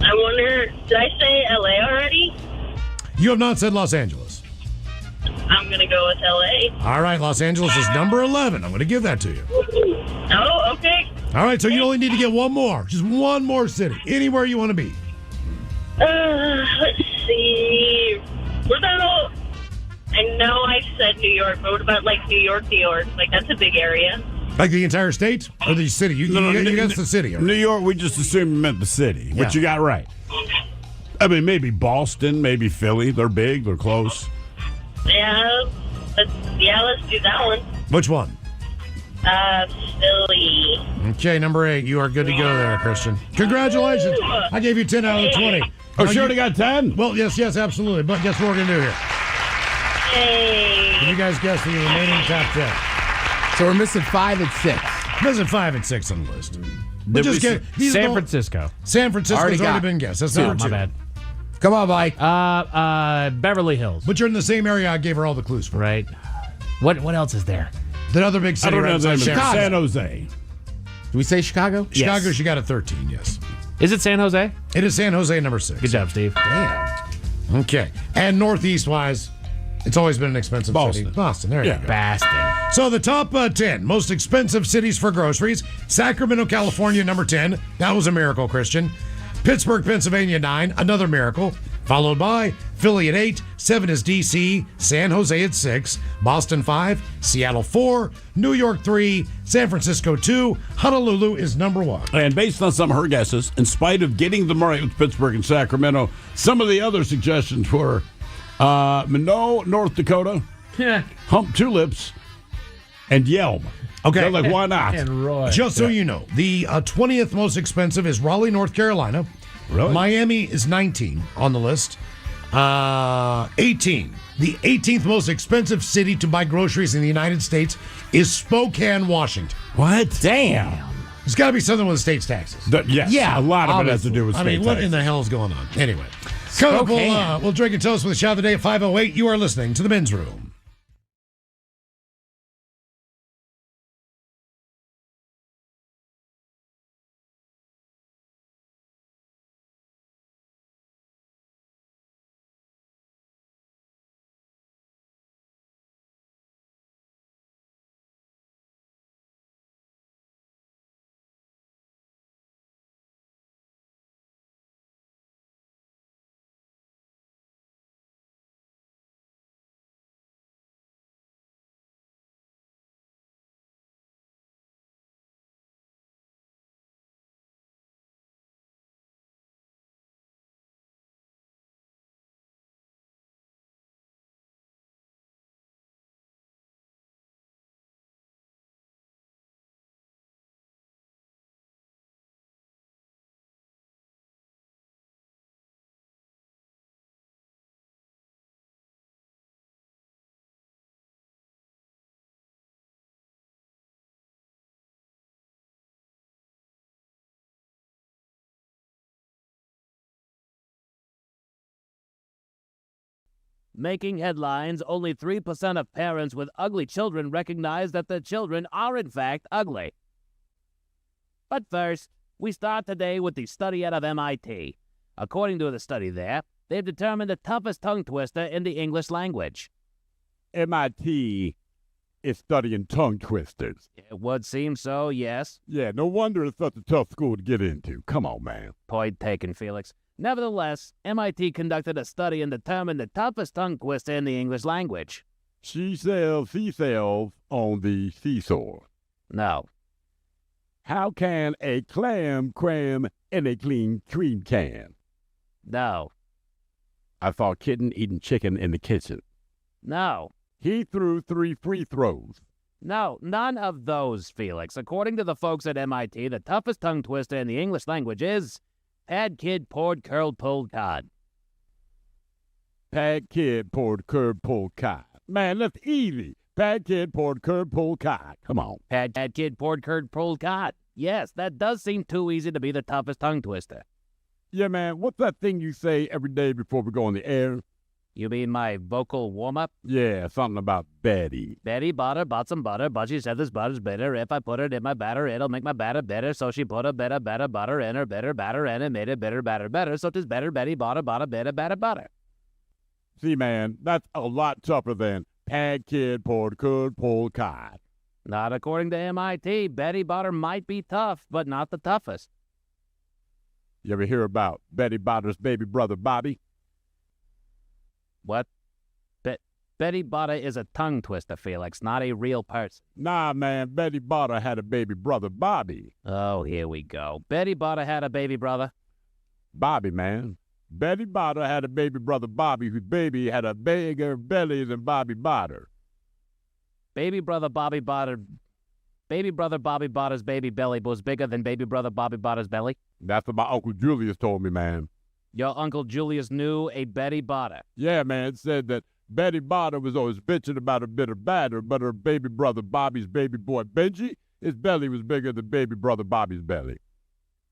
I wonder, did I say L.A. already? You have not said Los Angeles. I'm going to go with L.A. All right, Los Angeles is number 11. I'm going to give that to you. Oh, okay. All right, so you only need to get one more. Just one more city. Anywhere you want to be. Let's see. What about, I know I said New York, but what about like New York? Like that's a big area. Like the entire state or the city? You guessed the city. New York, we just assumed you meant the city, which Yeah. you got right. I mean, maybe Boston, maybe Philly. They're big, they're close. Yeah, let's do that one. Which one? Philly. Okay, number 8. You are good to go there, Christian. Congratulations. I gave you 10 out of the 20. Oh, she already got 10? Well, yes, absolutely. But guess what we're going to do here? Hey. Can you guys guess the remaining top 10? So we're missing 5 and 6. Missing 5 and 6 on the list. San Francisco. San Francisco's already been guessed. That's number 2. My bad. Come on, Mike. Beverly Hills. But you're in the same area I gave her all the clues for. Right. What else is there? The other big I city don't know right the name outside of it. Chicago. San Jose. Do we say Chicago? Chicago, Yes. she got a 13, yes. Is it San Jose? It is San Jose, number 6. Good job, Steve. Damn. Okay. And northeast-wise, it's always been an expensive city. Boston, there you go. Boston. So the top 10 most expensive cities for groceries. Sacramento, California, number 10. That was a miracle, Christian. Pittsburgh, Pennsylvania, 9. Another miracle. Followed by Philly at 8. 7 is D.C. San Jose at 6. Boston 5. Seattle 4. New York 3. San Francisco 2. Honolulu is number 1. And based on some of her guesses, in spite of getting them right with Pittsburgh and Sacramento, some of the other suggestions were Minot, North Dakota, Hump Tulips, and Yelm. Okay. They're like, why not? And Roy. Just so you know, the 20th most expensive is Raleigh, North Carolina. Really? Miami is 19 on the list. 18. The 18th most expensive city to buy groceries in the United States is Spokane, Washington. What? Damn. There's got to be something with the state's taxes. Yes, Yeah, a lot of it has to obviously. do with I state mean, what taxes. in the hell is going on? Anyway, coming up, we'll drink and toast with a shout of the day at 5:08. You are listening to the Men's Room. Making headlines, only 3% of parents with ugly children recognize that their children are in fact ugly. But first, we start today with the study out of MIT. According to the study there, they've determined the toughest tongue twister in the English language. MIT is studying tongue twisters. It would seem so, yes. Yeah, no wonder it's such a tough school to get into. Come on, man. Point taken, Felix. Nevertheless, MIT conducted a study and determined the toughest tongue twister in the English language. She sells seashells on the seesaw. No. How can a clam cram in a clean cream can? No. I saw a kitten eating chicken in the kitchen. No. He threw 3 free throws. No, none of those, Felix. According to the folks at MIT, the toughest tongue twister in the English language is pad kid poured curled pulled cod. Pad kid poured curd pulled cod. Man, that's easy. Pad kid poured curd pulled cod. Come on. Pad kid poured curd pulled cod. Yes, that does seem too easy to be the toughest tongue twister. Yeah, man, what's that thing you say every day before we go on the air? You mean my vocal warm-up? Yeah, something about Betty. Betty bought some butter, but she said this butter's bitter. If I put it in my batter, it'll make my batter bitter. So she put a bit of better butter in her bitter batter, and it made it bitter batter better. So 'tis better Betty bought a bit of better butter. See, man, that's a lot tougher than pad kid poured curd pulled cod. Not according to MIT. Betty Butter might be tough, but not the toughest. You ever hear about Betty Botter's baby brother Bobby? What? Betty Butter is a tongue twister, Felix, not a real person. Nah, man, Betty Botter had a baby brother Bobby. Oh, here we go. Betty Butter had a baby brother? Bobby, man. Betty Botter had a baby brother Bobby whose baby had a bigger belly than Bobby Botter. Baby brother Bobby Botter's baby belly was bigger than baby brother Bobby Botter's belly? That's what my Uncle Julius told me, man. Your Uncle Julius knew a Betty Botter? Yeah, man, it said that Betty Botter was always bitching about a bit of batter, but her baby brother Bobby's baby boy Benji, his belly was bigger than baby brother Bobby's belly.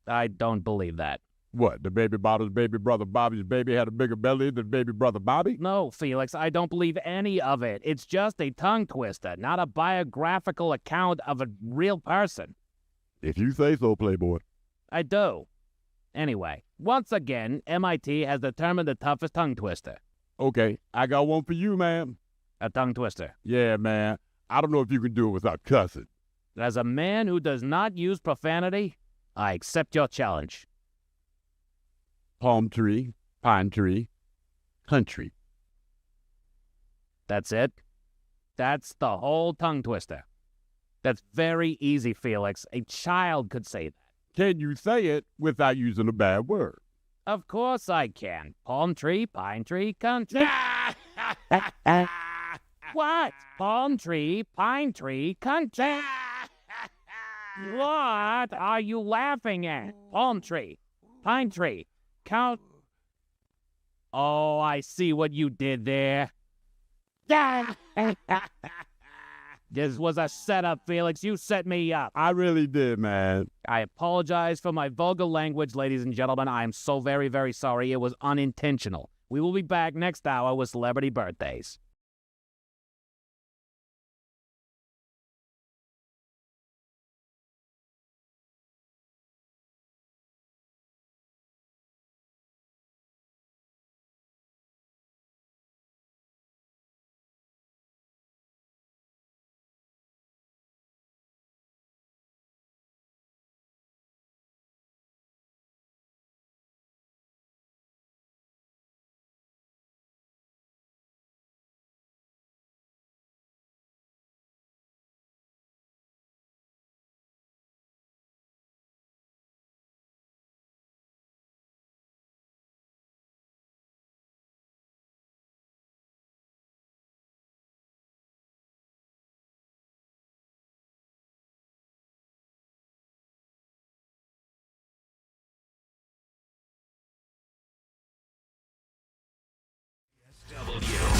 I don't believe that. What, the baby Botter's baby brother Bobby's baby had a bigger belly than baby brother Bobby? No, Felix, I don't believe any of it. It's just a tongue twister, not a biographical account of a real person. If you say so, Playboy. I do. Anyway, once again, MIT has determined the toughest tongue twister. Okay, I got one for you, man. A tongue twister. Yeah, man. I don't know if you can do it without cussing. As a man who does not use profanity, I accept your challenge. Palm tree, pine tree, country. That's it? That's the whole tongue twister. That's very easy, Felix. A child could say that. Can you say it without using a bad word? Of course I can. Palm tree, pine tree, country. What? Palm tree, pine tree, country. What are you laughing at? Palm tree, pine tree, count. Oh, I see what you did there. This was a setup, Felix. You set me up. I really did, man. I apologize for my vulgar language, ladies and gentlemen. I am so very, very sorry. It was unintentional. We will be back next hour with celebrity birthdays.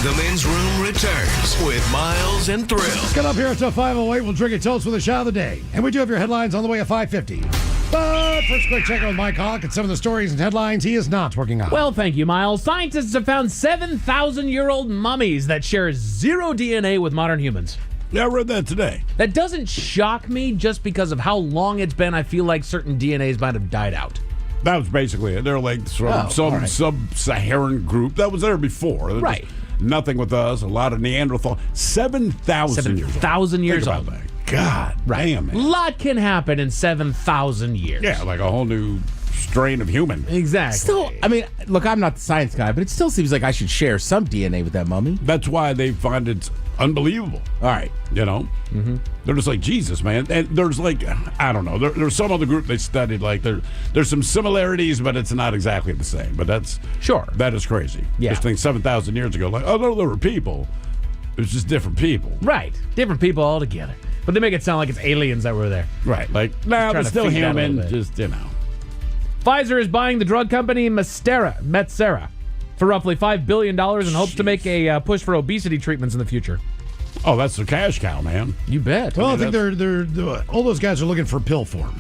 The Men's Room returns with Miles and Thrill. Get up here until 5:08. We'll drink a toast with a shot of the day. And we do have your headlines on the way at 5:50. But first, quick check with Mike Hawk and some of the stories and headlines he is not working on. Well, thank you, Miles. Scientists have found 7,000-year-old mummies that share zero DNA with modern humans. Yeah, I read that today. That doesn't shock me just because of how long it's been. I feel like certain DNAs might have died out. That was basically it. They're like from some sub-Saharan group that was there before. Right. Nothing with us. A lot of Neanderthal. 7,000 years old. 7,000 years old. Think about that. God damn, man. A lot can happen in 7,000 years. Yeah, like a whole new strain of human. Exactly. Still, I mean, look, I'm not the science guy, but it still seems like I should share some DNA with that mummy. That's why they find it unbelievable. All right. You know? Mm-hmm. They're just like, Jesus, man. And there's like, I don't know. There's some other group they studied, like, there's some similarities, but it's not exactly the same. But that's... Sure. That is crazy. Yeah. Just think 7,000 years ago, like, oh, no, there were people. It was just different people. Right. Different people altogether. But they make it sound like it's aliens that were there. Right. Like, nah, they're still human. Just, you know. Pfizer is buying the drug company Metsera for roughly $5 billion and hopes to make a push for obesity treatments in the future. Oh, that's the cash cow, man. You bet. Well, I think they're all those guys are looking for pill form.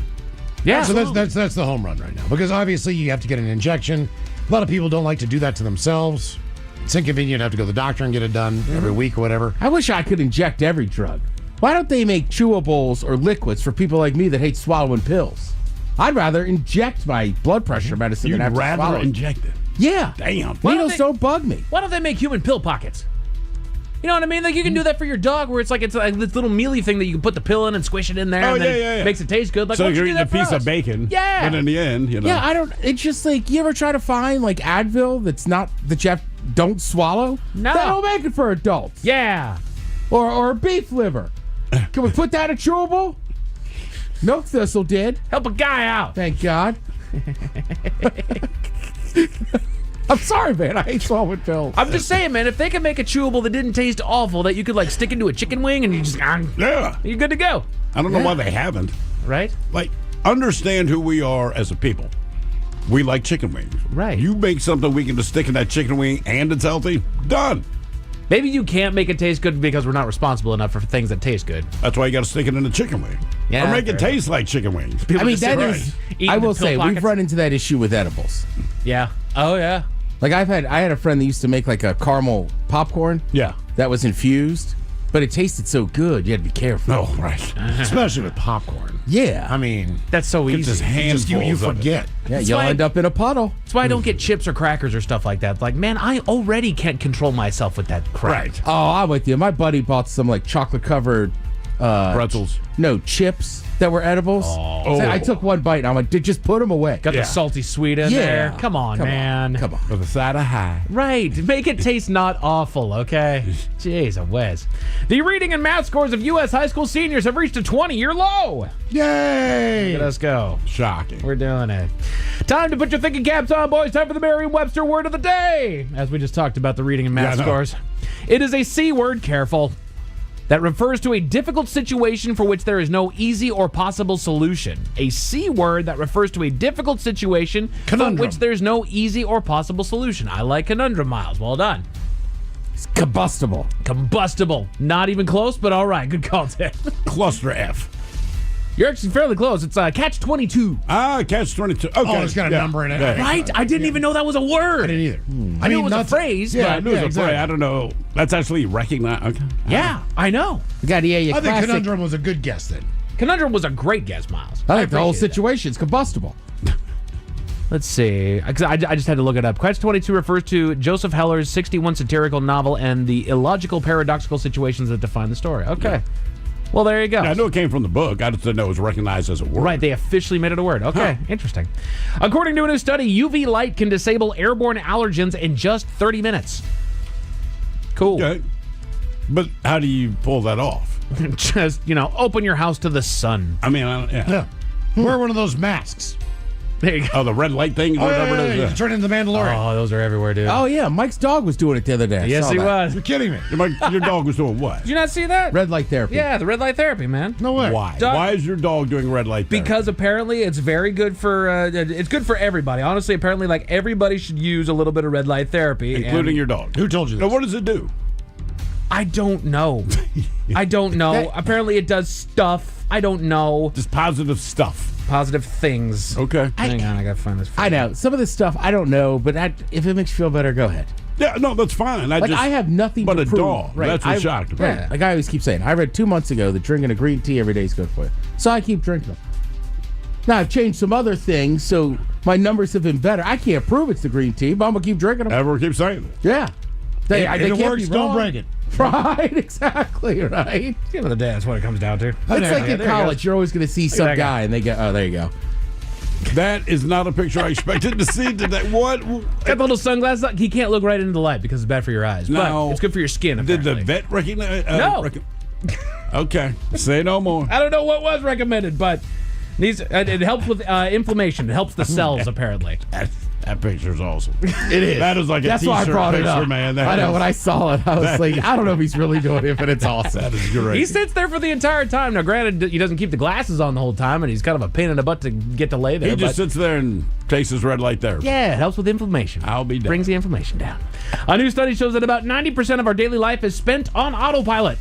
Yeah. So that's the home run right now. Because obviously you have to get an injection. A lot of people don't like to do that to themselves. It's inconvenient to have to go to the doctor and get it done every week or whatever. I wish I could inject every drug. Why don't they make chewables or liquids for people like me that hate swallowing pills? I'd rather inject my blood pressure medicine than have to swallow it. Inject it? Yeah. Damn. Needles don't bug me. Why don't they make human pill pockets? You know what I mean? Like you can do that for your dog, where it's like this little mealy thing that you can put the pill in and squish it in there, and then it makes it taste good. Like, so you're eating a piece of of bacon. Yeah. And in the end, you know. Yeah, I don't. It's just like, you ever try to find like Advil that's not that you don't swallow? No. They don't make it for adults. Yeah. Or beef liver. Can we put that in chewable? Milk Thistle did. Help a guy out. Thank God. I'm sorry, man. I hate swallowing pills. I'm just saying, man, if they could make a chewable that didn't taste awful, that you could like stick into a chicken wing and you just you're good to go. I don't know why they haven't. Right? Like, understand who we are as a people. We like chicken wings. Right. You make something we can just stick in that chicken wing and it's healthy. Done. Maybe you can't make it taste good because we're not responsible enough for things that taste good. That's why you got to stick it in the chicken wing. Yeah, or make it taste like chicken wings. I mean, that is. I will say, we've run into that issue with edibles. Yeah. Oh, yeah. Like I had a friend that used to make like a caramel popcorn. Yeah. That was infused, but it tasted so good, you had to be careful. Oh, right. Especially with popcorn. Yeah. I mean, that's so easy. Just handfuls you forget. Yeah, you'll end up in a puddle. That's why I don't get chips or crackers or stuff like that. Like, man, I already can't control myself with that crap. Right. Oh, I'm with you. My buddy bought some like chocolate covered pretzels. No, chips that were edibles. Oh. So I took one bite and I'm like, just put them away. Got the salty sweet in there. Come on, man. Come on. With a side of high. Right. Make it taste not awful, okay? Jeez, Wes. The reading and math scores of U.S. high school seniors have reached a 20-year low. Yay! Look at us go. Shocking. We're doing it. Time to put your thinking caps on, boys. Time for the Merriam-Webster word of the day. As we just talked about the reading and math scores. It is a C word, careful, that refers to a difficult situation for which there is no easy or possible solution. A C word that refers to a difficult situation for which there's no easy or possible solution. I like conundrum, Miles. Well done. It's combustible. Combustible. Not even close, but all right. Good call, Ted. Cluster F. You're actually fairly close. It's catch-22. Ah, catch-22. Okay. Oh, it's got a number in it. Yeah. Right? I didn't even know that was a word. I didn't either. I knew it was a phrase. Yeah, but I knew it was a phrase. I don't know. That's actually recognized. Okay. Yeah, I know. We got I think conundrum was a good guess then. Conundrum was a great guess, Miles. I think the whole appreciate situation's combustible. Let's see. 'Cause I just had to look it up. Catch-22 refers to Joseph Heller's 61 satirical novel and the illogical, paradoxical situations that define the story. Okay. Yeah. Well, there you go. Yeah, I know it came from the book. I just didn't know it was recognized as a word. Right, they officially made it a word. Okay, interesting. According to a new study, UV light can disable airborne allergens in just 30 minutes. Cool. Okay. But how do you pull that off? Just, open your house to the sun. I mean, Yeah. Wear one of those masks. There you go. Oh, the red light thing? Whatever it is. You can turn into the Mandalorian. Oh, those are everywhere, dude. Oh, yeah. Mike's dog was doing it the other day. Yes, he was. You're kidding me. Your dog was doing what? Did you not see that? Red light therapy. Yeah, the red light therapy, man. No way. Why? Dog- Why is your dog doing red light therapy? Because apparently it's very good for it's good for everybody. Honestly, apparently, like everybody should use a little bit of red light therapy, Including your dog. Who told you this? Now, what does it do? I don't know. I don't know. Apparently, it does stuff. I don't know. Just positive stuff. Positive things. Okay. Hang on, I gotta find this. I know. Some of this stuff, I don't know, but if it makes you feel better, go ahead. Yeah, no, that's fine. I have nothing but to a prove. dog. Right. That's what shocked me. Right. Like I always keep saying, I read 2 months ago that drinking a green tea every day is good for you. So I keep drinking them. Now, I've changed some other things, so my numbers have been better. I can't prove it's the green tea, but I'm going to keep drinking them. Everyone keeps saying it. Yeah. They it can't works, be don't wrong. break it. Right, exactly, right. At the end of the day, that's what it comes down to. It's like in college, you're always going to see some that guy, and they go, oh, there you go. That is not a picture I expected to see today. What? Got the little sunglasses on. He can't look right into the light because it's bad for your eyes. No. But it's good for your skin, apparently. Did the vet recognize? No. Okay. Say no more. I don't know what was recommended, but it helps with inflammation. It helps the cells, apparently. That picture's awesome. It is. That is like a That's t-shirt why I brought it picture, up. man. I know. When I saw it, I was like, I don't know if he's really doing it, but it's awesome. That is great. He sits there for the entire time. Now, granted, he doesn't keep the glasses on the whole time, and he's kind of a pain in the butt to get to lay there. He just sits there and takes his red light therapy. Yeah, it helps with inflammation. I'll be down. Brings the inflammation down. A new study shows that about 90% of our daily life is spent on autopilot.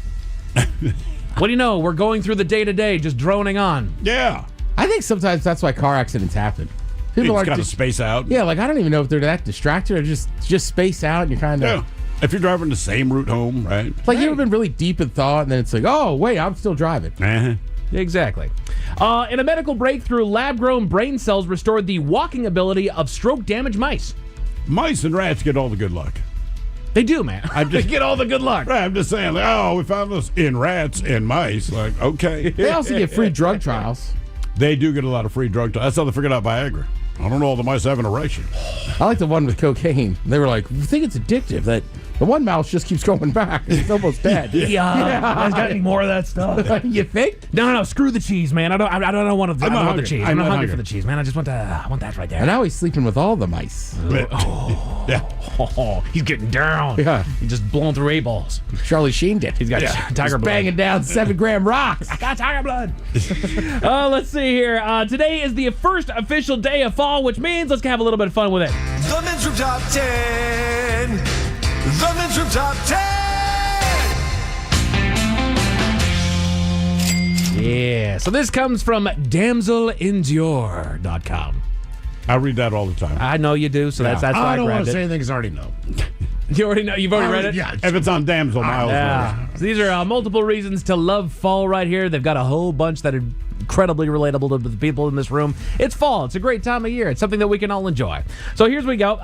What do you know? We're going through the day-to-day, just droning on. Yeah. I think sometimes that's why car accidents happen. People It's are got to just, space out. yeah, like I don't even know if they're that distracted or just space out and you're kind of. Yeah. If you're driving the same route home, right? Like you ever been really deep in thought and then it's like, oh, wait, I'm still driving. Uh-huh. Exactly. In a medical breakthrough, lab-grown brain cells restored the walking ability of stroke-damaged mice. Mice and rats get all the good luck. They do, man. They get all the good luck. Right, I'm just saying, like, oh, we found this in rats and mice. Like, okay. They also get free drug trials. They do get a lot of free drug trials. That's how they figured out Viagra. I don't know, all the mice have an erection. I like the one with cocaine. They were like, we think it's addictive that the one mouse just keeps going back. It's almost dead. Yeah. Guys got any more of that stuff? You think? No. Screw the cheese, man. I don't want the hungry. cheese. I'm not hungry for the cheese, man. I just want that right there. And now he's sleeping with all the mice. Oh, he's getting down. Yeah. He's just blowing through 8 balls. Charlie Sheen did. He's got tiger blood. Banging down 7-gram rocks. I got tiger blood. Let's see here. Today is the first official day of fall, which means let's have a little bit of fun with it. The Men's Room Top 10. The Men's Room Top 10. Yeah. So this comes from damselendure.com. I read that all the time. I know you do, so that's why I I don't want grabbed to it. say anything because I already know. You already know. You've already read it? Yeah. If it's on Damsel, Miles. Yeah. So these are multiple reasons to love fall right here. They've got a whole bunch that are incredibly relatable to the people in this room. It's fall. It's a great time of year. It's something that we can all enjoy. So here's we go.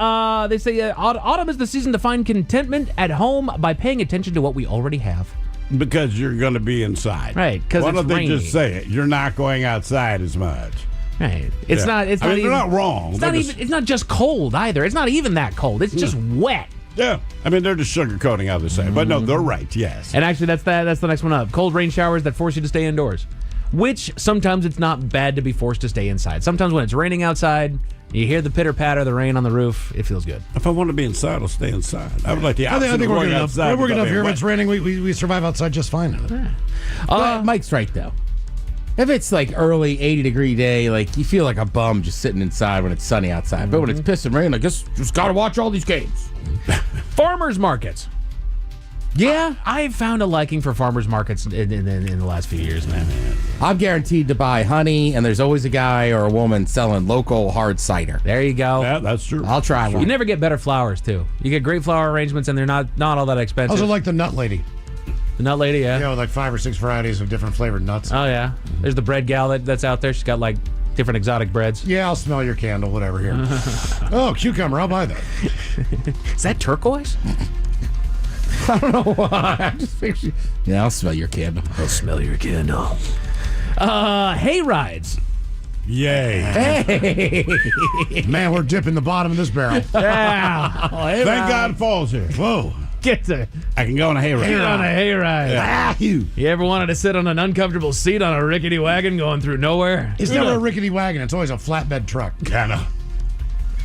They say autumn is the season to find contentment at home by paying attention to what we already have. Because you're going to be inside. Right, because Why it's don't they rainy. just say it? You're not going outside as much. Right. It's Yeah. not. It's I not mean, even, they're not wrong. It's They're not just- even. It's not just cold either. It's not even that cold. It's just wet. Yeah. I mean, they're just sugarcoating how they say it. But no, they're right, yes. And actually, that's the next one up. Cold rain showers that force you to stay indoors. Which sometimes it's not bad to be forced to stay inside. Sometimes when it's raining outside, you hear the pitter patter of the rain on the roof. It feels good. If I want to be inside, I'll stay inside. I would like the I option think of we're going good enough. outside. We're good without enough here. being If it's raining, we survive outside just fine. Mike's right, though. If it's like early 80-degree day, like you feel like a bum just sitting inside when it's sunny outside. But when it's pissing rain, I guess just got to watch all these games. Farmers markets. Yeah, I've found a liking for farmers markets in the last few years, man. I'm guaranteed to buy honey, and there's always a guy or a woman selling local hard cider. There you go. Yeah, that's true. I'll try one. You never get better flowers, too. You get great flower arrangements, and they're not all that expensive. Also like the nut lady. The nut lady, yeah. Yeah, with like 5 or 6 varieties of different flavored nuts. Oh, yeah. There's the bread gal that's out there. She's got, like, different exotic breads. Yeah, I'll smell your candle, whatever here. Oh, cucumber, I'll buy that. Is that turquoise? I don't know why. I just picture. Yeah, I'll smell your candle. I'll smell your candle. Hay rides. Yay. Hey. Man, we're dipping the bottom of this barrel. Yeah. Thank God fall's here. Whoa. I can go on a hayride. Get on a hayride. Yeah. You ever wanted to sit on an uncomfortable seat on a rickety wagon going through nowhere? It's never a rickety wagon. It's always a flatbed truck. Yeah, I know.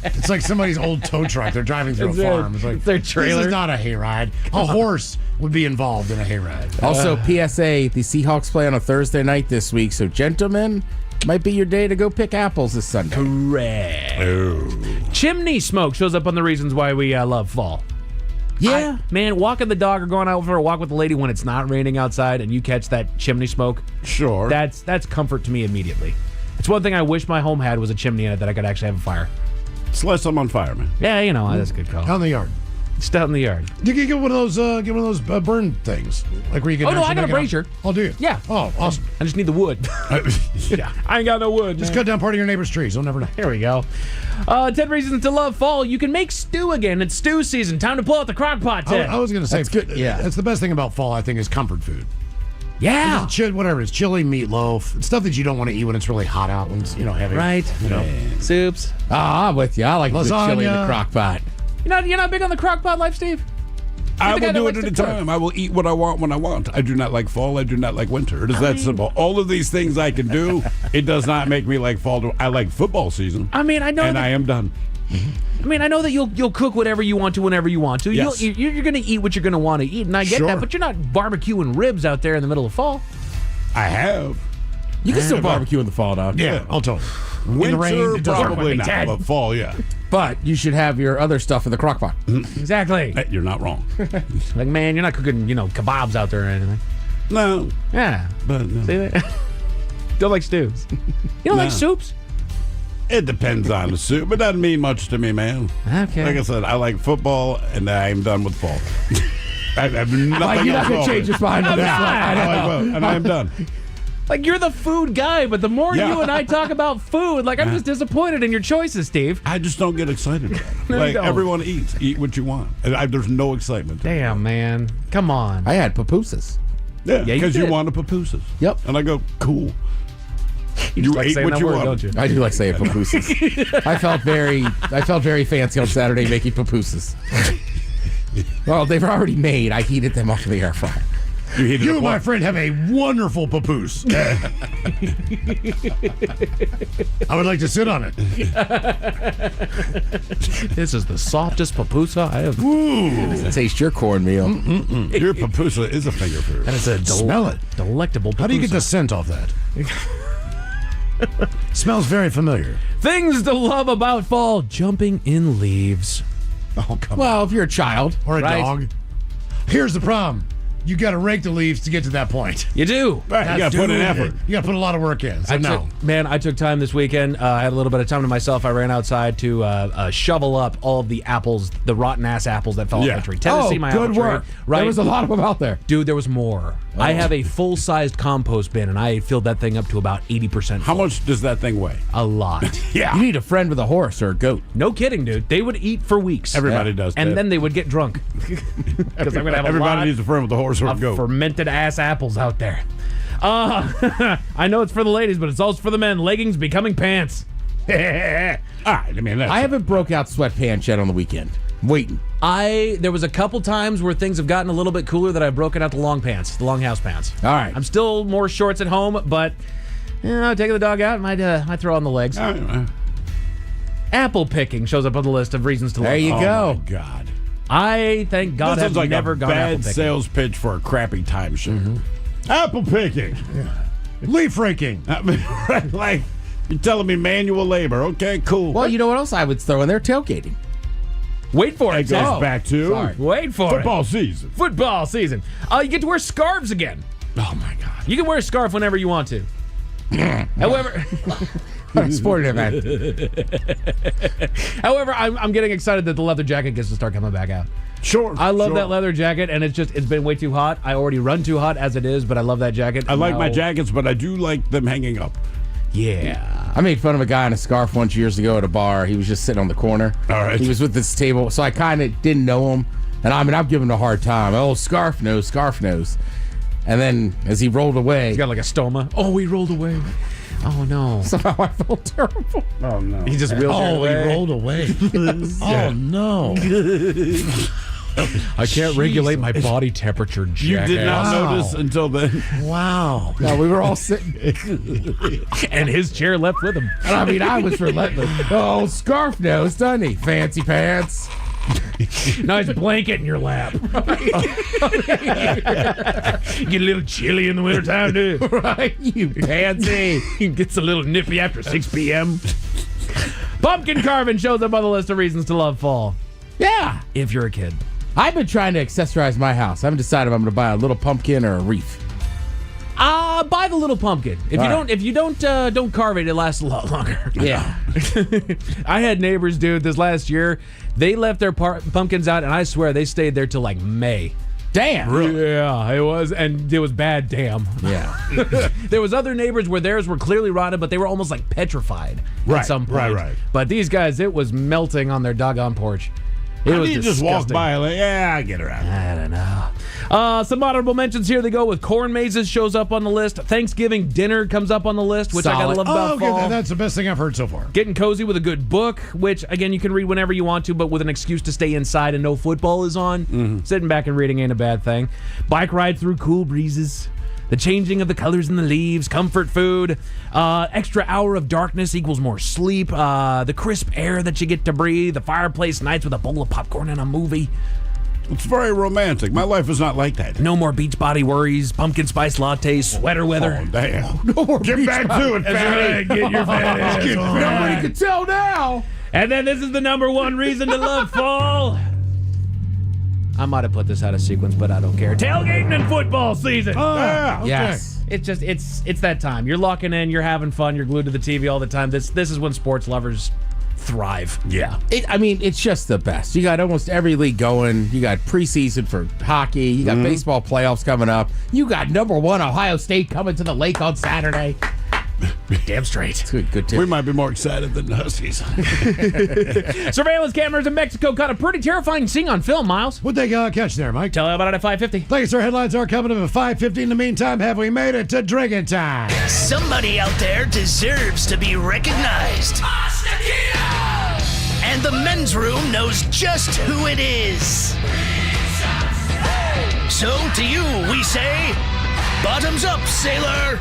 It's like somebody's old tow truck. They're driving through a farm. It's like their trailer. This is not a hayride. A horse would be involved in a hayride. Also, PSA, the Seahawks play on a Thursday night this week, so gentlemen, might be your day to go pick apples this Sunday. Correct. Chimney smoke shows up on the reasons why we love fall. Yeah. Man, walking the dog or going out for a walk with the lady when it's not raining outside and you catch that chimney smoke. Sure. That's comfort to me immediately. It's one thing I wish my home had was a chimney in it that I could actually have a fire. It's less I'm on fire, man. Yeah, you know, that's a good call. Out in the yard. Just out in the yard. You can get one of those burn things, like where you can. Oh no, I got a actually brazier. Oh, do you? Yeah. Oh, awesome. I just need the wood. Yeah. I ain't got no wood. Just cut down part of your neighbor's trees. You'll never know. Here we go. 10 reasons to love fall. You can make stew again. It's stew season. Time to pull out the crock pot, Ted. I was going to say, That's good. Yeah. That's the best thing about fall, I think, is comfort food. Yeah. Whatever it is, chili, meatloaf, stuff that you don't want to eat when it's really hot out, when it's, heavy. Right. You know. Soups. I'm with you. I like the chili in the Lasagna. crock pot. You're not big on the crock pot life, Steve? I the guy will that do it likes at a to cook. time. I will eat what I want when I want. I do not like fall. I do not like winter. It is that simple. All of these things I can do, it does not make me like fall. I like football season. I mean, I know. And I am done. I mean, I know that you'll cook whatever you want to whenever you want to. Yes. You're going to eat what you're going to want to eat, and I get Sure. that. But you're not barbecuing ribs out there in the middle of fall. I have. You can still barbecue in the fall, dog. Yeah, I'll tell you. Winter, rain, it doesn't probably work. not, Dad. but fall, yeah. But you should have your other stuff in the crock pot. Exactly. Hey, you're not wrong. Like, man, you're not cooking, kebabs out there or anything. No. Yeah. But no. See that? Don't like stews. You don't like soups? It depends on the soup. It doesn't mean much to me, man. Okay. Like I said, I like football, and I am done with fall. I have nothing you're not else going to change your mind on that. I like, and I am done. Like, you're the food guy, but the more you and I talk about food, like, I'm just disappointed in your choices, Steve. I just don't get excited about it. No, you Like, don't. everyone eats. Eat what you want. There's no excitement. Damn, man. Come on. I had pupusas. Yeah, Yeah, you because you did. wanted pupusas. Yep. And I go, cool. You just like ate saying what that you word, wanted. don't you? I do like saying pupusas. I felt very fancy on Saturday making pupusas. Well, they were already made. I heated them off of the air fryer. You, my friend, have a wonderful papoose. I would like to sit on it. This is the softest pupusa I have. Ooh. Taste your cornmeal. Your pupusa is a finger food. And it's a Smell it. delectable pupusa. How do you get the scent off that? Smells very familiar. Things to love about fall: jumping in leaves. Oh, come on. Well, if you're a child. Or a Right. dog. Here's the problem. You got to rake the leaves to get to that point. You do. Right, you got to put in effort. You got to put a lot of work in. So I took time this weekend. I had a little bit of time to myself. I ran outside to shovel up all of the apples, the rotten ass apples that fell off the tree. Tennessee, my good apple work. tree. Right? There was a lot of them out there. Dude, there was more. I have a full-sized compost bin, and I filled that thing up to about 80%. How much does that thing weigh? A lot. Yeah. You need a friend with a horse or a goat. No kidding, dude. They would eat for weeks. Everybody does that. And then they would get drunk. Because I'm going to have a Everybody lot needs a friend with a horse or a of goat. fermented ass apples out there. I know it's for the ladies, but it's also for the men. Leggings becoming pants. All right, I mean, I haven't broke out sweatpants yet on the weekend. I'm waiting. There was a couple times where things have gotten a little bit cooler that I've broken out the long pants, the long house pants. All right. I'm still more shorts at home, but taking the dog out might throw on the legs. All right. Apple picking shows up on the list of reasons to love. There you Oh, go. my God. I thank God This I've sounds like never a gone apple bad picking. sales pitch for a crappy timeshare. Apple picking. Leaf raking. I mean, right, like, you're telling me manual labor. Okay, cool. Well, you know what else I would throw in there? Tailgating. Wait for it. It goes back to Wait for football it. season. Football season. You get to wear scarves again. Oh, my God. You can wear a scarf whenever you want to. However, sporting event. However, I'm getting excited that the leather jacket gets to start coming back out. Sure. I love that leather jacket, and it's been way too hot. I already run too hot as it is, but I love that jacket. I like my jackets, but I do like them hanging up. Yeah. I made fun of a guy in a scarf once years ago at a bar. He was just sitting on the corner. All right. He was with this table, so I kind of didn't know him. And I'm giving him a hard time. Oh, scarf nose, scarf nose. And then as he rolled away. He's got like a stoma. Oh, he rolled away. Oh, no. Somehow I felt terrible. Oh, no. He just wheelchaired away. He rolled away. Yes. Oh, no. I can't regulate my body temperature, jackass. You did not notice until then. Wow. No, we were all sitting. And his chair left with him. And I mean, I was relentless. Oh, scarf nose, doesn't he? Fancy pants. Nice blanket in your lap. Get a little chilly in the wintertime, dude. Right? You pansy. Gets a little nippy after 6 p.m. Pumpkin carving shows up on the list of reasons to love fall. Yeah. If you're a kid. I've been trying to accessorize my house. I haven't decided if I'm going to buy a little pumpkin or a wreath. Buy the little pumpkin. If you don't carve it, it lasts a lot longer. Yeah. I had neighbors, dude, this last year. They left their pumpkins out, and I swear they stayed there till like May. Damn. Really? Yeah, it was, and it was bad. Damn. Yeah. There was other neighbors where theirs were clearly rotted, but they were almost like petrified at some point. Right. But these guys, it was melting on their doggone porch. It was you just walk by like, yeah, I get around. I don't know. Some honorable mentions here. They go with corn mazes shows up on the list. Thanksgiving dinner comes up on the list, which I gotta love about fall. That's the best thing I've heard so far. Getting cozy with a good book, which again you can read whenever you want to, but with an excuse to stay inside and no football is on. Sitting back and reading ain't a bad thing. Bike ride through cool breezes. The changing of the colors in the leaves, comfort food, extra hour of darkness equals more sleep, the crisp air that you get to breathe, the fireplace nights with a bowl of popcorn and a movie. It's very romantic. My life is not like that. No more beach body worries, pumpkin spice lattes, sweater weather. Oh, damn. No more Get back to it, fatty. Get your fat ass on. Nobody can tell now. And then this is the number one reason to love fall. I might have put this out of sequence, but I don't care. Tailgating and football season. Yeah. Okay. Yes. It's just it's that time. You're locking in, you're having fun, you're glued to the TV all the time. This is when sports lovers thrive. Yeah. It's just the best. You got almost every league going. You got preseason for hockey. You got baseball playoffs coming up. You got number one Ohio State coming to the lake on Saturday. Damn straight. Good tip. We might be more excited than the Huskies. Surveillance cameras in Mexico caught a pretty terrifying scene on film, Miles. What'd they catch there, Mike? Tell you about it at 5:50. Thank you, sir. Headlines are coming up at 5:50. In the meantime, have we made it to drinking time? Somebody out there deserves to be recognized. And the men's room knows just who it is. So to you, we say, bottoms up, sailor.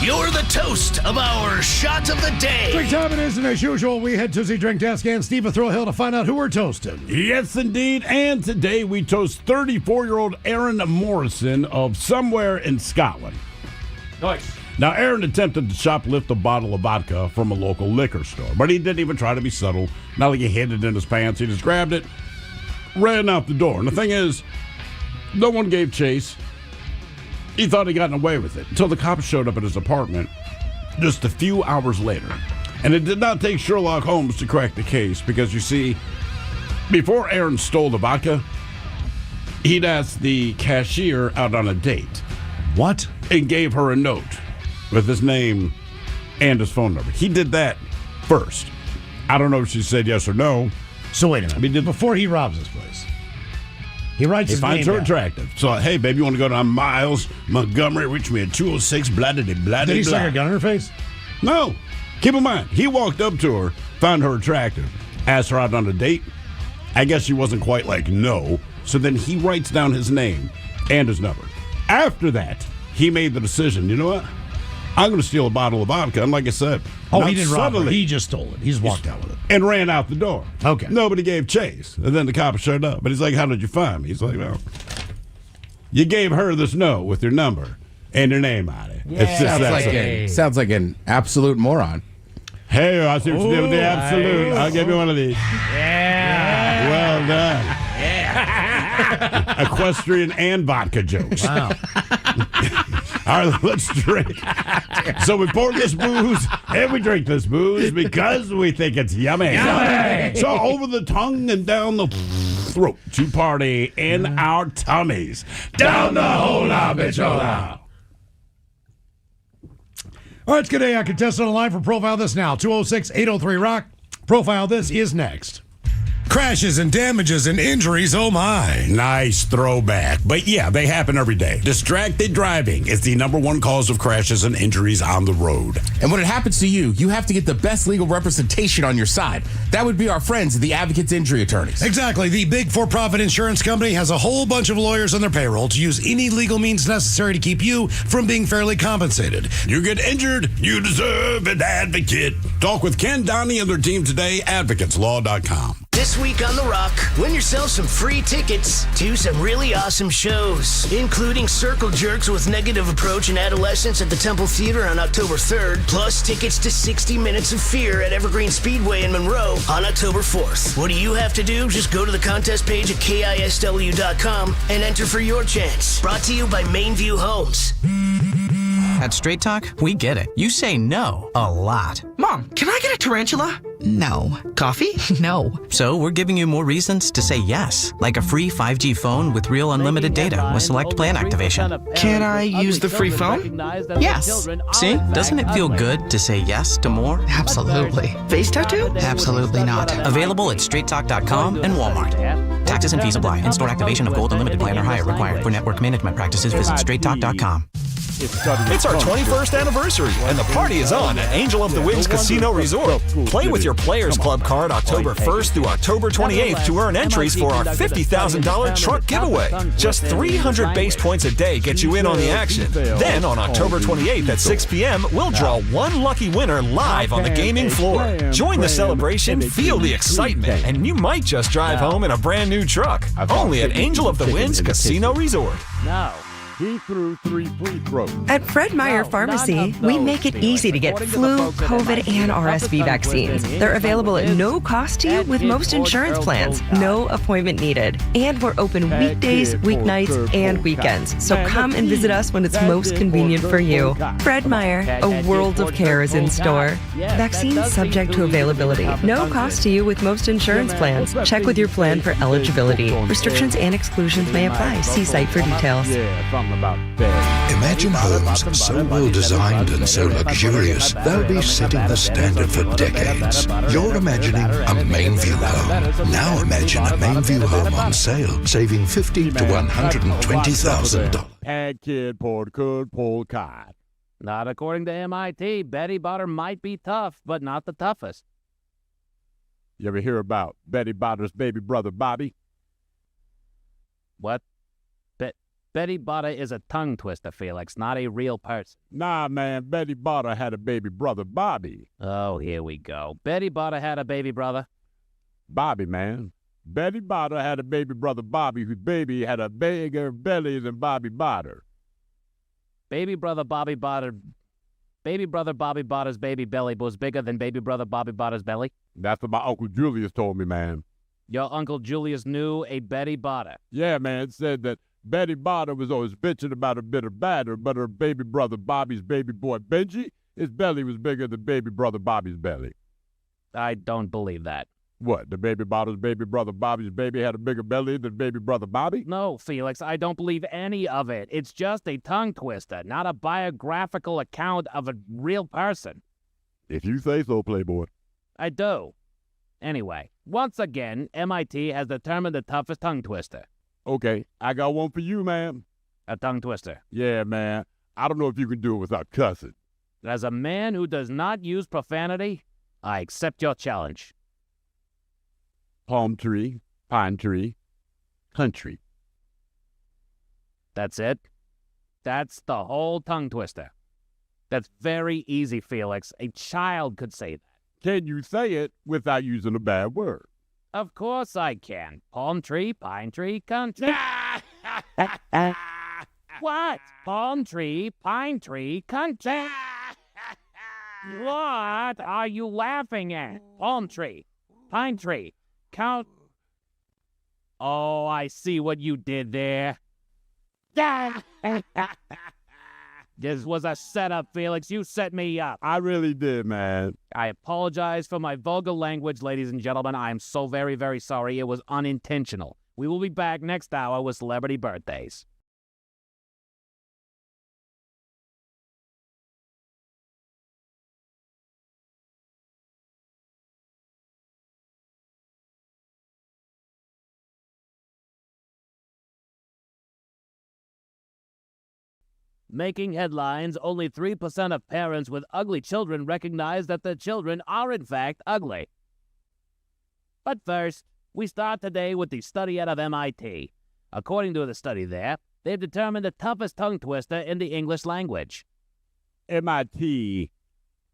You're the toast of our shot of the day. Drink time it is, and as usual, we head to the drink desk and Steve will throw a hill to find out who we're toasting. Yes, indeed. And today we toast 34-year-old Aaron Morrison of somewhere in Scotland. Nice. Now, Aaron attempted to shoplift a bottle of vodka from a local liquor store, but he didn't even try to be subtle. Not like he hid it in his pants. He just grabbed it, ran out the door. And the thing is, no one gave chase. He thought he'd gotten away with it until the cops showed up at his apartment just a few hours later. And it did not take Sherlock Holmes to crack the case because, you see, before Aaron stole the vodka, he'd asked the cashier out on a date. What? And gave her a note with his name and his phone number. He did that first. I don't know if she said yes or no. So wait a minute. Before he robs this place, he writes his name finds her down. attractive. So, hey, baby, you want to go down Miles, Montgomery, reach me at 206, blah-de-de-blah-de-blah. Did he stick a gun in her face? No. Keep in mind, he walked up to her, found her attractive, asked her out on a date. I guess she wasn't quite like no. So then he writes down his name and his number. After that, he made the decision, you know what? I'm going to steal a bottle of vodka. And like I said, he didn't rob her. He just stole it. He just walked out with it. And ran out the door. Okay. Nobody gave chase. And then the cops showed up. But he's like, how did you find me? He's like, well, you gave her this note with your number and your name on it. Yeah. Sounds like an absolute moron. Hey, I see what you did with the absolute. I'll give you one of these. Yeah. Well done. Yeah. Equestrian and vodka jokes. Wow. All right, let's drink. So we pour this booze and we drink this booze because we think it's yummy. Yummy. So over the tongue and down the throat to party in our tummies. Down the hola, bichola. All right, let's get a contestant on the line for Profile This now. 206-803-ROCK. Profile This is next. Crashes and damages and injuries, oh my. Nice throwback. But yeah, they happen every day. Distracted driving is the number one cause of crashes and injuries on the road. And when it happens to you, you have to get the best legal representation on your side. That would be our friends at the Advocates Injury Attorneys. Exactly. The big for-profit insurance company has a whole bunch of lawyers on their payroll to use any legal means necessary to keep you from being fairly compensated. You get injured, you deserve an advocate. Talk with Ken Donnie and their team today, advocateslaw.com. This week on The Rock, win yourself some free tickets to some really awesome shows, including Circle Jerks with Negative Approach and Adolescence at the Temple Theater on October 3rd, plus tickets to 60 Minutes of Fear at Evergreen Speedway in Monroe on October 4th. What do you have to do? Just go to the contest page at KISW.com and enter for your chance. Brought to you by Mainview Homes. At Straight Talk, we get it. You say no a lot. Mom, can I get a tarantula? No. Coffee? No. So we're giving you more reasons to say yes, like a free 5G phone with real unlimited data with select plan activation. Can I use the free phone? Yes. See? Doesn't it feel good to say yes to more? Absolutely. Face tattoo? Absolutely not. Available at straighttalk.com and Walmart. Taxes and fees apply. In-store activation of Gold Unlimited plan or higher required. For network management practices, visit straighttalk.com. It's our 21st anniversary, and the party is on at Angel of the Winds Casino Resort. Play with your Players Club card October 1st through October 28th to earn entries for our $50,000 truck giveaway. Just 300 base points a day get you in on the action. Then, on October 28th at 6 p.m., we'll draw one lucky winner live on the gaming floor. Join the celebration, feel the excitement, and you might just drive home in a brand new truck. Only at Angel of the Winds Casino Resort. Now. He threw 3 free throws. At Fred Meyer Pharmacy, we make it easy to get flu, COVID, and RSV vaccines. They're available at no cost to you with most insurance plans. No appointment needed. And we're open weekdays, weeknights, and weekends. So come and visit us when it's most convenient for you. Fred Meyer, a world of care is in store. Vaccines subject to availability. No cost to you with most insurance plans. Check with your plan for eligibility. Restrictions and exclusions may apply. See site for details. Imagine homes so well designed and so luxurious, they'll be setting the standard for decades. You're imagining a Mainview home. Now imagine a Mainview home on sale, saving $50,000 to $120,000. And kid could pull cod. Not according to MIT. Betty Butter might be tough, but not the toughest. You ever hear about Betty Butter's baby brother Bobby? What? Betty Butter is a tongue twister, Felix, not a real person. Nah, man, Betty Butter had a baby brother, Bobby. Oh, here we go. Betty Butter had a baby brother? Bobby, man. Betty Butter had a baby brother, Bobby, whose baby had a bigger belly than Bobby Butter. Baby brother Bobby Butter's baby belly was bigger than baby brother Bobby Butter's belly? That's what my Uncle Julius told me, man. Your Uncle Julius knew a Betty Butter? Yeah, man, it said that Betty Butter was always bitching about a bitter batter, but her baby brother Bobby's baby boy Benji, his belly was bigger than baby brother Bobby's belly. I don't believe that. What, the baby Butter's baby brother Bobby's baby had a bigger belly than baby brother Bobby? No, Felix, I don't believe any of it. It's just a tongue twister, not a biographical account of a real person. If you say so, Playboy. I do. Anyway, once again, MIT has determined the toughest tongue twister. Okay, I got one for you, man. A tongue twister? Yeah, man. I don't know if you can do it without cussing. As a man who does not use profanity, I accept your challenge. Palm tree, pine tree, country. That's it? That's the whole tongue twister. That's very easy, Felix. A child could say that. Can you say it without using a bad word? Of course I can. Palm tree, pine tree, country. What? Palm tree, pine tree, country. What are you laughing at? Palm tree, pine tree, count. Oh, I see what you did there. This was a setup, Felix. You set me up. I really did, man. I apologize for my vulgar language, ladies and gentlemen. I am so very, very sorry. It was unintentional. We will be back next hour with celebrity birthdays. Making headlines, only 3% of parents with ugly children recognize that their children are in fact ugly. But first, we start today with the study out of MIT. According to the study there, they've determined the toughest tongue twister in the English language. MIT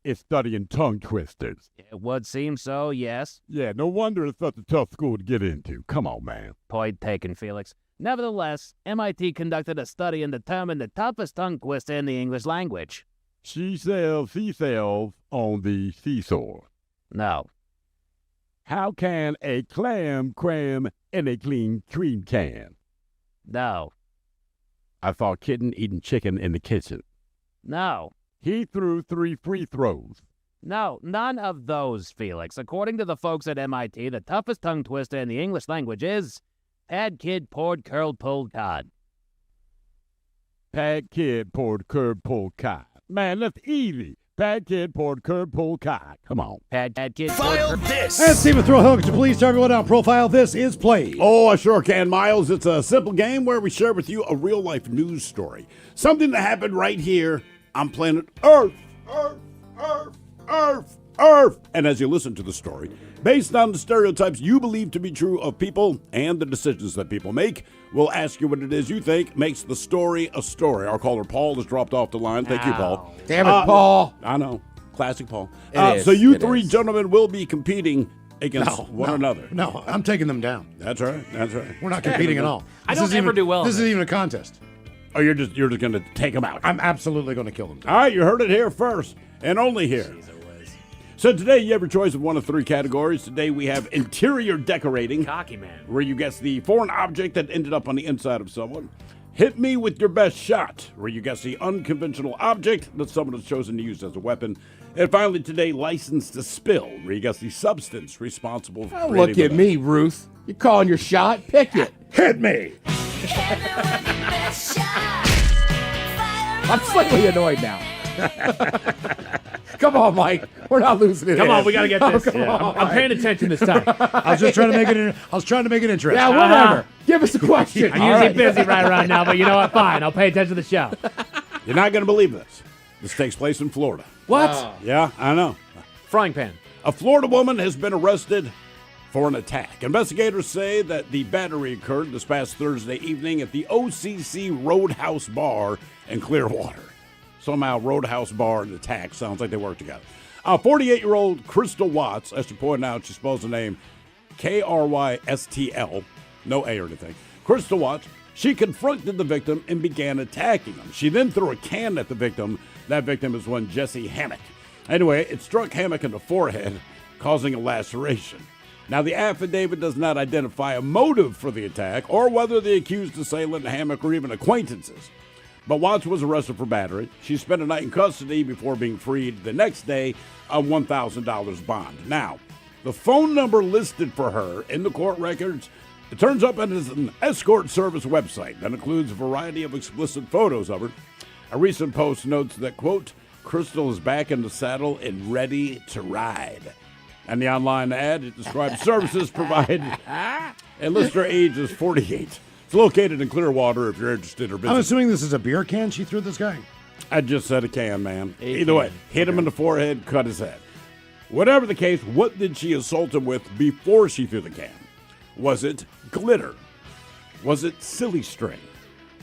is studying tongue twisters. It would seem so, yes. Yeah, no wonder it's such a tough school to get into. Come on, man. Point taken, Felix. Nevertheless, MIT conducted a study and determined the toughest tongue twister in the English language. She sells seashells on the seesaw. No. How can a clam cram in a clean cream can? No. I saw a kitten eating chicken in the kitchen. No. He threw 3 free throws. No, none of those, Felix. According to the folks at MIT, the toughest tongue twister in the English language is Pad kid poured curled pulled cod. Pad kid poured curd pulled cod. Man, that's easy. Pad kid poured curd pulled cod. Come on. Pad kid File this. And Stephen Throwhook, could you please tell everyone on Profile This is Played? Oh, I sure can, Miles. It's a simple game where we share with you a real-life news story. Something that happened right here on planet Earth. Earth. And as you listen to the story, based on the stereotypes you believe to be true of people and the decisions that people make, we'll ask you what it is you think makes the story a story. Our caller Paul has dropped off the line. Thank you, Paul. Damn it, Paul. I know. Classic Paul. It is. So you It three is. gentlemen will be competing against one another. No, I'm taking them down. That's right. We're not competing at all. I don't ever do well. This isn't even a contest. Oh, you're just going to take them out. I'm absolutely going to kill them. All right, you heard it here first and only here. So today you have your choice of one of 3 categories. Today we have interior decorating. Cocky man. Where you guess the foreign object that ended up on the inside of someone. Hit me with your best shot, where you guess the unconventional object that someone has chosen to use as a weapon. And finally today, license to spill, where you guess the substance responsible for Oh, creating look at the me, Ruth. You're calling your shot? Pick it. Hit me. I'm slightly annoyed now. Come on, Mike. We're not losing it. Come on, we got to get this. come on, I'm paying attention this time. I was just trying to make it. I was trying to make it interesting. Yeah, whatever. Give us a question. I'm usually busy right around now, but you know what? Fine. I'll pay attention to the show. You're not going to believe this. This takes place in Florida. What? Yeah, I know. Frying pan. A Florida woman has been arrested for an attack. Investigators say that the battery occurred this past Thursday evening at the OCC Roadhouse Bar in Clearwater. Somehow, Roadhouse Bar and attack sounds like they work together. 48-year-old Crystal Watts, I should point out, she spells the name Krystl, no A or anything. Crystal Watts, she confronted the victim and began attacking him. She then threw a can at the victim. That victim is one Jesse Hammock. Anyway, it struck Hammock in the forehead, causing a laceration. Now, the affidavit does not identify a motive for the attack or whether the accused assailant and Hammock were even acquaintances. But Watts was arrested for battery. She spent a night in custody before being freed the next day on $1,000 bond. Now, the phone number listed for her in the court records, it turns up as an escort service website that includes a variety of explicit photos of her. A recent post notes that, quote, Crystal is back in the saddle and ready to ride. And the online ad, it describes services provided and lists her age as 48. It's located in Clearwater if you're interested or busy. I'm assuming this is a beer can she threw this guy. I just said a can, man. Either way, hit him in the forehead, cut his head. Whatever the case, what did she assault him with before she threw the can? Was it glitter? Was it silly string?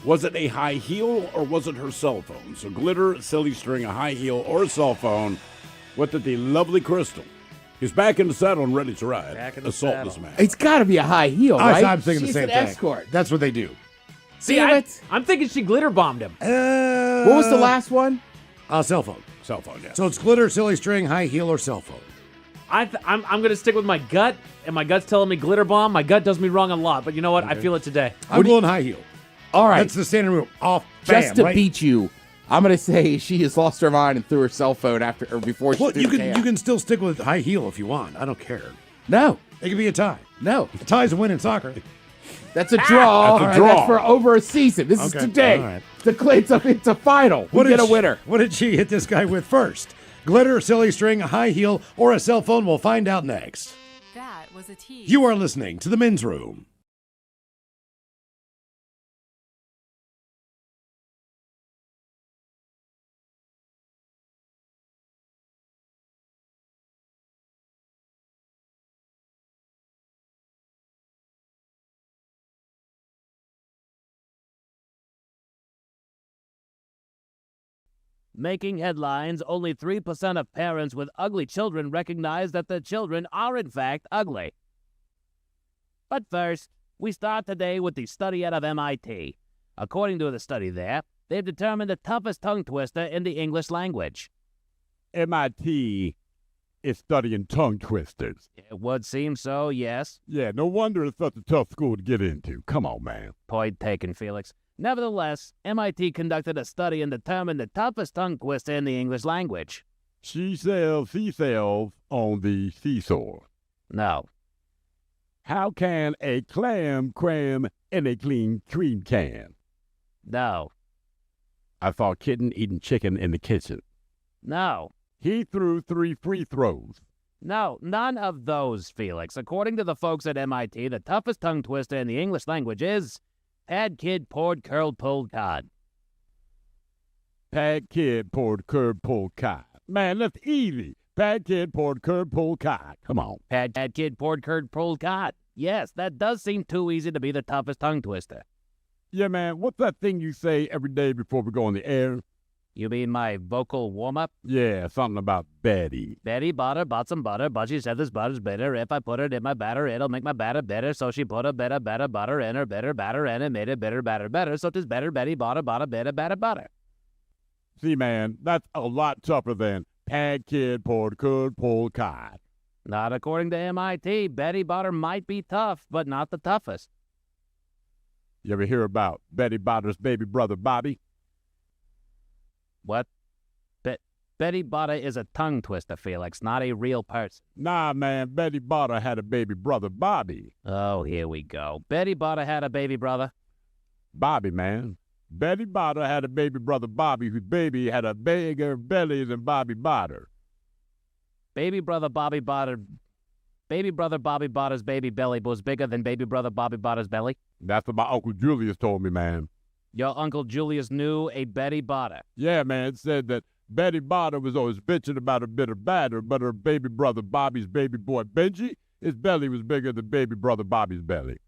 Was it a high heel or was it her cell phone? So glitter, silly string, a high heel, or a cell phone. What did the lovely Crystal, who's back in the saddle and ready to ride, assault this man? It's got to be a high heel, right? I'm thinking She's the same an thing. escort. That's what they do. See, I'm thinking she glitter bombed him. What was the last one? Cell phone. Cell phone, yeah. So it's glitter, silly string, high heel, or cell phone. I'm going to stick with my gut, and my gut's telling me glitter bomb. My gut does me wrong a lot, but you know what? I feel it today. I'm going high heel. All right. That's the standard rule. Off, Just to right? beat you, I'm going to say she has lost her mind and threw her cell phone after or before she Well, threw you the can can. you can still stick with high heel if you want. I don't care. No. It could be a tie. No. A tie's a win in soccer. That's a draw. That's a and draw. That's for over a season. This is Okay, today. all right. It's a final. We get a winner. What did she hit this guy with first? Glitter, silly string, a high heel, or a cell phone? We'll find out next. That was a tease. You are listening to The Men's Room. Making headlines, only 3% of parents with ugly children recognize that their children are in fact ugly. But first, we start today with the study out of MIT. According to the study there, they've determined the toughest tongue twister in the English language. MIT is studying tongue twisters. It would seem so, yes. Yeah, no wonder it's such a tough school to get into. Come on, man. Point taken, Felix. Nevertheless, MIT conducted a study and determined the toughest tongue twister in the English language. She sells seashells on the seesaw. No. How can a clam cram in a clean cream can? No. I saw a kitten eating chicken in the kitchen. No. He threw 3 free throws. No, none of those, Felix. According to the folks at MIT, the toughest tongue twister in the English language is pad kid poured curled pulled cod. Pad kid poured curd pulled cod. Man, that's easy. Pad kid poured curd pulled cod. Come on. Pad kid poured curd pulled cod. Yes, that does seem too easy to be the toughest tongue twister. Yeah, man, what's that thing you say every day before we go on the air? You mean my vocal warm-up? Yeah, something about Betty. Betty bought some butter, but she said this butter's bitter. If I put it in my batter, it'll make my batter bitter. So she put a bit of butter in her bitter batter, and it made it bitter better. So 'tis better Betty bought a bit of butter. See, man, that's a lot tougher than pad kid poured curd pulled cod. Not according to MIT. Betty Butter might be tough, but not the toughest. You ever hear about Betty Botter's baby brother Bobby? What? Betty Butter is a tongue twister, Felix, not a real person. Nah, man, Betty Botter had a baby brother Bobby. Oh, here we go. Betty Butter had a baby brother? Bobby, man. Betty Botter had a baby brother Bobby whose baby had a bigger belly than Bobby Botter. Baby brother Bobby Botter's baby belly was bigger than baby brother Bobby Botter's belly? That's what my Uncle Julius told me, man. Your Uncle Julius knew a Betty Botter? Yeah, man, it said that Betty Botter was always bitching about a bit of batter, but her baby brother Bobby's baby boy Benji, his belly was bigger than baby brother Bobby's belly.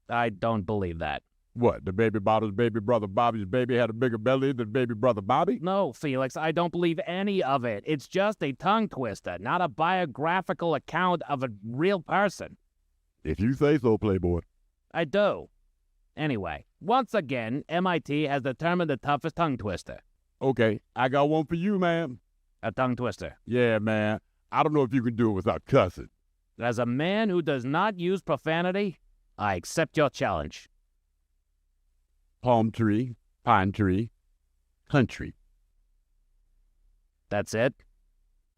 I don't believe that. What, the baby Botter's baby brother Bobby's baby had a bigger belly than baby brother Bobby? No, Felix, I don't believe any of it. It's just a tongue twister, not a biographical account of a real person. If you say so, Playboy. I do. Anyway, once again, MIT has determined the toughest tongue twister. Okay, I got one for you, man. A tongue twister. Yeah, man. I don't know if you can do it without cussing. As a man who does not use profanity, I accept your challenge. Palm tree, pine tree, country. That's it?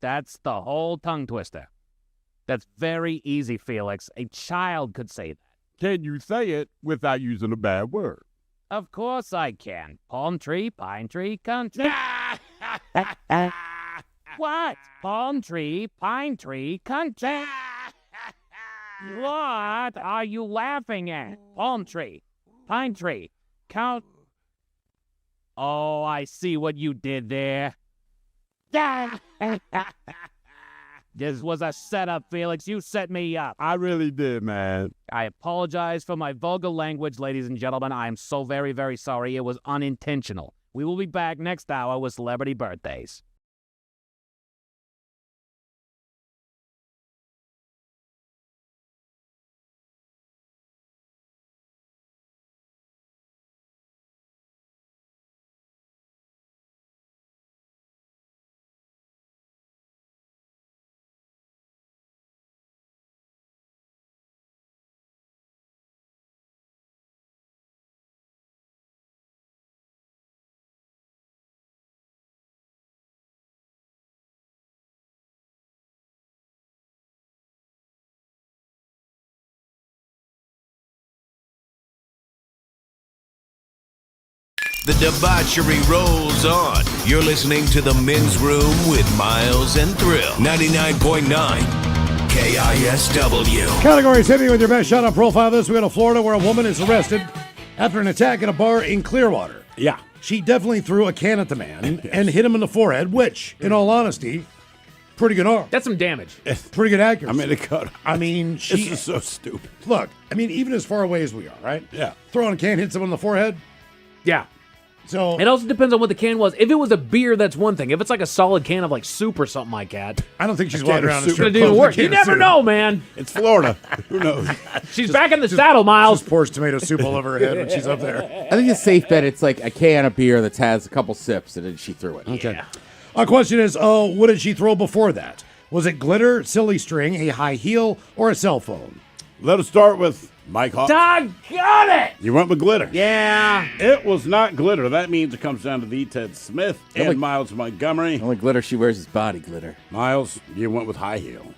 That's the whole tongue twister. That's very easy, Felix. A child could say that. Can you say it without using a bad word? Of course I can. Palm tree, pine tree, country. What? Palm tree, pine tree, country. What are you laughing at? Palm tree, pine tree, count. Oh, I see what you did there. This was a setup, Felix. You set me up. I really did, man. I apologize for my vulgar language, ladies and gentlemen. I am so very, very sorry. It was unintentional. We will be back next hour with celebrity birthdays. The debauchery rolls on. You're listening to The Men's Room with Miles and Thrill. 99.9 KISW. Categories hit me with your best shot on profile this week in Florida, where a woman is arrested after an attack at a bar in Clearwater. Yeah. She definitely threw a can at the man and hit him in the forehead, which, in all honesty, pretty good arm. That's some damage. Pretty good accuracy. I mean, it cut. I mean, This is so stupid. Look, I mean, even as far away as we are, right? Yeah. Throwing a can, hit someone in the forehead. Yeah. So it also depends on what the can was. If it was a beer, that's one thing. If it's like a solid can of like soup or something like that, I don't think she's walking around. It's gonna do work. You never know, man. It's Florida. Who knows? She's back in the saddle, Miles. Just pours tomato soup all over her head when she's up there. I think it's safe bet it's like a can of beer that has a couple sips and then she threw it. Okay. Our question is, what did she throw before that? Was it glitter, silly string, a high heel, or a cell phone? Let us start with Mike Hawk. Doggone it! You went with glitter. Yeah. It was not glitter. That means it comes down to the Ted Smith and Miles Montgomery. The only glitter she wears is body glitter. Miles, you went with high heel.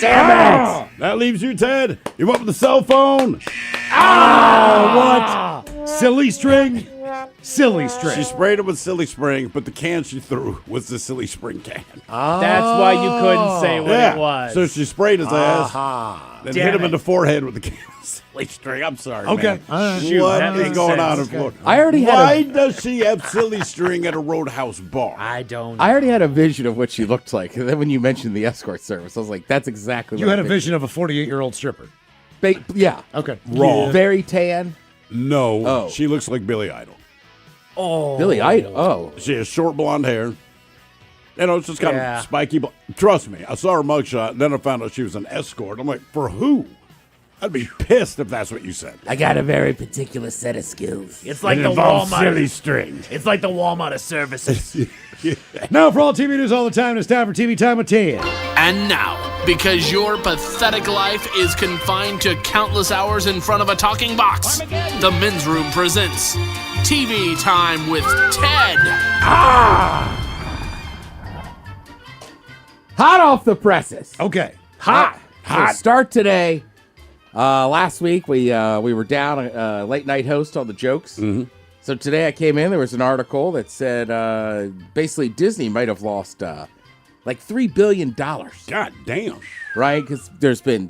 Damn it! That leaves you, Ted. You went with the cell phone. What? Silly string? Silly string. She sprayed it with silly spring, but the can she threw was the silly spring can. That's why you couldn't say what it was. So she sprayed his ass, then hit him in the forehead with the can of silly string. I'm sorry, Okay. man. Shoot, What that is makes going sense. on in Florida? I already had Why does she have silly string at a Roadhouse bar? I don't know. I already had a vision of what she looked like. And then when you mentioned the escort service, I was like, that's exactly what You had I a vision of a 48-year-old stripper. Yeah. Okay. Wrong. Very tan. No, Oh. she looks like Billy Idol. Oh. Billy Idol. Oh. She has short blonde hair. You know, it's just kind Yeah. of spiky. Trust me, I saw her mugshot, and then I found out she was an escort. I'm like, for who? I'd be pissed if that's what you said. I got a very particular set of skills. It's like It the involves Walmart. silly string. It's like the Walmart of services. Now, for all TV news all the time, it's time for TV Time with Ted. And now, because your pathetic life is confined to countless hours in front of a talking box, the Men's Room presents TV Time with Ted. Hot off the presses. Okay. Hot. So start today. Last week we were down a late night host on the jokes. Mm-hmm. So today I came in. There was an article that said basically Disney might have lost like $3 billion. God damn. Right? Because there's been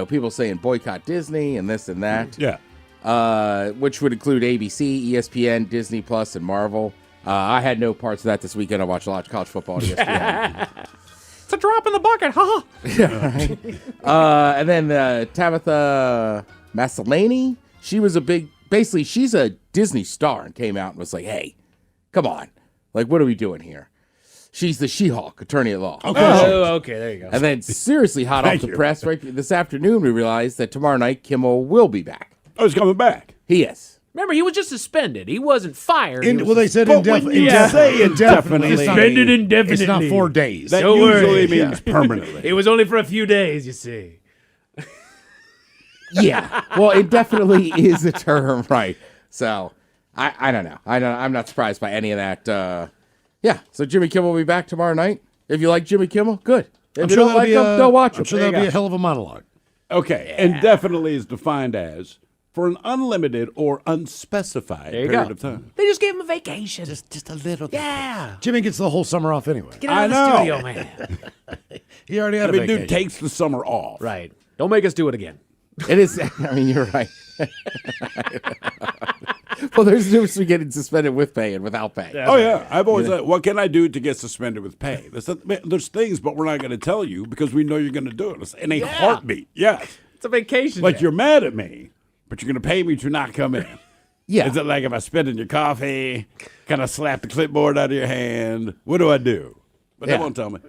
people saying boycott Disney and this and that. Yeah. Which would include ABC, ESPN, Disney Plus, and Marvel. I had no parts of that this weekend. I watched a lot of college football on ESPN. It's a drop in the bucket, huh? And then Tabitha Maslany, she was she's a Disney star and came out and was like, hey, come on. Like, what are we doing here? She's the She-Hulk, attorney at law. Okay. Oh, okay, there you go. And then seriously hot off the press, right this afternoon, we realized that tomorrow night Kimmel will be back. Oh, he's coming back. He is. Remember, he was just suspended. He wasn't fired. They said But when you say indefinitely, Suspended indefinitely. It's not 4 days. that Don't usually worry. means permanently. It was only for a few days, you see. Yeah. Well, it definitely is a term, right? So I don't know. I'm not surprised by any of that. Yeah. So Jimmy Kimmel will be back tomorrow night. If you like Jimmy Kimmel, good. If you don't like him, don't watch him. I'm sure that'll be a hell of a monologue. Okay, indefinitely is defined as for an unlimited or unspecified There you period go. of time. They just gave him a vacation. Just a little. Yeah. Jimmy gets the whole summer off anyway. Get out of the studio, man. He already had I mean, a vacation. dude takes the summer off. Right. Don't make us do it again. It is. I mean, you're right. Well, there's a difference between getting suspended with pay and without pay. Oh yeah, I've always said, what can I do to get suspended with pay? There's things, but we're not going to tell you because we know you're going to do it. It's in a heartbeat. Yes. It's a vacation. Like day. you're mad at me, but you're going to pay me to not come in. Yeah. Is it like if I spit in your coffee, kind of slap the clipboard out of your hand? What do I do? But they won't tell me.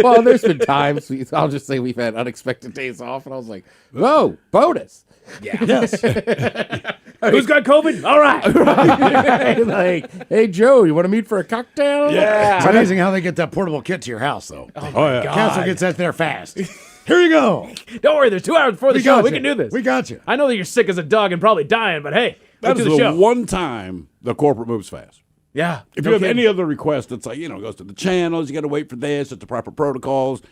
Well, there's been times, I'll just say we've had unexpected days off, and I was like, whoa, bonus. Yeah. Yes. Who's got COVID? All right. Right? Like, hey, Joe, you want to meet for a cocktail? It's amazing how they get that portable kit to your house, though. Oh yeah. Council gets that there fast. Here you go. Don't worry, there's 2 hours before the show. got We you. can do this. We got you. I know that you're sick as a dog and probably dying, but hey, That let's is do the the show. one time the corporate moves fast. Yeah. If no you have kidding. any other request, it's like, goes to the channels, you got to wait for this, it's the proper protocols.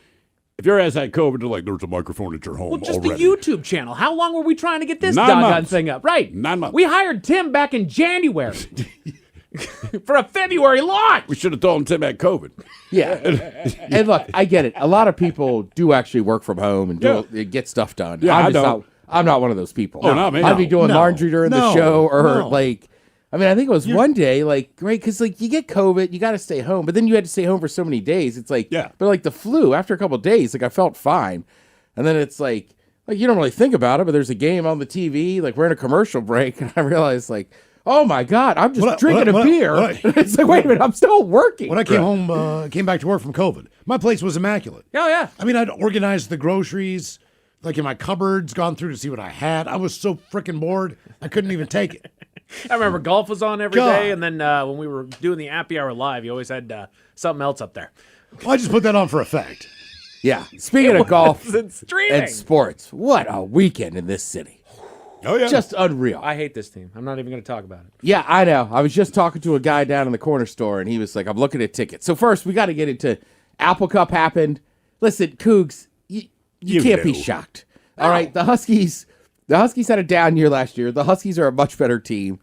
If your ass had COVID, they're like, there's a microphone at your home Well, just already. the YouTube channel. How long were we trying to get this 9 doggone months. thing up? Right. 9 months. We hired Tim back in January. For a February launch. We should have told him Tim had COVID. Yeah. And look, I get it. A lot of people do actually work from home and get stuff done. Yeah, I'm not one of those people. Oh, not me. I'd be doing laundry during the show or like, I mean, I think it was one day, like, great, because, like, you get COVID, you got to stay home, but then you had to stay home for so many days. It's like, but, like, the flu, after a couple of days, like, I felt fine. And then it's like, you don't really think about it, but there's a game on the TV, like, we're in a commercial break, and I realized, like, oh, my God, I'm just drinking a beer. It's like, wait a minute, I'm still working. When I came home, came back to work from COVID, my place was immaculate. Oh, yeah. I mean, I'd organized the groceries, like, in my cupboards, gone through to see what I had. I was so freaking bored, I couldn't even take it. I remember golf was on every day, and then when we were doing the Happy Hour live, you always had something else up there. Well, I just put that on for effect. Yeah. Speaking of golf and streaming. sports, what a weekend in this city. Oh, yeah. Just unreal. I hate this team. I'm not even going to talk about it. Yeah, I know. I was just talking to a guy down in the corner store, and he was like, I'm looking at tickets. So first, we got to get into Apple Cup happened. Listen, Cougs, you can't be shocked. All right, the Huskies had a down year last year. The Huskies are a much better team.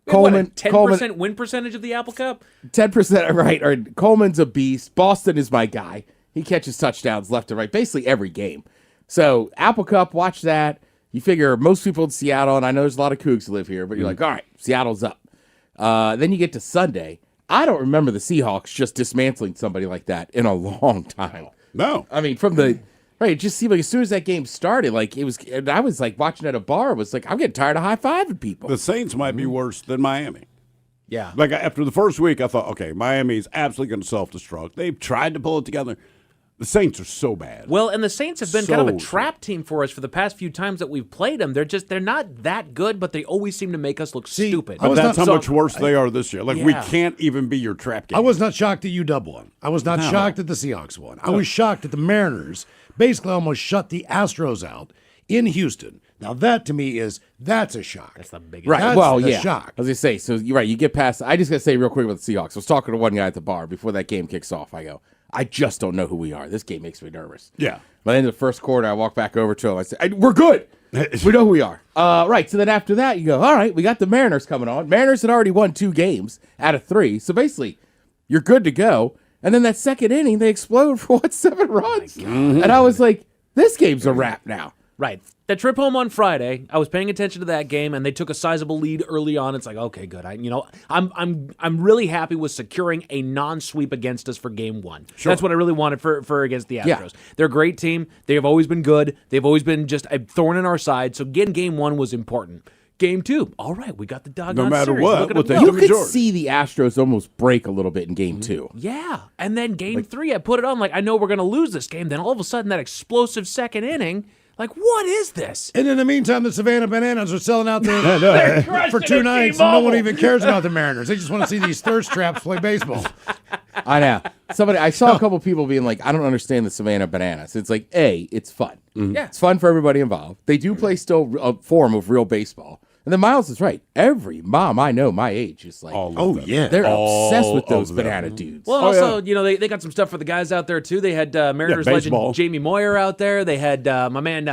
Coleman, 10% win percentage of the Apple Cup? 10%, right. Or Coleman's a beast. Boston is my guy. He catches touchdowns left and right, basically every game. So Apple Cup, watch that. You figure most people in Seattle, and I know there's a lot of Cougs who live here, but you're like, all right, Seattle's up. Then you get to Sunday. I don't remember the Seahawks just dismantling somebody like that in a long time. No. I mean, from the... Right, it just seemed like as soon as that game started, like I was like watching at a bar, was like, I'm getting tired of high-fiving people. The Saints might be worse than Miami. Yeah. Like after the first week, I thought, okay, Miami's absolutely going to self-destruct. They've tried to pull it together. The Saints are so bad. Well, and the Saints have been kind of a trap team for us for the past few times that we've played them. They're not that good, but they always seem to make us look stupid. But that's how much worse they are this year. Like, we can't even be your trap game. I was not shocked that UW won. I was not shocked that the Seahawks won. I was shocked that the Mariners basically almost shut the Astros out in Houston. Now, that to me that's a shock. That's the biggest right. That's well, a yeah. shock. I was going to say, so you're right. You get past, I just got to say real quick about the Seahawks. I was talking to one guy at the bar before that game kicks off. I go, I just don't know who we are. This game makes me nervous. Yeah. By the end of the first quarter, I walk back over to him. I say, we're good. We know who we are. Right. So then after that, you go, all right, we got the Mariners coming on. Mariners had already won 2 games out of 3. So basically, you're good to go. And then that second inning, they explode for 7 runs. And I was like, this game's a wrap now. Right. That trip home on Friday, I was paying attention to that game, and they took a sizable lead early on. It's like, okay, good. I'm really happy with securing a non-sweep against us for Game 1. Sure. That's what I really wanted for against the Astros. Yeah. They're a great team. They have always been good. They've always been just a thorn in our side. So getting Game 1 was important. Game 2, all right, we got the doggone no matter series. what, you could see the Astros almost break a little bit in Game 2. Yeah, and then Game 3, I put it on like I know we're going to lose this game. Then all of a sudden, that explosive second inning. Like, what is this? And in the meantime, the Savannah Bananas are selling out for 2 nights, and no one even cares about the Mariners. They just want to see these thirst traps play baseball. I know. I saw a couple people being like, I don't understand the Savannah Bananas. It's like, A, it's fun. Yeah. It's fun for everybody involved. They do play still a form of real baseball. And then Miles is right. Every mom I know my age is like, they're obsessed with those banana dudes. Well, also, they got some stuff for the guys out there, too. They had Mariners legend Jamie Moyer out there. They had my man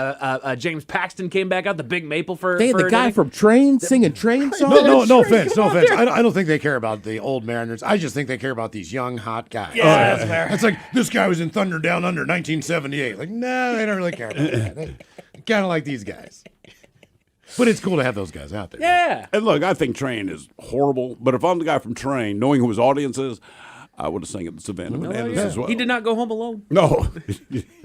James Paxton came back out, the big maple for They had the guy from Train singing Train songs. No offense. I don't think they care about the old Mariners. I just think they care about these young, hot guys. Yeah, that's fair. It's like, this guy was in Thunder Down Under 1978. Like, no, they don't really care about that. They kind of like these guys. But it's cool to have those guys out there. Yeah. And look, I think Train is horrible, but if I'm the guy from Train, knowing who his audience is, I would have sang at the Savannah Bananas as well. He did not go home alone. No.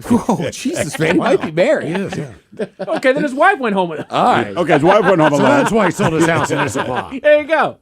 Oh, Jesus, man. He might be married. He is, yeah. Okay, then his wife went home with him. All right. Okay, his wife went home alone. So that's why he sold his house in this supply. There you go.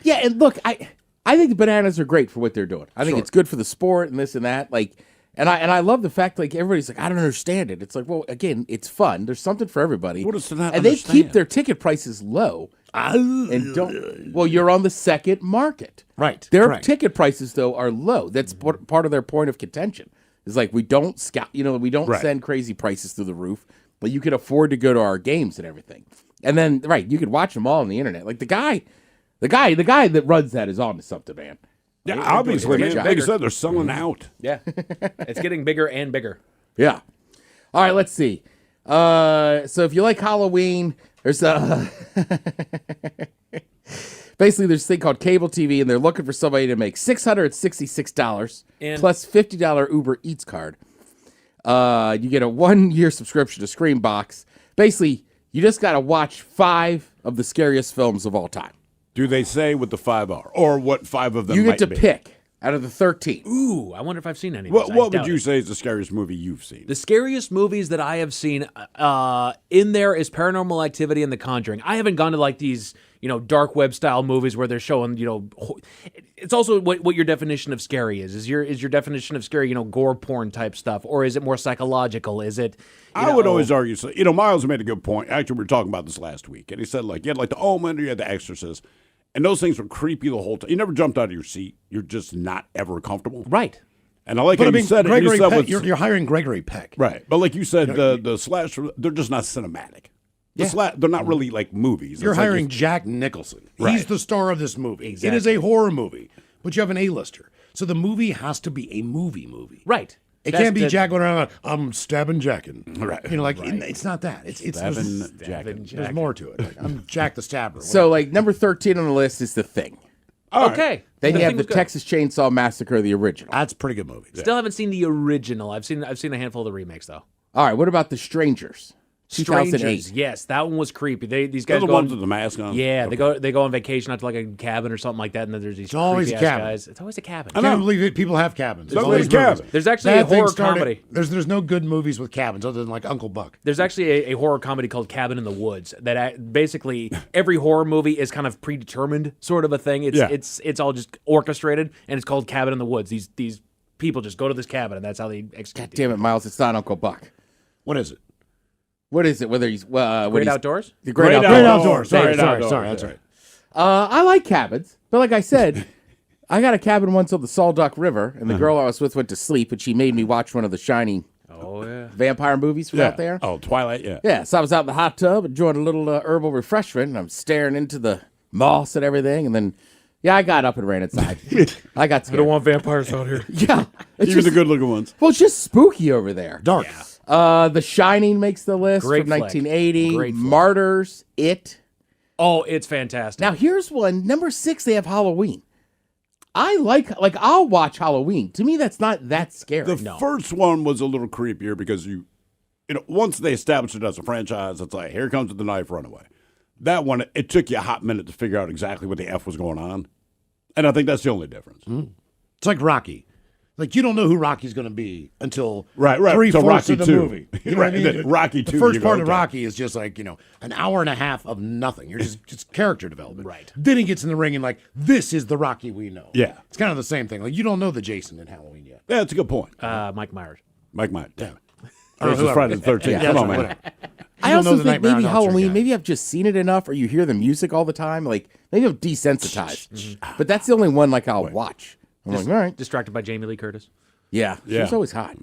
Yeah, and look, I think the Bananas are great for what they're doing. I think it's good for the sport and this and that. Like, and I love the fact, like, everybody's like, I don't understand it. It's like, well, again, it's fun. There's something for everybody. What is to not and understand? they keep their ticket prices low. And don't. Well, you're on the second market. Right. Their ticket prices, though, are low. That's part of their point of contention. It's like, we don't scout, we don't send crazy prices through the roof, but you can afford to go to our games and everything. And then, you can watch them all on the internet. Like, the guy that runs that is on to something, man. Yeah, obviously, man. Like I said, they're selling out. Yeah. It's getting bigger and bigger. Yeah. All right, let's see. So if you like Halloween, there's Basically, there's a thing called cable TV, and they're looking for somebody to make $666 plus $50 Uber Eats card. You get a 1-year subscription to Screambox. Basically, you just got to watch 5 of the scariest films of all time. Do they say what the 5 are, or what 5 of them? You might get to be? pick out of the 13. Ooh, I wonder if I've seen any of What, these. what would you say is the scariest movie you've seen? The scariest movies that I have seen in there is Paranormal Activity and The Conjuring. I haven't gone to like these, dark web style movies where they're showing, it's also what your definition of scary is. Is your definition of scary, gore porn type stuff, or is it more psychological? Is it? I would always argue. So, Miles made a good point. Actually, we were talking about this last week, and he said you had The Omen, or you had The Exorcist. And those things were creepy the whole time. You never jumped out of your seat. You're just not ever comfortable. Right. And I like how you said it. Gregory You said Peck, you're hiring Gregory Peck. right. But like you said, the slasher, they're just not cinematic. They're not really like movies. You're It's like hiring Jack Nicholson. Right. He's the star of this movie. Exactly. It is a horror movie, but you have an A-lister. So the movie has to be a movie. Right. It can't be Jack going around, I'm stabbing Jackin'. Right. It's not that. It's Stabbing Jackin'. There's more to it. I'm Jack the Stabber. So, number 13 on the list is The Thing. Okay. Then you have Thing the was good. Texas Chainsaw Massacre, the original. That's a pretty good movie. Still haven't seen the original. I've seen a handful of the remakes though. All right, what about The Strangers? 2008. Strangers, yes, that one was creepy. These They're guys the go ones on, with the mask on. Yeah, they go on vacation out to like a cabin or something like that, and then there's these always creepy a ass cabin. guys. It's always a cabin. I can't believe it. People have cabins. There's All these cabin. movies. There's actually Bad a horror things started- comedy. There's no good movies with cabins other than like Uncle Buck. There's actually a horror comedy called Cabin in the Woods that basically every horror movie is kind of predetermined sort of a thing. It's all just orchestrated, and it's called Cabin in the Woods. These people just go to this cabin, and that's how they execute. God damn it, Miles, it's not Uncle Buck. What is it? What is it? Whether he's Great Outdoors? The Great Outdoors. Sorry, Great Outdoors. that's right. I like cabins, but like I said, I got a cabin once on the Salduck River, and the girl I was with went to sleep, and she made me watch one of the Shining vampire movies out there. Oh, Twilight, yeah. Yeah, so I was out in the hot tub enjoying a little herbal refreshment, and I'm staring into the moss and everything, and then, I got up and ran inside. I got scared. I don't want vampires out here. Yeah. Even the good-looking ones. Well, it's just spooky over there. Dark. The Shining makes the list Great from flick. 1980. Great flick. Martyrs, It. Oh, it's fantastic. Now, here's one. Number 6, they have Halloween. I I'll watch Halloween. To me, that's not that scary. The first one was a little creepier because once they established it as a franchise, it's like, here comes the knife, run away. That one, it took you a hot minute to figure out exactly what the F was going on. And I think that's the only difference. It's like Rocky. Like, you don't know who Rocky's going to be until Right. three-fourths Rocky of the 2. movie. You know what I mean? Then Rocky 2. The first you go, part of okay. Rocky is just like, an hour and a half of nothing. You're just character development. Right. Then he gets in the ring and like, this is the Rocky we know. Yeah. It's kind of the same thing. Like, you don't know the Jason in Halloween yet. Yeah, that's a good point. Mike Myers. Mike Myers. Damn it. Or Versus whoever. Friday the 13th. Yeah, Come on, that's man. whatever. I You don't also know the think Nightmare maybe on Elm Street Halloween, guy. maybe I've just seen it enough, or you hear the music all the time. Like, maybe I'm desensitized. But that's the only one I'll watch. I'm like, all right. Distracted by Jamie Lee Curtis. Yeah, Yeah. she's always hot.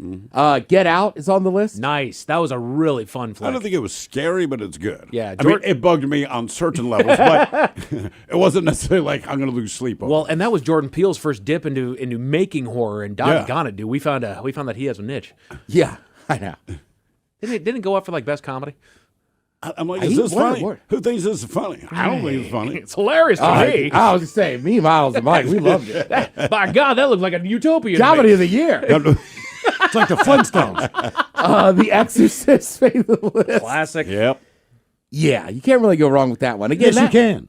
Get Out is on the list. Nice. That was a really fun flick. I don't think it was scary, but it's good. Yeah, I mean, it bugged me on certain levels, but it wasn't necessarily like I'm going to lose sleep over. Well, and that was Jordan Peele's first dip into making horror, and doggone it, dude. We found that he has a niche. Yeah, I know. Didn't it go up for like best comedy? I'm like, is this won an funny? award. Who thinks this is funny? I don't think it's funny. It's hilarious to me. I was just saying, me, Miles, and Mike, we loved it. My God, that looked like a utopia. Comedy of the year. It's like the Flintstones. The Exorcist made the list. Classic. Yep. Yeah, you can't really go wrong with that one. Again, Yes, you can.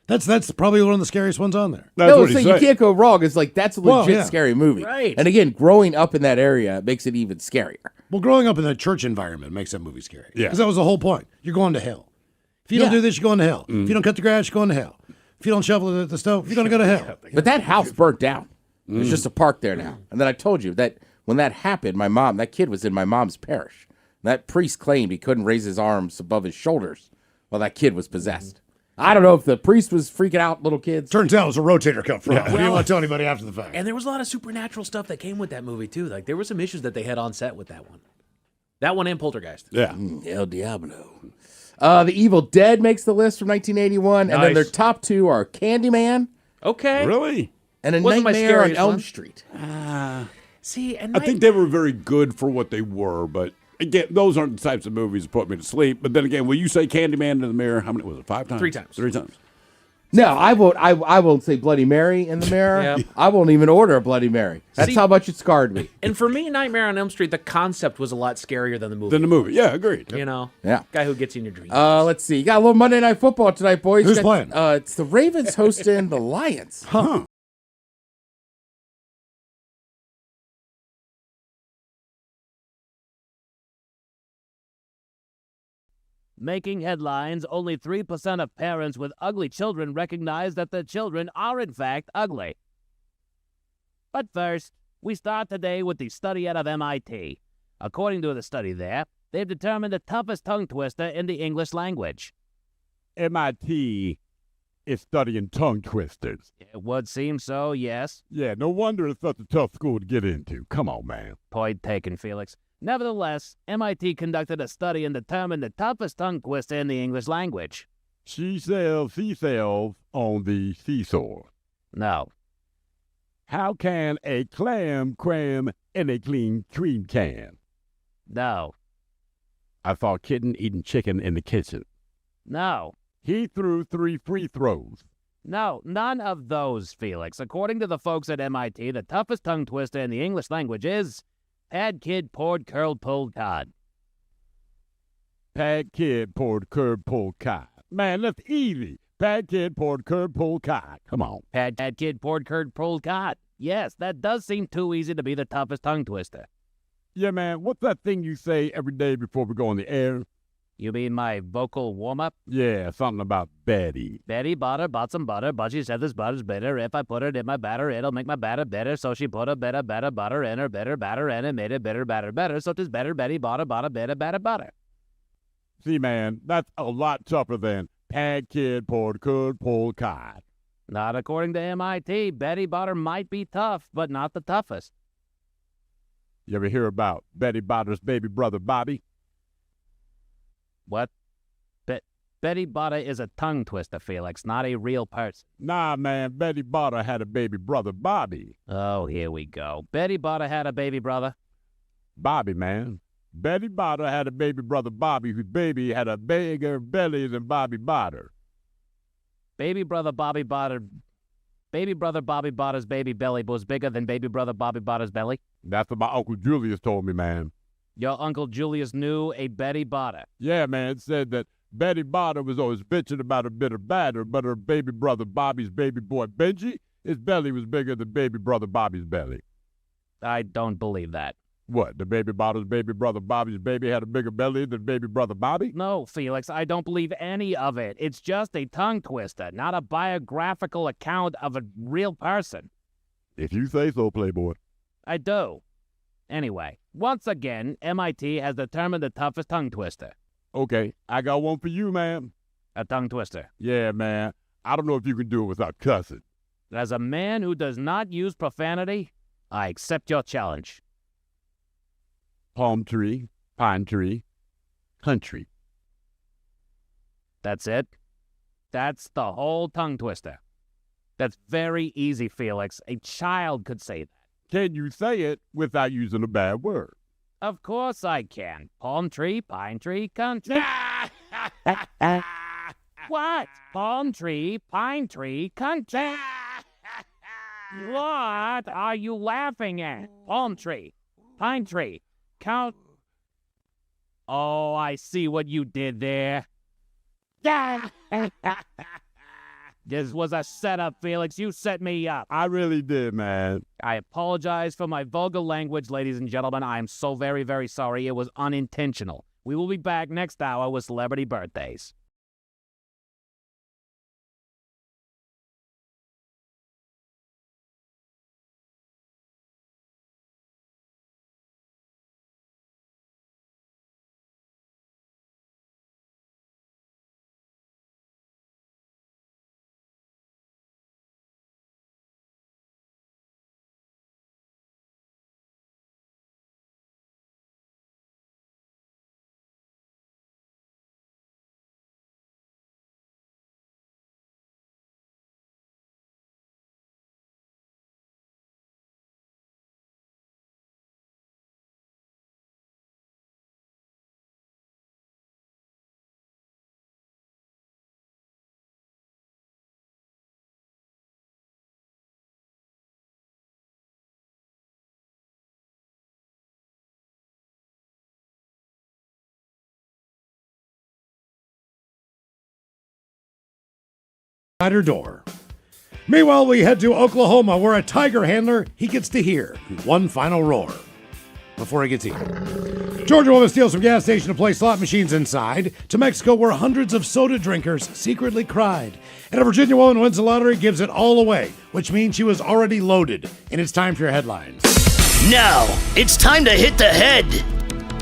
That's probably one of the scariest ones on there. That's No, what so he's you saying. can't go wrong. It's like, that's a legit Well, yeah. scary movie. Right. And again, growing up in that area makes it even scarier. Well, growing up in a church environment makes that movie scary. Yeah. Because that was the whole point. You're going to hell. If you don't Yeah. do this, you're going to hell. If you don't cut the grass, you're going to hell. If you don't shovel the stove, you're going to go to hell. But that house burnt down. There's just a park there now. And then I told you that when that happened, that kid was in my mom's parish. That priest claimed he couldn't raise his arms above his shoulders while that kid was possessed. I don't know if the priest was freaking out little kids. Turns out it was a rotator cuff fraud. Yeah. What do you want to tell anybody after the fact? And there was a lot of supernatural stuff that came with that movie too. Like there were some issues that they had on set with that one. That one and Poltergeist. Yeah. El Diablo. The Evil Dead makes the list from 1981. And then their Nice. top 2 are Candyman Okay. Really? and A Wasn't my Nightmare on scariest Elm one. Street. See, and I think they were very good for what they were, but again, those aren't the types of movies that put me to sleep. But then again, when you say Candyman in the mirror, how many was it? 5 times? 3 times. 3 times. No, I won't. I won't say Bloody Mary in the mirror. Yep. I won't even order a Bloody Mary. That's See- how much it scarred me. And for me, Nightmare on Elm Street, the concept was a lot scarier than the movie. Yeah, agreed. You know? Yeah. Guy who gets in your dreams. Let's see. You got a little Monday Night Football tonight, boys. Who's You got- playing? It's the Ravens hosting the Lions. Huh. Making headlines, only 3% of parents with ugly children recognize that their children are in fact ugly. But first, we start today with the study out of MIT. According to the study there, they've determined the toughest tongue twister in the English language. MIT is studying tongue twisters. It would seem so, yes. Yeah, no wonder it's such a tough school to get into. Come on, man. Point taken, Felix. Nevertheless, MIT conducted a study and determined the toughest tongue twister in the English language. She sells seashells on the seesaw. No. How can a clam cram in a clean cream can? No. I saw a kitten eating chicken in the kitchen. No. He threw 3 free throws. No, none of those, Felix. According to the folks at MIT, the toughest tongue twister in the English language is Pad Kid Poured Curled Pulled Cod. Pad Kid poured curd pulled cod. Man, that's easy. Pad Kid poured curd pulled cod. Come on. Pad Kid Poured Curd Pulled Cod. Yes, that does seem too easy to be the toughest tongue twister. Yeah, man, what's that thing you say every day before we go on the air? You mean my vocal warm-up? Yeah, something about Betty. Betty bought some butter, but she said this butter's bitter. If I put it in my batter, it'll make my batter better. So she put a bit of better butter in her bitter batter, and it made it bitter batter better. So 'tis better Betty bought a bit of better butter. See, man, that's a lot tougher than Pad Kid poured curd pulled cod. Not according to MIT. Betty Butter might be tough, but not the toughest. You ever hear about Betty Botter's baby brother Bobby? What? Betty Butter is a tongue twister, Felix, not a real person. Nah, man, Betty Botter had a baby brother Bobby. Oh, here we go. Betty Butter had a baby brother. Bobby, man. Betty Botter had a baby brother Bobby whose baby had a bigger belly than Bobby Botter. Baby brother Bobby Botter's baby belly was bigger than baby brother Bobby Botter's belly. That's what my Uncle Julius told me, man. Your Uncle Julius knew a Betty Botter. Yeah, man, it said that Betty Botter was always bitching about a bit of batter, but her baby brother Bobby's baby boy Benji, his belly was bigger than baby brother Bobby's belly. I don't believe that. What, the baby Botter's baby brother Bobby's baby had a bigger belly than baby brother Bobby? No, Felix, I don't believe any of it. It's just a tongue twister, not a biographical account of a real person. If you say so, Playboy. I do. Anyway, once again, MIT has determined the toughest tongue twister. Okay, I got one for you, man. A tongue twister. Yeah, man. I don't know if you can do it without cussing. As a man who does not use profanity, I accept your challenge. Palm tree, pine tree, country. That's it? That's the whole tongue twister. That's very easy, Felix. A child could say that. Can you say it without using a bad word? Of course I can. Palm tree, pine tree, country. What? Palm tree, pine tree, country. What are you laughing at? Palm tree, pine tree, count. Oh, I see what you did there. This was a setup, Felix. You set me up. I really did, man. I apologize for my vulgar language, ladies and gentlemen. I am so very, very sorry. It was unintentional. We will be back next hour with celebrity birthdays. outside her door. Meanwhile, we head to Oklahoma, where a tiger handler, he gets to hear one final roar before he gets eaten. Georgia woman steals from gas station to play slot machines inside. To Mexico, where hundreds of soda drinkers secretly cried. And a Virginia woman wins the lottery, gives it all away, which means she was already loaded. And it's time for your headlines. Now, it's time to hit the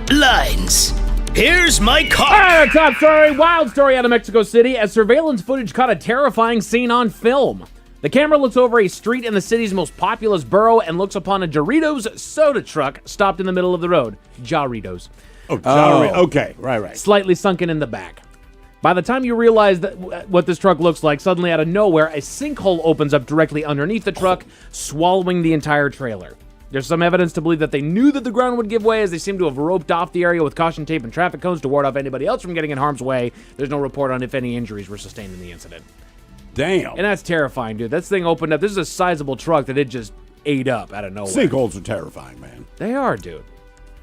headlines. Here's my car. Our top story, wild story out of Mexico City as surveillance footage caught a terrifying scene on film. The camera looks over a street in the city's most populous borough and looks upon a Doritos soda truck stopped in the middle of the road. Doritos. Okay, right. Slightly sunken in the back. By the time you realize that what this truck looks like, suddenly out of nowhere, a sinkhole opens up directly underneath the truck, swallowing the entire trailer. There's some evidence to believe that they knew that the ground would give way, as they seem to have roped off the area with caution tape and traffic cones to ward off anybody else from getting in harm's way. There's no report on if any injuries were sustained in the incident. Damn. And that's terrifying, dude. This thing opened up. This is a sizable truck that it just ate up out of nowhere. Sinkholes are terrifying, man. They are, dude.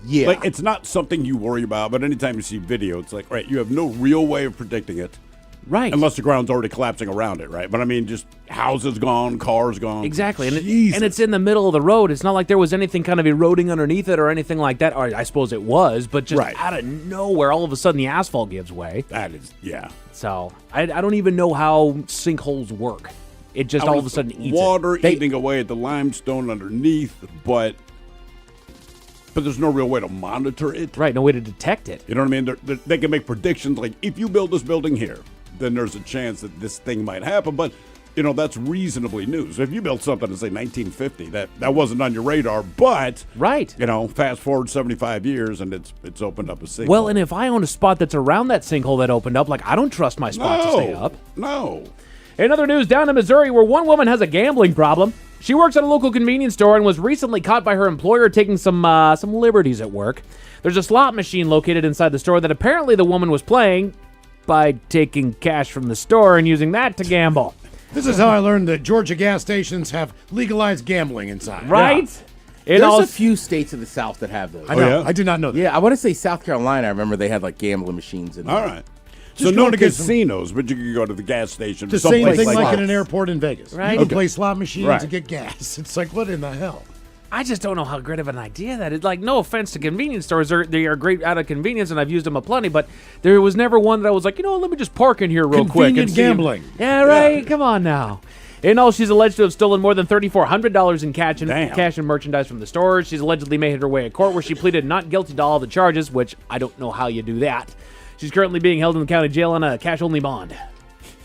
Yeah. Like, it's not something you worry about, but anytime you see video, it's like, right, you have no real way of predicting it. Right. Unless the ground's already collapsing around it, right? But I mean, just houses gone, cars gone. Exactly. And it's in the middle of the road. It's not like there was anything kind of eroding underneath it or anything like that. Or I suppose it was, but just out of nowhere, all of a sudden the asphalt gives way. That is, yeah. So I don't even know how sinkholes work. It just all of a sudden eats water it. eating away at the limestone underneath, but there's no real way to monitor it. Right, no way to detect it. You know what I mean? They can make predictions like, if you build this building here, then there's a chance that this thing might happen. But, you know, that's reasonably new. So if you built something in, say, 1950, that wasn't on your radar, but, you know, fast forward 75 years and it's opened up a sinkhole. Well, and if I own a spot that's around that sinkhole that opened up, like, I don't trust my spot to stay up. No. In other news, down in Missouri, where one woman has a gambling problem. She works at a local convenience store and was recently caught by her employer taking some liberties at work. There's a slot machine located inside the store that apparently the woman was playing by taking cash from the store and using that to gamble. This is how I learned that Georgia gas stations have legalized gambling inside. Right? There's a few states in the South that have those. I know. I did not know that. Yeah, I want to say South Carolina. I remember they had like gambling machines in there. All right. So no casinos, but you can go to the gas station. The same thing like in an airport in Vegas. Right. You can play slot machines and get gas. It's like, what in the hell? I just don't know how great of an idea that is. Like, no offense to convenience stores. They are great out of convenience, and I've used them a plenty, but there was never one that I was like, you know, let me just park in here real quick. Convenient gambling. Yeah, right? Yeah. Come on now. In all, she's alleged to have stolen more than $3,400 in cash and merchandise from the store. She's allegedly made her way to court where she pleaded not guilty to all the charges, which I don't know how you do that. She's currently being held in the county jail on a cash-only bond.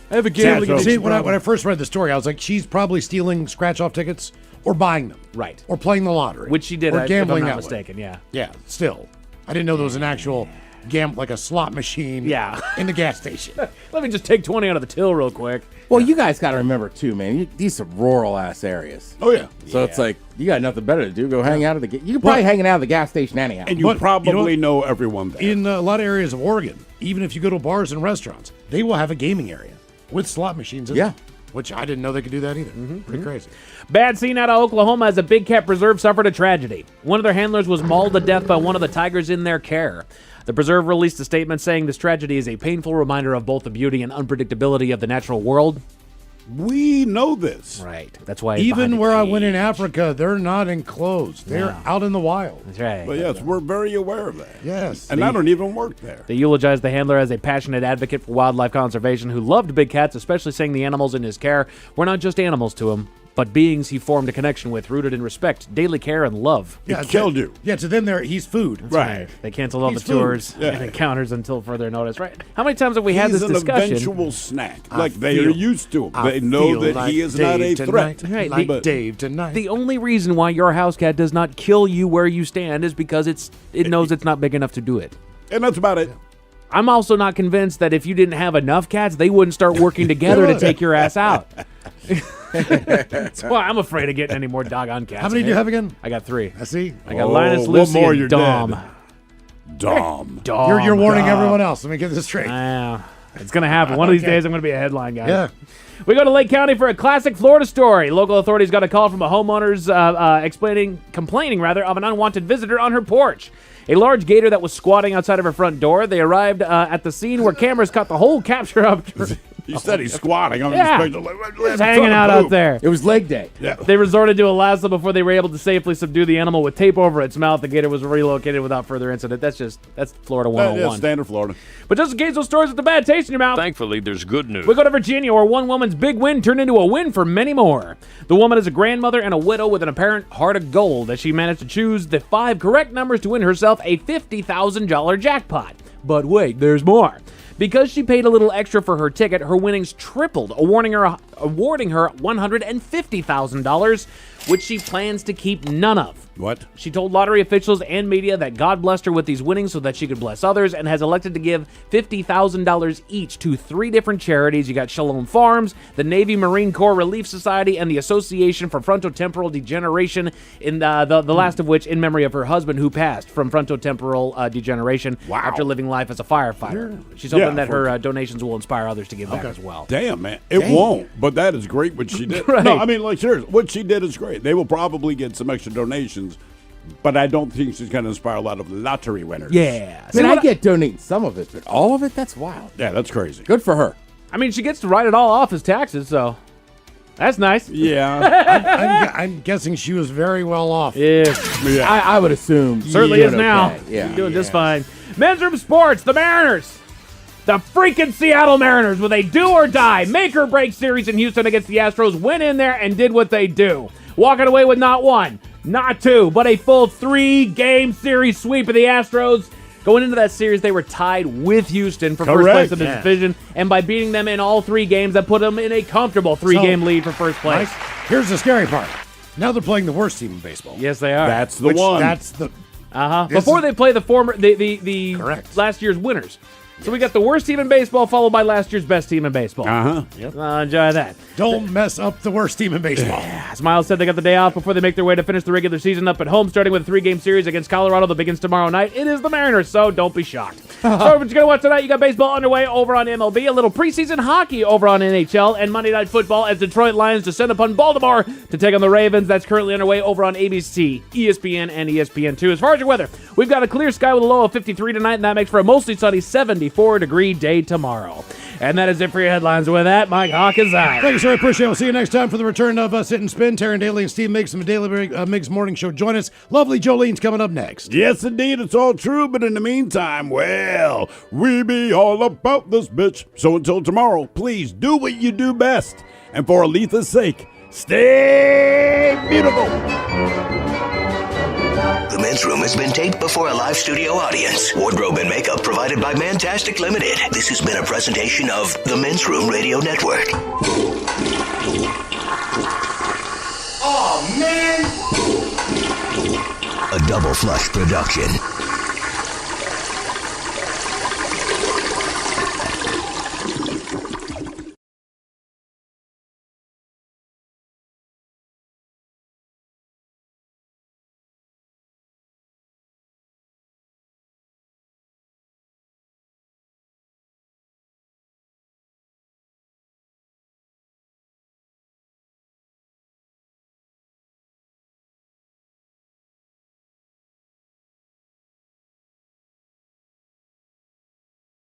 I have a gambling. See, when I first read the story, I was like, she's probably stealing scratch-off tickets or buying them. Right. Or playing the lottery. Which she did, or gambling if I'm not that way. mistaken, yeah. Yeah, still. I didn't know there was an actual like a slot machine in the gas station. Let me just take 20 out of the till real quick. Well, you guys got to remember, too, man, these are rural-ass areas. Oh, yeah. So it's like, you got nothing better to do. Go hang out at you can probably hanging out at the gas station anyhow. And you probably know everyone there. In a lot of areas of Oregon, even if you go to bars and restaurants, they will have a gaming area with slot machines in it. Which I didn't know they could do that either. Pretty crazy. Bad scene out of Oklahoma as a big cat preserve suffered a tragedy. One of their handlers was mauled to death by one of the tigers in their care. The preserve released a statement saying this tragedy is a painful reminder of both the beauty and unpredictability of the natural world. We know this. Right. That's why even where I went in Africa, they're not enclosed. They're out in the wild. That's right. But yes, we're very aware of that. Yes. And I don't even work there. They eulogized the handler as a passionate advocate for wildlife conservation who loved big cats, especially saying the animals in his care were not just animals to him, but beings he formed a connection with, rooted in respect, daily care, and love. Yeah, it killed you. Yeah, to them, he's food. That's right. They canceled all the tours and encounters until further notice. Right? How many times have we had this discussion? He's an eventual snack. Like they are used to him. They know that he is not a threat. Right. Like Dave tonight. The only reason why your house cat does not kill you where you stand is because it knows it's not big enough to do it. And that's about it. I'm also not convinced that if you didn't have enough cats, they wouldn't start working together to take your ass out. That's why I'm afraid of getting any more doggone cats. How many do you have again? I got 3. I see. I got Linus, Lucy, more, and you're Dom. Dead. Dom. You're warning everyone else. Let me get this straight. It's going to happen. One of these days, I'm going to be a headline guy. Yeah. We go to Lake County for a classic Florida story. Local authorities got a call from a homeowner's complaining of an unwanted visitor on her porch. A large gator that was squatting outside of her front door. They arrived at the scene where cameras caught the whole capture of He said he's squatting. I'm Yeah. Just hanging out there. It was leg day. Yeah. They resorted to a lasso before they were able to safely subdue the animal with tape over its mouth. The gator was relocated without further incident. That's Florida 101. Yeah, standard Florida. But just in case those stories with the bad taste in your mouth, Thankfully, there's good news. we go to Virginia, where one woman's big win turned into a win for many more. The woman is a grandmother and a widow with an apparent heart of gold as she managed to choose the 5 correct numbers to win herself a $50,000 jackpot. But wait, there's more. Because she paid a little extra for her ticket, her winnings tripled, awarding her $150,000, which she plans to keep none of. What? She told lottery officials and media that God blessed her with these winnings so that she could bless others, and has elected to give $50,000 each to 3 different charities. You got Shalom Farms, the Navy Marine Corps Relief Society, and the Association for Frontotemporal Degeneration, in the last of which in memory of her husband who passed from frontotemporal degeneration after living life as a firefighter. She's hoping that her donations will inspire others to give back as well. Damn, man. It won't, but that is great what she did. Right. No, I mean, like, seriously, what she did is great. They will probably get some extra donations, but I don't think she's going to inspire a lot of lottery winners. Yeah. I mean, I get donated some of it, but all of it? That's wild. Yeah, that's crazy. Good for her. I mean, she gets to write it all off as taxes, so that's nice. Yeah. I'm guessing she was very well off. Yeah. I would assume. Certainly is now. Okay. Yeah. Doing just fine. Men's Room Sports, the Mariners. The freaking Seattle Mariners with a do-or-die, make-or-break series in Houston against the Astros went in there and did what they do. Walking away with not 1, not 2, but a full 3-game series sweep of the Astros. Going into that series, they were tied with Houston for first place in the division, and by beating them in all 3 games, that put them in a comfortable 3-game lead for first place. Mike, here's the scary part. Now they're playing the worst team in baseball. Yes, they are. That's the one. That's the... Before they play the last year's winners. So we got the worst team in baseball, followed by last year's best team in baseball. Yep. Enjoy that. Don't mess up the worst team in baseball. As Miles said, they got the day off before they make their way to finish the regular season up at home, starting with a 3-game series against Colorado that begins tomorrow night. It is the Mariners, so don't be shocked. So what you're going to watch tonight, you got baseball underway over on MLB, a little preseason hockey over on NHL, and Monday Night Football as Detroit Lions descend upon Baltimore to take on the Ravens. That's currently underway over on ABC, ESPN, and ESPN2. As far as your weather, we've got a clear sky with a low of 53 tonight, and that makes for a mostly sunny 74-degree day tomorrow. And that is it for your headlines. With that, Mike Hawk is out. Thank you, sir. I appreciate it. We'll see you next time for the return of Sit and Spin. Taryn Daly and Steve Miggs from the Daily Miggs Morning Show. Join us. Lovely Jolene's coming up next. Yes, indeed. It's all true. But in the meantime, well, we be all about this bitch. So until tomorrow, please do what you do best. And for Aletha's sake, stay beautiful. The Men's Room has been taped before a live studio audience. Wardrobe and makeup provided by Mantastic Limited. This has been a presentation of the Men's Room Radio Network. Oh, man! A Double Flush production.